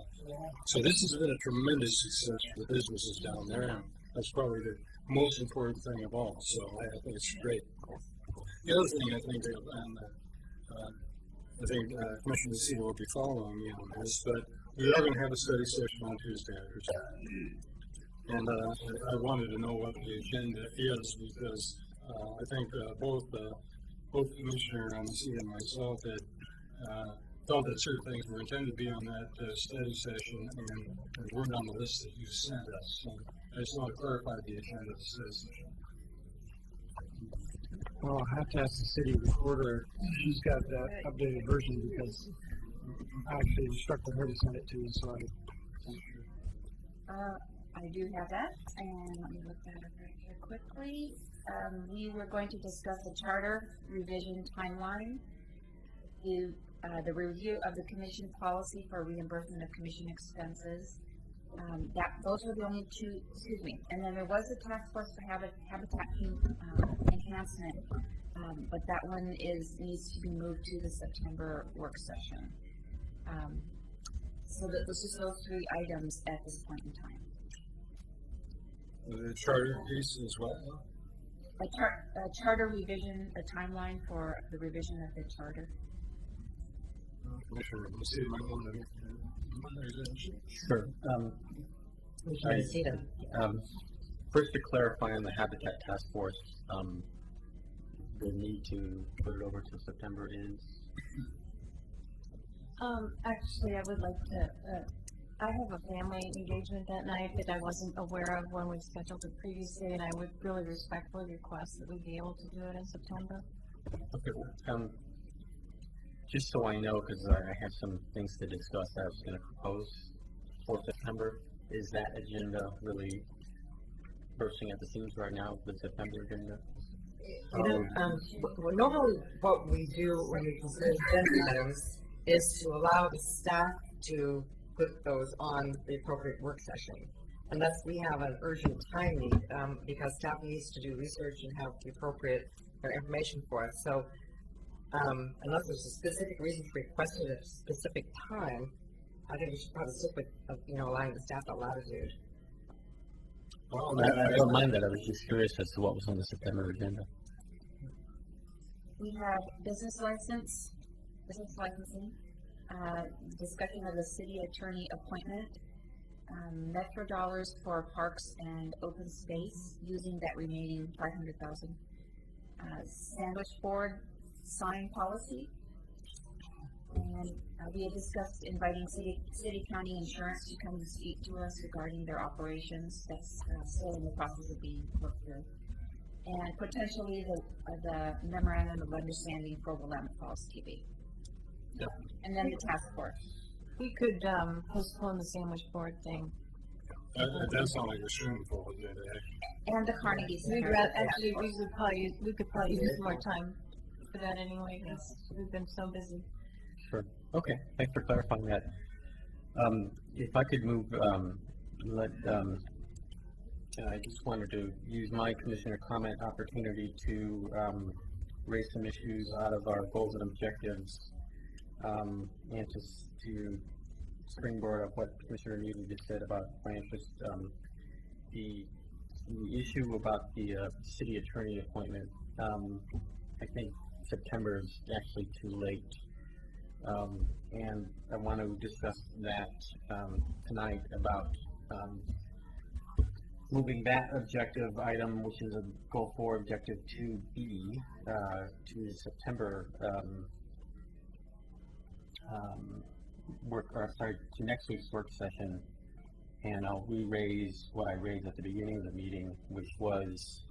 So this has been a tremendous success for the businesses down there. And that's probably the most important thing of all. So I think it's great. The other thing I think Commissioner Cedar will be following me on this, but we are going to have a study session on Tuesday. And I wanted to know what the agenda is because I think both Commissioner Messi and myself had thought that certain things were intended to be on that study session and weren't on the list that you sent us. So I just want to clarify the agenda of the study session. Well, I'll have to ask the city recorder. She's got that updated version because I actually instructed her to send it to you, so I do have that, and let me look that up right here quickly. We were going to discuss the charter revision timeline, the review of the commission policy for reimbursement of commission expenses. Those were the only two, and then there was a task force for habitat enhancement, but that one needs to be moved to the September work session. So that this is those 3 items at this point in time. The charter piece as well? A charter revision, a timeline for the revision of the charter. Commissioner Messi might want to Sure. First to clarify on the Habitat Task Force, the need to put it over to September is? Actually, I would like to, I have a family engagement that night that I wasn't aware of when we scheduled it previously, and I would really respectfully request that we be able to do it in September. Okay. Just so I know, because I have some things to discuss that I was going to propose for September, is that agenda really bursting at the seams right now, the September agenda? Well, normally what we do when we consider agenda items is to allow the staff to put those on the appropriate work session. Unless we have an urgent time need, because staff needs to do research and have the appropriate information for us. So unless there's a specific reason for requesting a specific time, I think we should probably stick with, allowing the staff that latitude. Well, I don't mind that. I was just curious as to what was on the September agenda. We have business licensing, discussion of the city attorney appointment, Metro dollars for parks and open space, using that remaining $500,000. Sandwich board sign policy, and we had discussed inviting city county insurance to come and speak to us regarding their operations. That's still in the process of being worked through, and potentially the memorandum of understanding for Willamette Falls TV. Yeah. And then the task force. We could, postpone the sandwich board thing. That does sound like a swimming pool, doesn't it? And the Carnegie We'd Center. rather, actually, we could probably use more time for that anyway, because we've been so busy. Sure. Okay, thanks for clarifying that. If I could move, I just wanted to use my commissioner comment opportunity to raise some issues out of our goals and objectives, and to springboard of what Commissioner Neely just said about my interest. The issue about the city attorney appointment, I think September is actually too late. And I want to discuss that tonight about moving that objective item, which is a goal 4, objective 2B, to September to next week's work session, and I'll re-raise what I raised at the beginning of the meeting, which was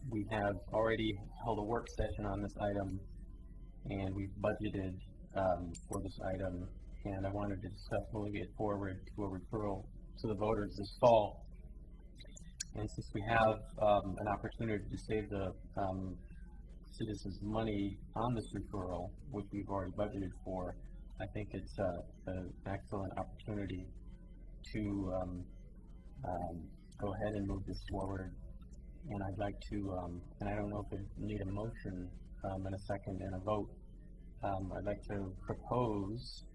we have already held a work session on this item, and we've budgeted for this item, and I wanted to discuss moving it forward to a referral to the voters this fall. And since we have an opportunity to save the citizens money on this referral, which we've already budgeted for, I think it's an excellent opportunity to go ahead and move this forward. And I'd like to, and I don't know if I need a motion in a second and a vote. I'd like to propose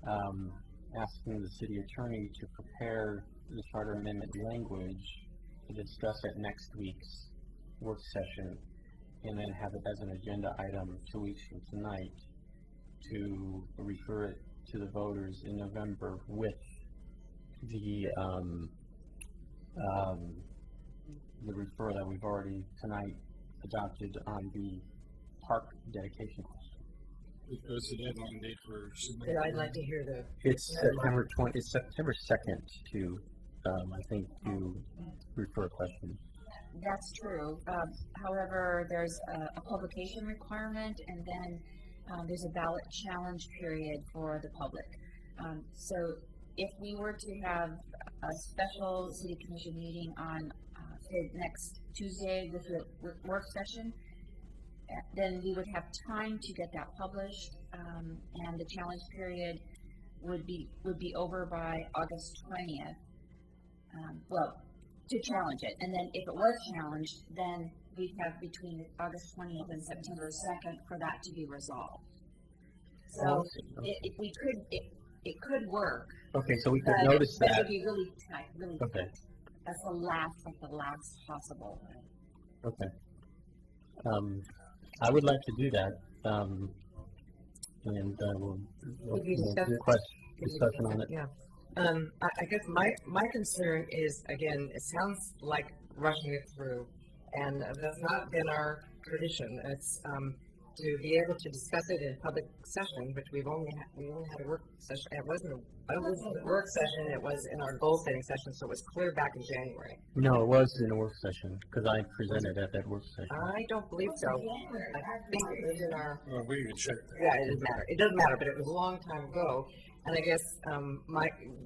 asking the city attorney to prepare the charter amendment language to discuss at next week's work session, and then have it as an agenda item 2 weeks from tonight to refer it to the voters in November with the referral that we've already tonight adopted on the park dedication question. What's the deadline date for submitting? Yeah, I'd like to hear the. It's September 20. It's September 2nd to, I think, to refer a question. That's true. However, there's a publication requirement, and then there's a ballot challenge period for the public. So if we were to have a special city commission meeting on say next Tuesday with the work session, then we would have time to get that published, and the challenge period would be over by August 20th. Well, to challenge it, and then if it was challenged, then we'd have between August 20th and September 2nd for that to be resolved. So it could work. Okay, so we could notice that. But it'd be really tight, really Okay. tight. That's the last possible. Okay. I would like to do that, and we'll request discussion on it. Yeah. I guess my concern is, again, it sounds like rushing it through, and that's not been our tradition. It's to be able to discuss it in public session, which we only had a work session. It wasn't a work session. It was in our goal setting session, so it was clear back in January. No, it was in a work session because I presented at that work session. I don't believe so. I think it was in our. Well, we can check that. Yeah, it doesn't matter. It doesn't matter, but it was a long time ago. And I guess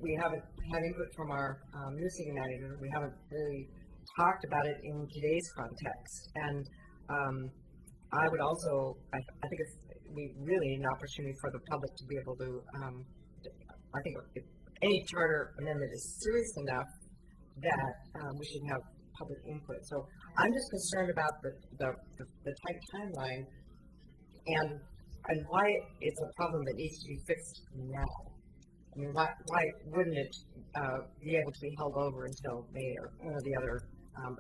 we haven't had input from our new city manager. We haven't really talked about it in today's context. And I would also, I think we really need an opportunity for the public to be able to, I think if any charter amendment is serious enough that we should have public input. So I'm just concerned about the tight timeline and why it's a problem that needs to be fixed now. I mean, why wouldn't it be able to be held over until May or the other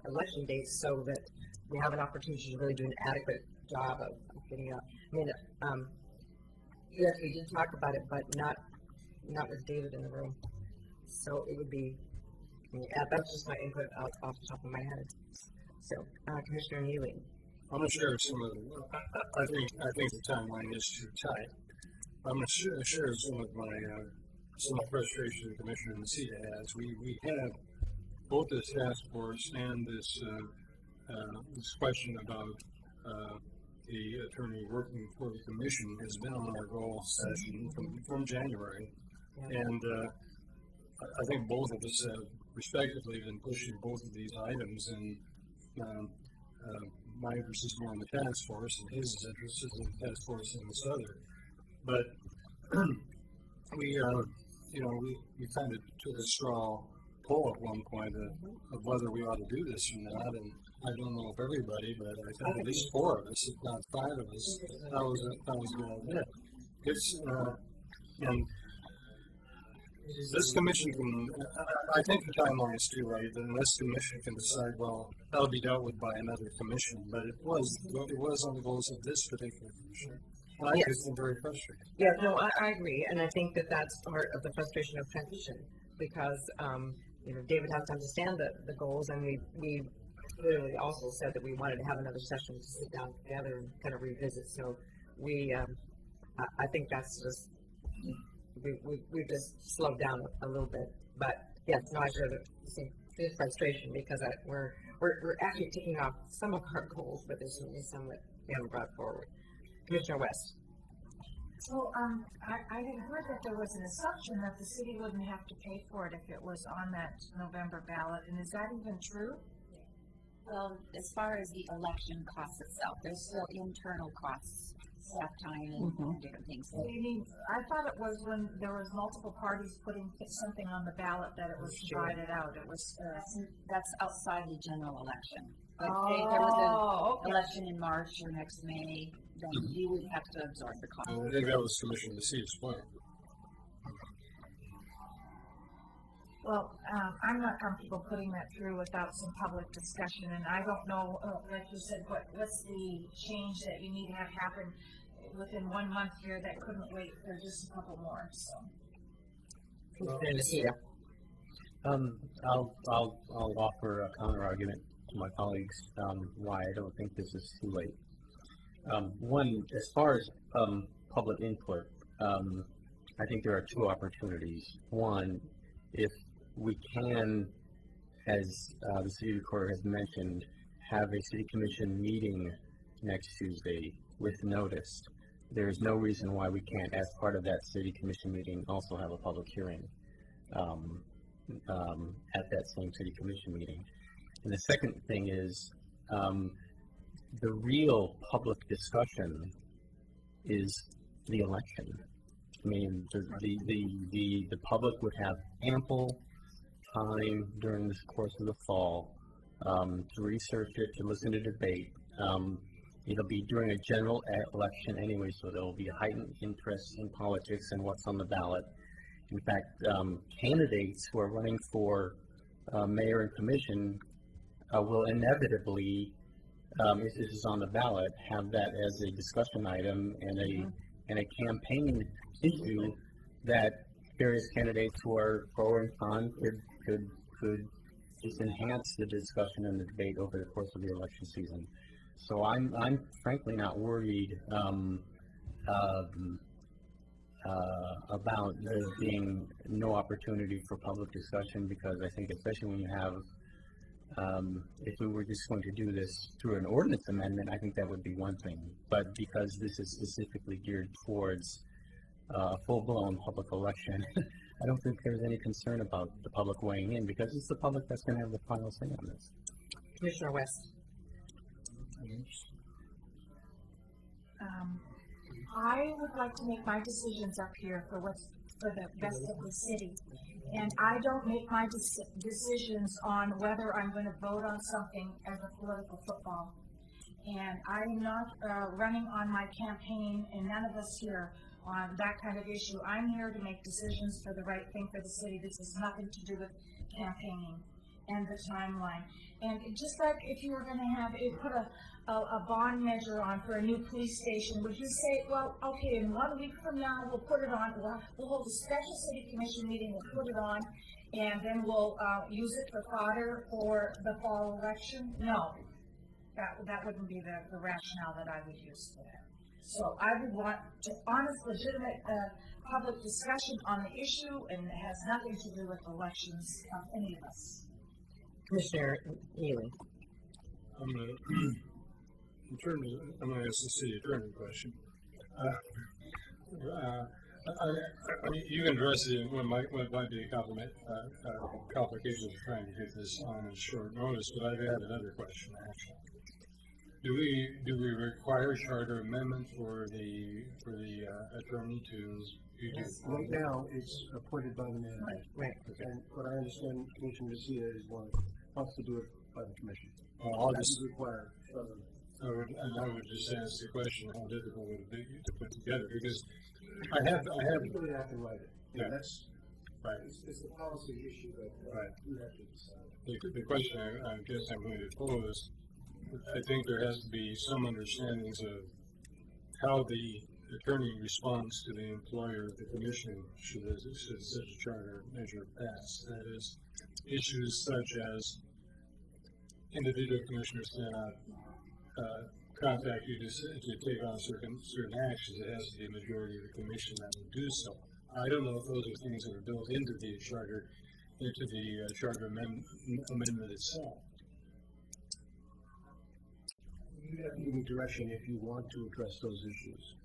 election dates so that we have an opportunity to really do an adequate job of getting up? I mean, yes, we did talk about it, but not with David in the room. So it would be, that's just my input off the top of my head. So, Commissioner Neely. I'm not sure if some of I think the timeline is too tight. I'm not sure some of the frustration the Commissioner and the seat has. We have both this task force and this question about the attorney working for the commission, has been on our goal session from January. And I think both of us have respectively been pushing both of these items, and my interest is more in the task force, and his interest is in the task force and this other. But we kind of took a straw poll at one point of whether we ought to do this or not, and I don't know if everybody, but I think at least 4 of us, if not 5 of us, that was a good idea. It's and this commission can, I think the timeline is too late, and this commission can decide, well, that'll be dealt with by another commission, but it was on the goals of this particular commission. And I think it's been very frustrating. Yeah, no, I agree, and I think that that's part of the frustration of transition, because, David has to understand the goals, and we clearly also said that we wanted to have another session to sit down together and kind of revisit, so I think that's just, we've just slowed down a little bit, but yes, no, I share the frustration, because we're actually taking off some of our goals, but there's certainly some that we haven't brought forward. Commissioner West. So, I had heard that there was an assumption that the city wouldn't have to pay for it if it was on that November ballot, and is that even true? Well, as far as the election costs itself, there's still internal costs, staff time and different things. So you mean, I thought it was when there was multiple parties putting something on the ballot that it was divided out. It was that's outside the general election. But say there was an election in March or next May, then you would have to absorb the cost. I think that was Commissioner Messia's point. Well, I'm not comfortable putting that through without some public discussion, and I don't know, like you said, what's the change that you need to have happen within 1 month here that couldn't wait for just a couple more, so. I'll offer a counter argument to my colleagues why I don't think this is too late. One, as far as public input, I think there are 2 opportunities. One, if we can, as the city recorder has mentioned, have a city commission meeting next Tuesday with notice. There is no reason why we can't, as part of that city commission meeting, also have a public hearing at that same city commission meeting. And the second thing is the real public discussion is the election. I mean, the public would have ample time during the course of the fall to research it, to listen to debate. It'll be during a general election anyway, so there will be a heightened interest in politics and what's on the ballot. In fact, candidates who are running for mayor and commission will inevitably, if this is on the ballot, have that as a discussion item and a campaign issue that various candidates who are pro and con could just enhance the discussion and the debate over the course of the election season. So I'm frankly not worried about there being no opportunity for public discussion, because I think, especially when you have, if we were just going to do this through an ordinance amendment, I think that would be one thing. But because this is specifically geared towards a full-blown public election, I don't think there's any concern about the public weighing in, because it's the public that's going to have the final say on this. Commissioner West. I would like to make my decisions up here for what's for the best of the city. And I don't make my decisions on whether I'm going to vote on something as a political football. And I'm not running on my campaign, and none of us here, on that kind of issue. I'm here to make decisions for the right thing for the city. This has nothing to do with campaigning and the timeline. And just like if you were going to have put a bond measure on for a new police station, would you say, well, okay, in 1 week from now we'll put it on, we'll hold a special city commission meeting, we'll put it on, and then we'll use it for fodder for the fall election? No, that wouldn't be the rationale that I would use for that. So I would want to honest, legitimate public discussion on the issue, and it has nothing to do with elections of any of us. Commissioner Healy. in terms of, I'm going to ask the city attorney question. You can address it in what might be a complications of trying to get this on a short notice, but I've had another question actually. Do we require charter amendment for the attorney to? Right now, it's appointed by the mayor. Right. And what I understand, Commissioner Garcia is wants to do it by the commission. I'll just require. I would just ask the question, how difficult would it be to put together? Because I have. Really have to write it. Yeah. That's right. It's the policy issue that right. we have to decide. The question I guess I'm going to pose, I think there has to be some understandings of how the attorney responds to the employer of the commission should such a charter measure pass. That is, issues such as individual commissioners cannot contact you to take on certain actions. It has to be a majority of the commission that will do so. I don't know if those are things that are built into the charter amendment itself. You have to give me direction if you want to address those issues.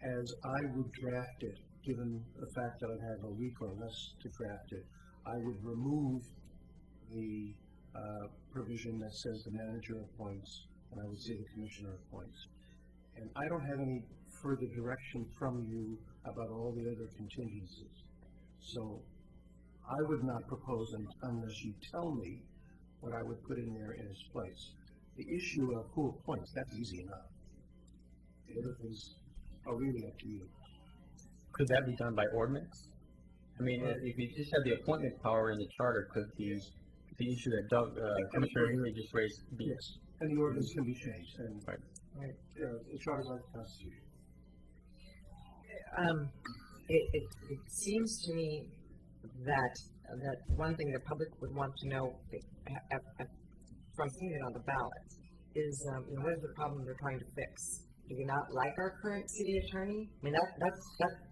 As I would draft it, given the fact that I have a week or less to draft it, I would remove the provision that says the manager appoints, and I would say the commissioner appoints. And I don't have any further direction from you about all the other contingencies. So I would not propose unless you tell me what I would put in there in its place. The issue of who appoints, that's easy enough. The other things are really up to you. Could that be done by ordinance? I mean, if you just have the appointment power in the charter, could the issue that Commissioner Henry just raised be? Yes, and the ordinance can be changed, and right. The charter's like the Constitution. It seems to me that one thing the public would want to know from seeing it on the ballot is what is the problem they're trying to fix? Do we not like our current city attorney? I mean, that's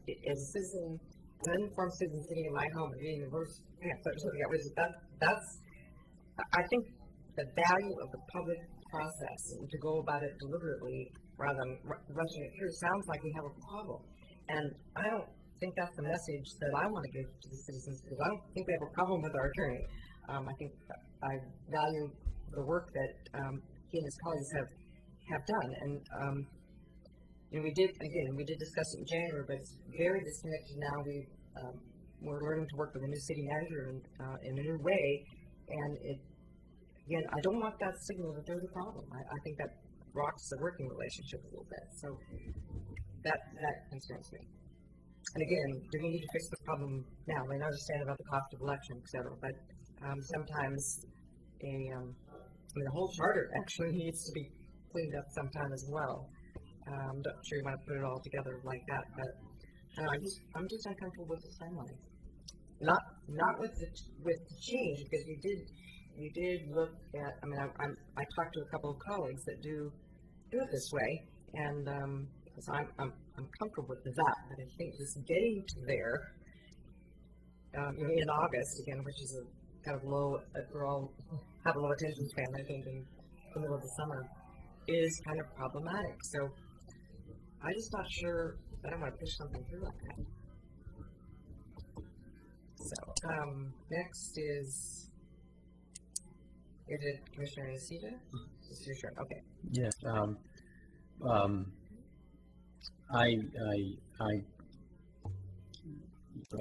as a citizen, an uninformed citizen sitting in my home and reading the words, that's I think the value of the public process and to go about it deliberately rather than rushing it through sounds like we have a problem. And I don't think that's the message that I want to give to the citizens because I don't think we have a problem with our attorney. I think I value the work that he and his colleagues have done. And we did discuss it in January, but it's very disconnected now. We're learning to work with a new city manager in a new way, and again, I don't want that signal that there's a problem. I think that rocks the working relationship a little bit. So that concerns me. And again, do we need to fix the problem now? I understand about the cost of election, et cetera, but sometimes the whole charter actually needs to be cleaned up sometime as well. I'm not sure you want to put it all together like that, but I'm just uncomfortable with the timeline. Not with the change, because you did look at. I mean, I talked to a couple of colleagues that do it this way, and so I'm comfortable with that. But I think just getting to there in August again, which is a kind of low. We're all have a low attention span. I think in the middle of the summer is kind of problematic. So I'm just not sure that I want to push something through like that. So next is it Commissioner Nocita? This is your turn. Okay. Yes. I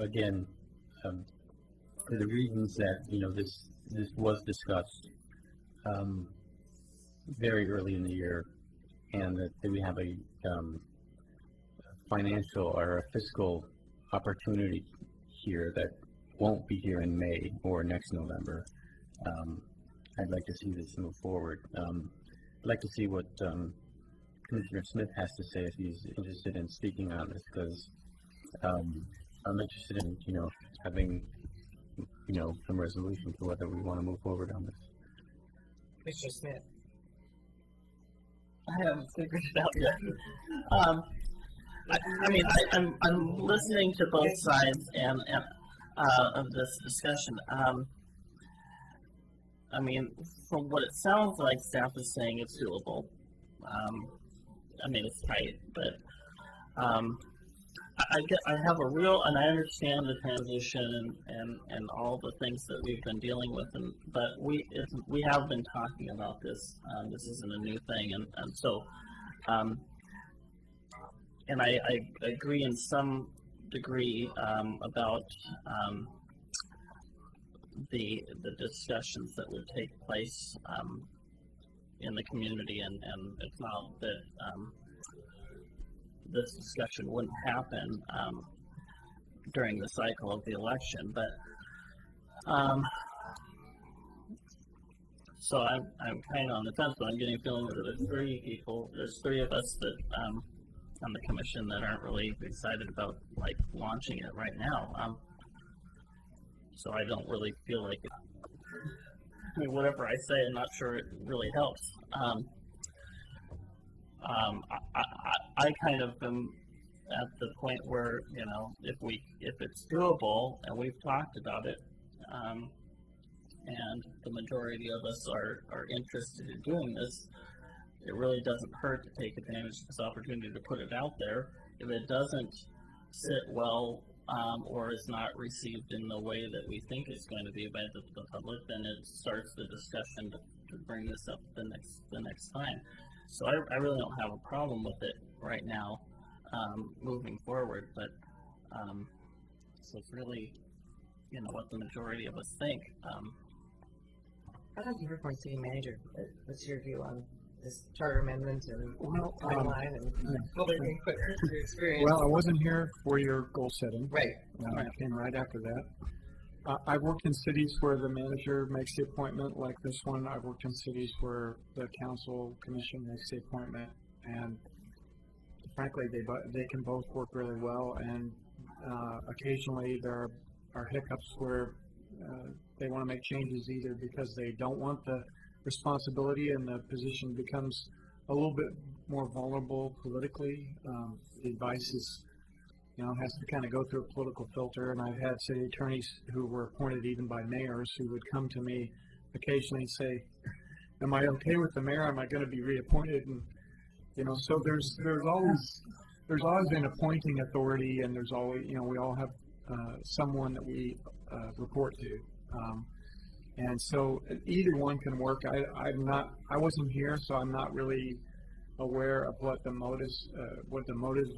again, for the reasons that this was discussed very early in the year, and that we have a financial or a fiscal opportunity here that won't be here in May or next November. I'd like to see this move forward. I'd like to see what Commissioner Smith has to say if he's interested in speaking on this, because I'm interested in having some resolution to whether we want to move forward on this. Mr. Smith. I haven't figured it out yet. I'm listening to both sides and of this discussion. From what it sounds like, staff is saying it's doable. I mean, it's tight, but I have a real, and I understand the transition and all the things that we've been dealing with, but we have been talking about this. This isn't a new thing, and so, and I agree in some degree about the discussions that would take place in the community, and it's not that this discussion wouldn't happen during the cycle of the election, but so I'm kind of on the fence, but I'm getting a feeling that there's three of us that on the commission that aren't really excited about like launching it right now. So I don't really feel like I mean, whatever I say, I'm not sure it really helps. I kind of am at the point where, you know, if it's doable and we've talked about it, and the majority of us are interested in doing this, it really doesn't hurt to take advantage of this opportunity to put it out there. If it doesn't sit well or is not received in the way that we think it's going to be by the public, then it starts the discussion to bring this up the next time. So I really don't have a problem with it right now, moving forward, but so it's really, you know, what the majority of us think. I'd like to hear from our city manager. What's your view on this charter amendment and timeline and building things quicker through experience? Well, I wasn't here for your goal setting. Right. I came right after that. I've worked in cities where the manager makes the appointment, like this one. I've worked in cities where the council commission makes the appointment, and frankly, they can both work really well. And occasionally there are hiccups where they want to make changes either because they don't want the responsibility and the position becomes a little bit more vulnerable politically. The advice is, you know, has to kind of go through a political filter, and I've had city attorneys who were appointed even by mayors who would come to me occasionally and say, am I okay with the mayor? Am I going to be reappointed? And, you know, so there's always an appointing authority, and there's always, you know, we all have someone that we report to. And so either one can work. I wasn't here, so I'm not really aware of what the motives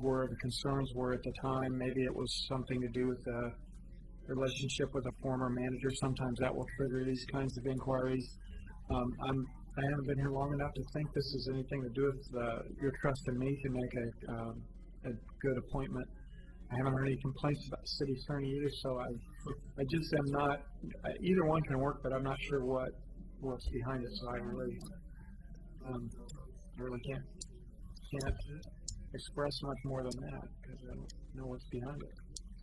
were, the concerns were at the time. Maybe it was something to do with the relationship with a former manager. Sometimes that will trigger these kinds of inquiries. I haven't been here long enough to think this has anything to do with your trust in me to make a good appointment. I haven't heard any complaints about the city attorney either, so I just am not. Either one can work, but I'm not sure what's behind it. So I really can't express much more than that because I don't know what's behind it.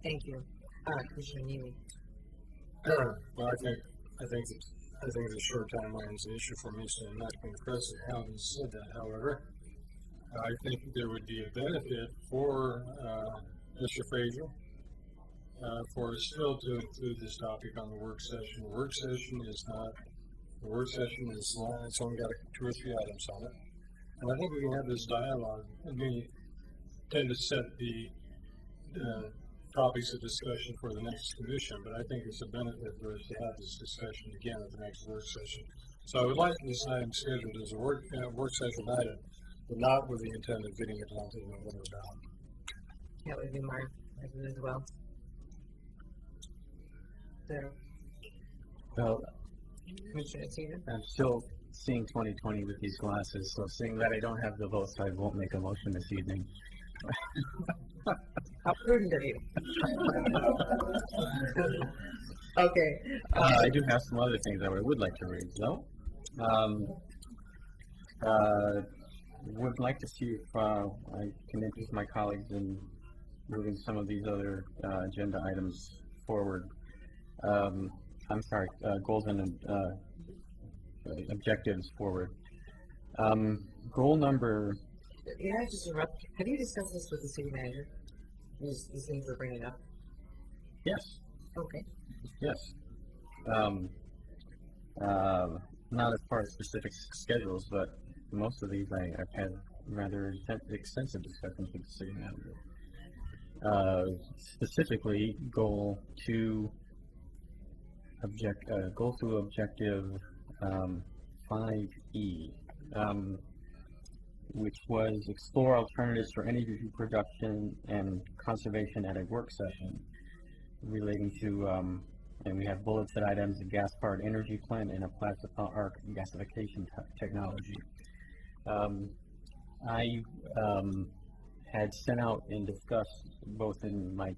Thank you, Commissioner Neely. Well, I think the short timeline is an issue for me, so I'm not going to press it. Having said that, however, I think there would be a benefit for Mr. Frazier for us still to include this topic on the work session. The work session is it's only got 2 or 3 items on it. And I think we can have this dialogue, and we tend to set the topics of discussion for the next commission, but I think it's a benefit for us to have this discussion again at the next work session. So I would like this item scheduled as a work session item, but not with the intent of getting it onto the November ballot. That would be my view as well. So, Well, Commissioner Seaver? I'm still seeing 2020 with these glasses, so seeing that I don't have the votes, I won't make a motion this evening. How prudent of you. Okay. I do have some other things I would like to raise, though. Would like to see if I can interest my colleagues in moving some of these other agenda items forward. Goals and objectives forward. Goal number. Can I just interrupt? Have you discussed this with the city manager? These things we're bringing up? Yes. Okay. Yes. Not as far as specific schedules, but most of these I've had rather extensive discussions with the city manager. Specifically, goal 2 objective 5E, which was explore alternatives for energy production and conservation at a work session relating to, and we have bulleted items, a gas-powered energy plant and a plasma arc gasification technology. I had sent out and discussed both in my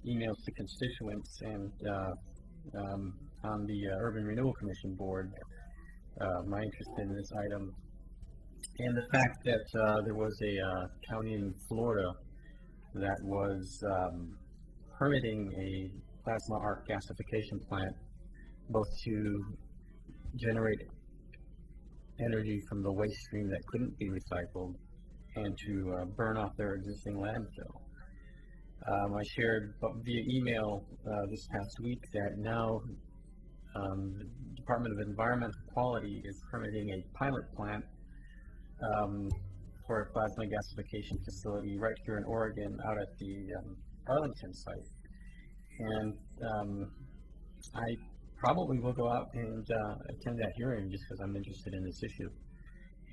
emails to constituents and on the Urban Renewal Commission board my interest in this item, and the fact that there was a county in Florida that was permitting a plasma arc gasification plant, both to generate energy from the waste stream that couldn't be recycled and to burn off their existing landfill. I shared via email this past week that now the Department of Environmental Quality is permitting a pilot plant for a plasma gasification facility right here in Oregon out at the Arlington site. And I probably will go out and attend that hearing just because I'm interested in this issue.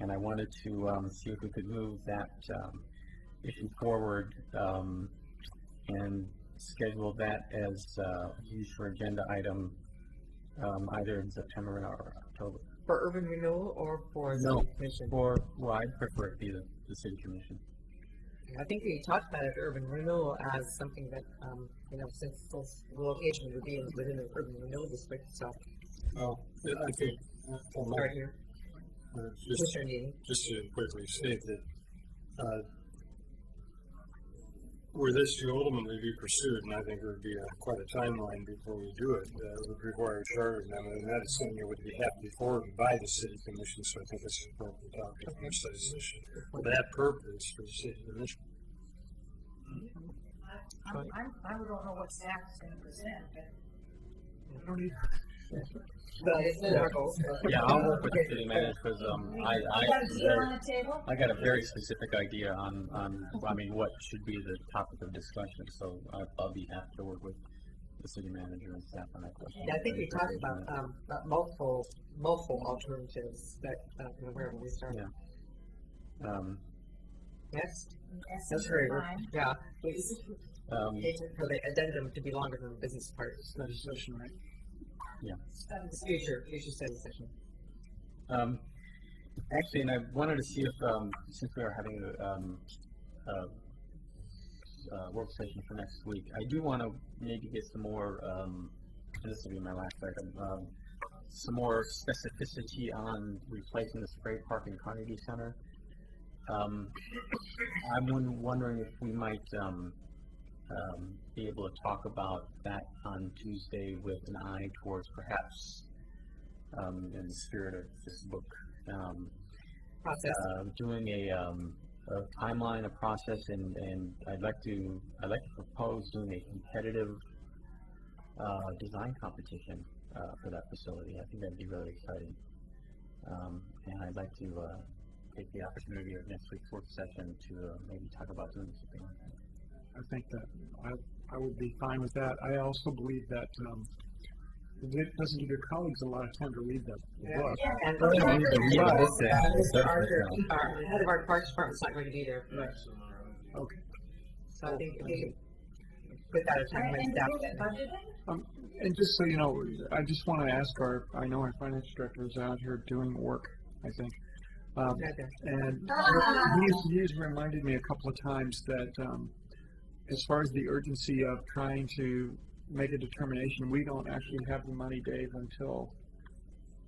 And I wanted to see if we could move that issue forward and schedule that as used for agenda item either in September or October. For urban renewal or for the No, commission? well, I prefer it be the city commission. I think we talked about it, urban renewal, as something that, since the location would be within the urban renewal district, so. Well, I think, Right here. just to quickly state that, were this to ultimately be pursued, and I think it would be quite a timeline before we do it, it would require a charter amendment, and that is something that would have to be forwarded by the city commission, so I think it's an appropriate topic for this issue. For that purpose, for the city commission. I don't know what staff is going to present, but. I don't either. But it's in our goals. Yeah, I'll work with the city manager because I got a very specific idea on what should be the topic of discussion. So I'll be happy to work with the city manager and staff on that question. Yeah, I think we talked about multiple alternatives that wherever we start. Yeah. Next. That's very good. Yeah, please. For the addendum to be longer than the business part. Study session, right? Yeah. Future study session. Actually, and I wanted to see if, since we are having a work session for next week, I do want to maybe get some more, and this will be my last item, some more specificity on replacing the spray park in Carnegie Center. I'm wondering if we might be able to talk about that on Tuesday with an eye towards perhaps, in the spirit of this book, doing a timeline, a process, and I'd like to propose doing a competitive design competition for that facility. I think that'd be really exciting, and I'd like to take the opportunity of next week's work session to maybe talk about doing something like that. I think that I would be fine with that. I also believe that it doesn't give your colleagues a lot of time to read the book. And our head of our parks department is not going to be there. Right. Okay. So I think if we could put that at time when staff. And just so you know, I just want to ask I know our finance director is out here doing work, I think. And he's reminded me a couple of times that as far as the urgency of trying to make a determination, we don't actually have the money, Dave, until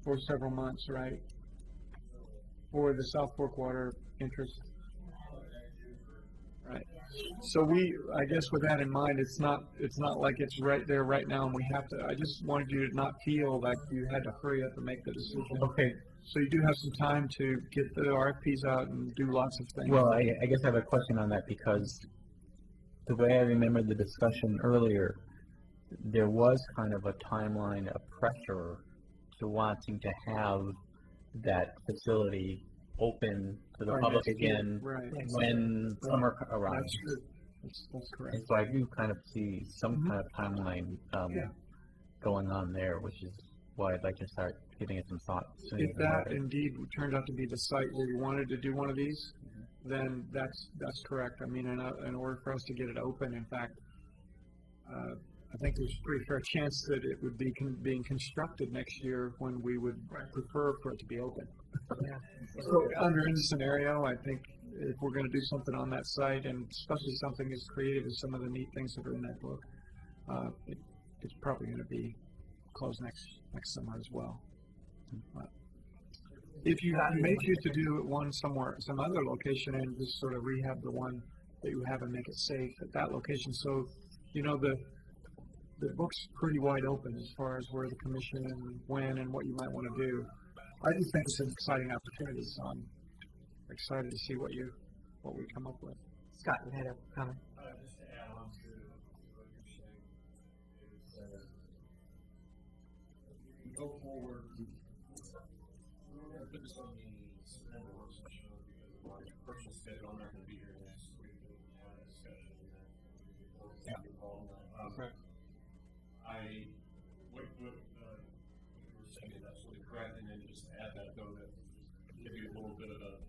for several months, right? For the South Fork water interest. Right. So I guess with that in mind, it's not like it's right there right now and we have to, I just wanted you to not feel like you had to hurry up and make the decision. Okay. So you do have some time to get the RFPs out and do lots of things. Well, I guess I have a question on that because the way I remember the discussion earlier, there was kind of a timeline of pressure to wanting to have that facility open to the Or public next year, again right. when summer arrives. That's good. That's correct. And so I do kind of see some kind of timeline Yeah. going on there, which is why I'd like to start giving it some thought sooner If than that later. indeed turned out to be the site where you wanted to do one of these, then that's correct. I mean, in order for us to get it open, in fact, I think there's a pretty fair chance that it would be being constructed next year when we would prefer for it to be open. So under any scenario, I think if we're going to do something on that site, and especially something as creative as some of the neat things that are in that book, it's probably going to be closed next summer as well. But if you may choose to do one somewhere, some other location, and just sort of rehab the one that you have and make it safe at that location, so you know the book's pretty wide open as far as where the commission and when and what you might want to do. I just think it's an exciting opportunity, so I'm excited to see what we come up with. Scott, you had a comment? Just to add on to what you're saying, is we go forward. We're going to put this on the September work session because of my personal schedule. I'm not going to be here next week to have a discussion. What you were saying is absolutely correct, and then just add that though that give you a little bit of a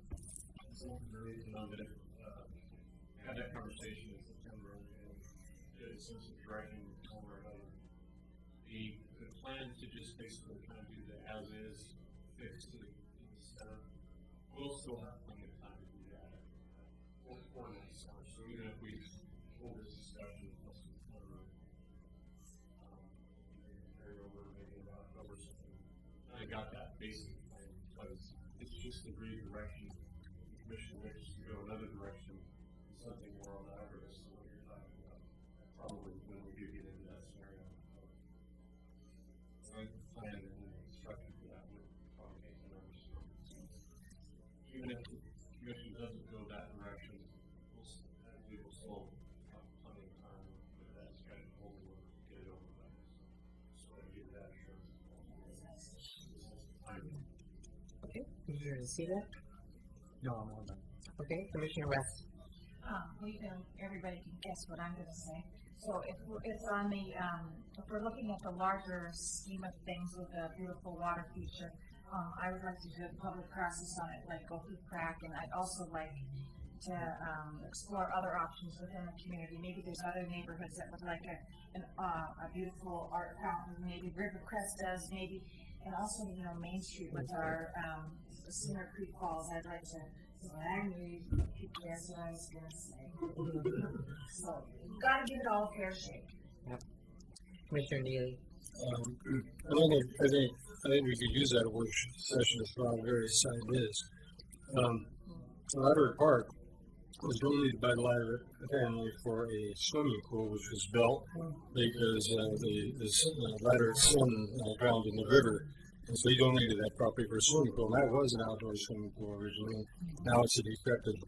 reason on that. Had that conversation in September and get a sense of direction one way or another. The plan to just basically kind of do the as is fix to the center. We'll still have plenty of time to do that for next summer. So even if we hold this discussion plus carry over maybe about October or something, I got that basic plan because it's just the direction the commission wishes to go another direction. Something more on the aggregates than what you're talking about. Probably when we do get into that scenario. So I plan and instruction for that would probably make the numbers. Even if the commission doesn't go that direction, we will still have plenty of time with that schedule to get it over with. So I give that assurance. Okay, Commissioner Nocita? No, I'm on that. Okay, Commissioner West? Everybody can guess what I'm gonna say. So if it's on the, if we're looking at the larger scheme of things with a beautiful water feature, I would like to do a public process on it, like go through crack, and I'd also like to explore other options within the community. Maybe there's other neighborhoods that would like a beautiful art fountain, maybe Rivercrest does, maybe, and also, you know, Main Street with our Cedar Creek Falls. I'd like to. That's what I was gonna say. So you've got to give it all a fair shake. Yep. Commissioner Neely. I think we could use that work session as well. Various side is. Ladder Park was donated by the Ladder family for a swimming pool, which was built because the Ladder son drowned in the river. And so he donated that property for a swimming pool. And that was an outdoor swimming pool originally. Now it's a decrepit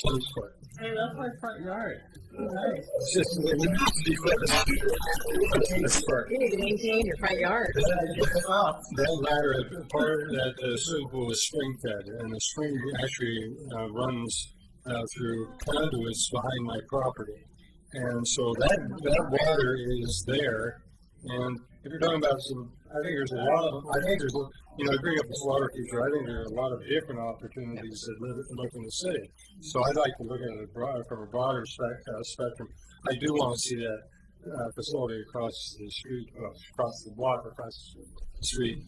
tennis court. Hey, that's my front yard. It's just it needs to be tennis court. You need to maintain your front yard. That ladder, part of that swimming pool is spring fed, and the spring actually runs through conduits behind my property. And so that water is there. And if you're talking about I think there's you know, bring up this water feature, I think there are a lot of different opportunities that look in the city. So I'd like to look at it from a broader spectrum. I do want to see that facility across the street, across the street,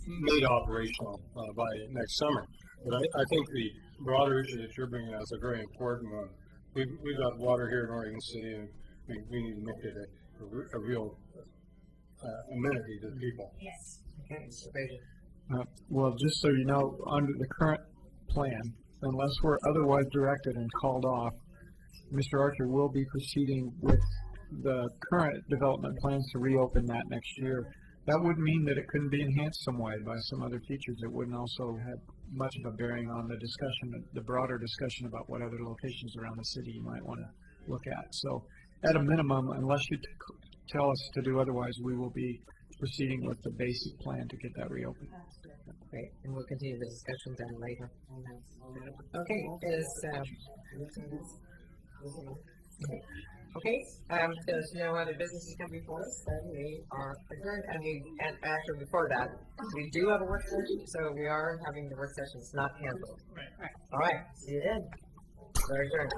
made operational by next summer. But I think the broader issue that you're bringing up is a very important one. We've got water here in Oregon City, and we need to make it a real amenity to the people. Yes. Okay, Well, just so you know, under the current plan, unless we're otherwise directed and called off, Mr. Archer will be proceeding with the current development plans to reopen that next year. That would mean that it couldn't be enhanced some way by some other features. It wouldn't also have much of a bearing on the discussion, the broader discussion about what other locations around the city you might want to look at. So at a minimum, unless you tell us to do otherwise, we will be proceeding with the basic plan to get that reopened. That's good. Great, and we'll continue the discussion then later. Okay, there's no other business to come before us, then we are adjourned, and actually before that, we do have a work session, so we are having the work session, it's not canceled. Right. All right, see you then. We're adjourned.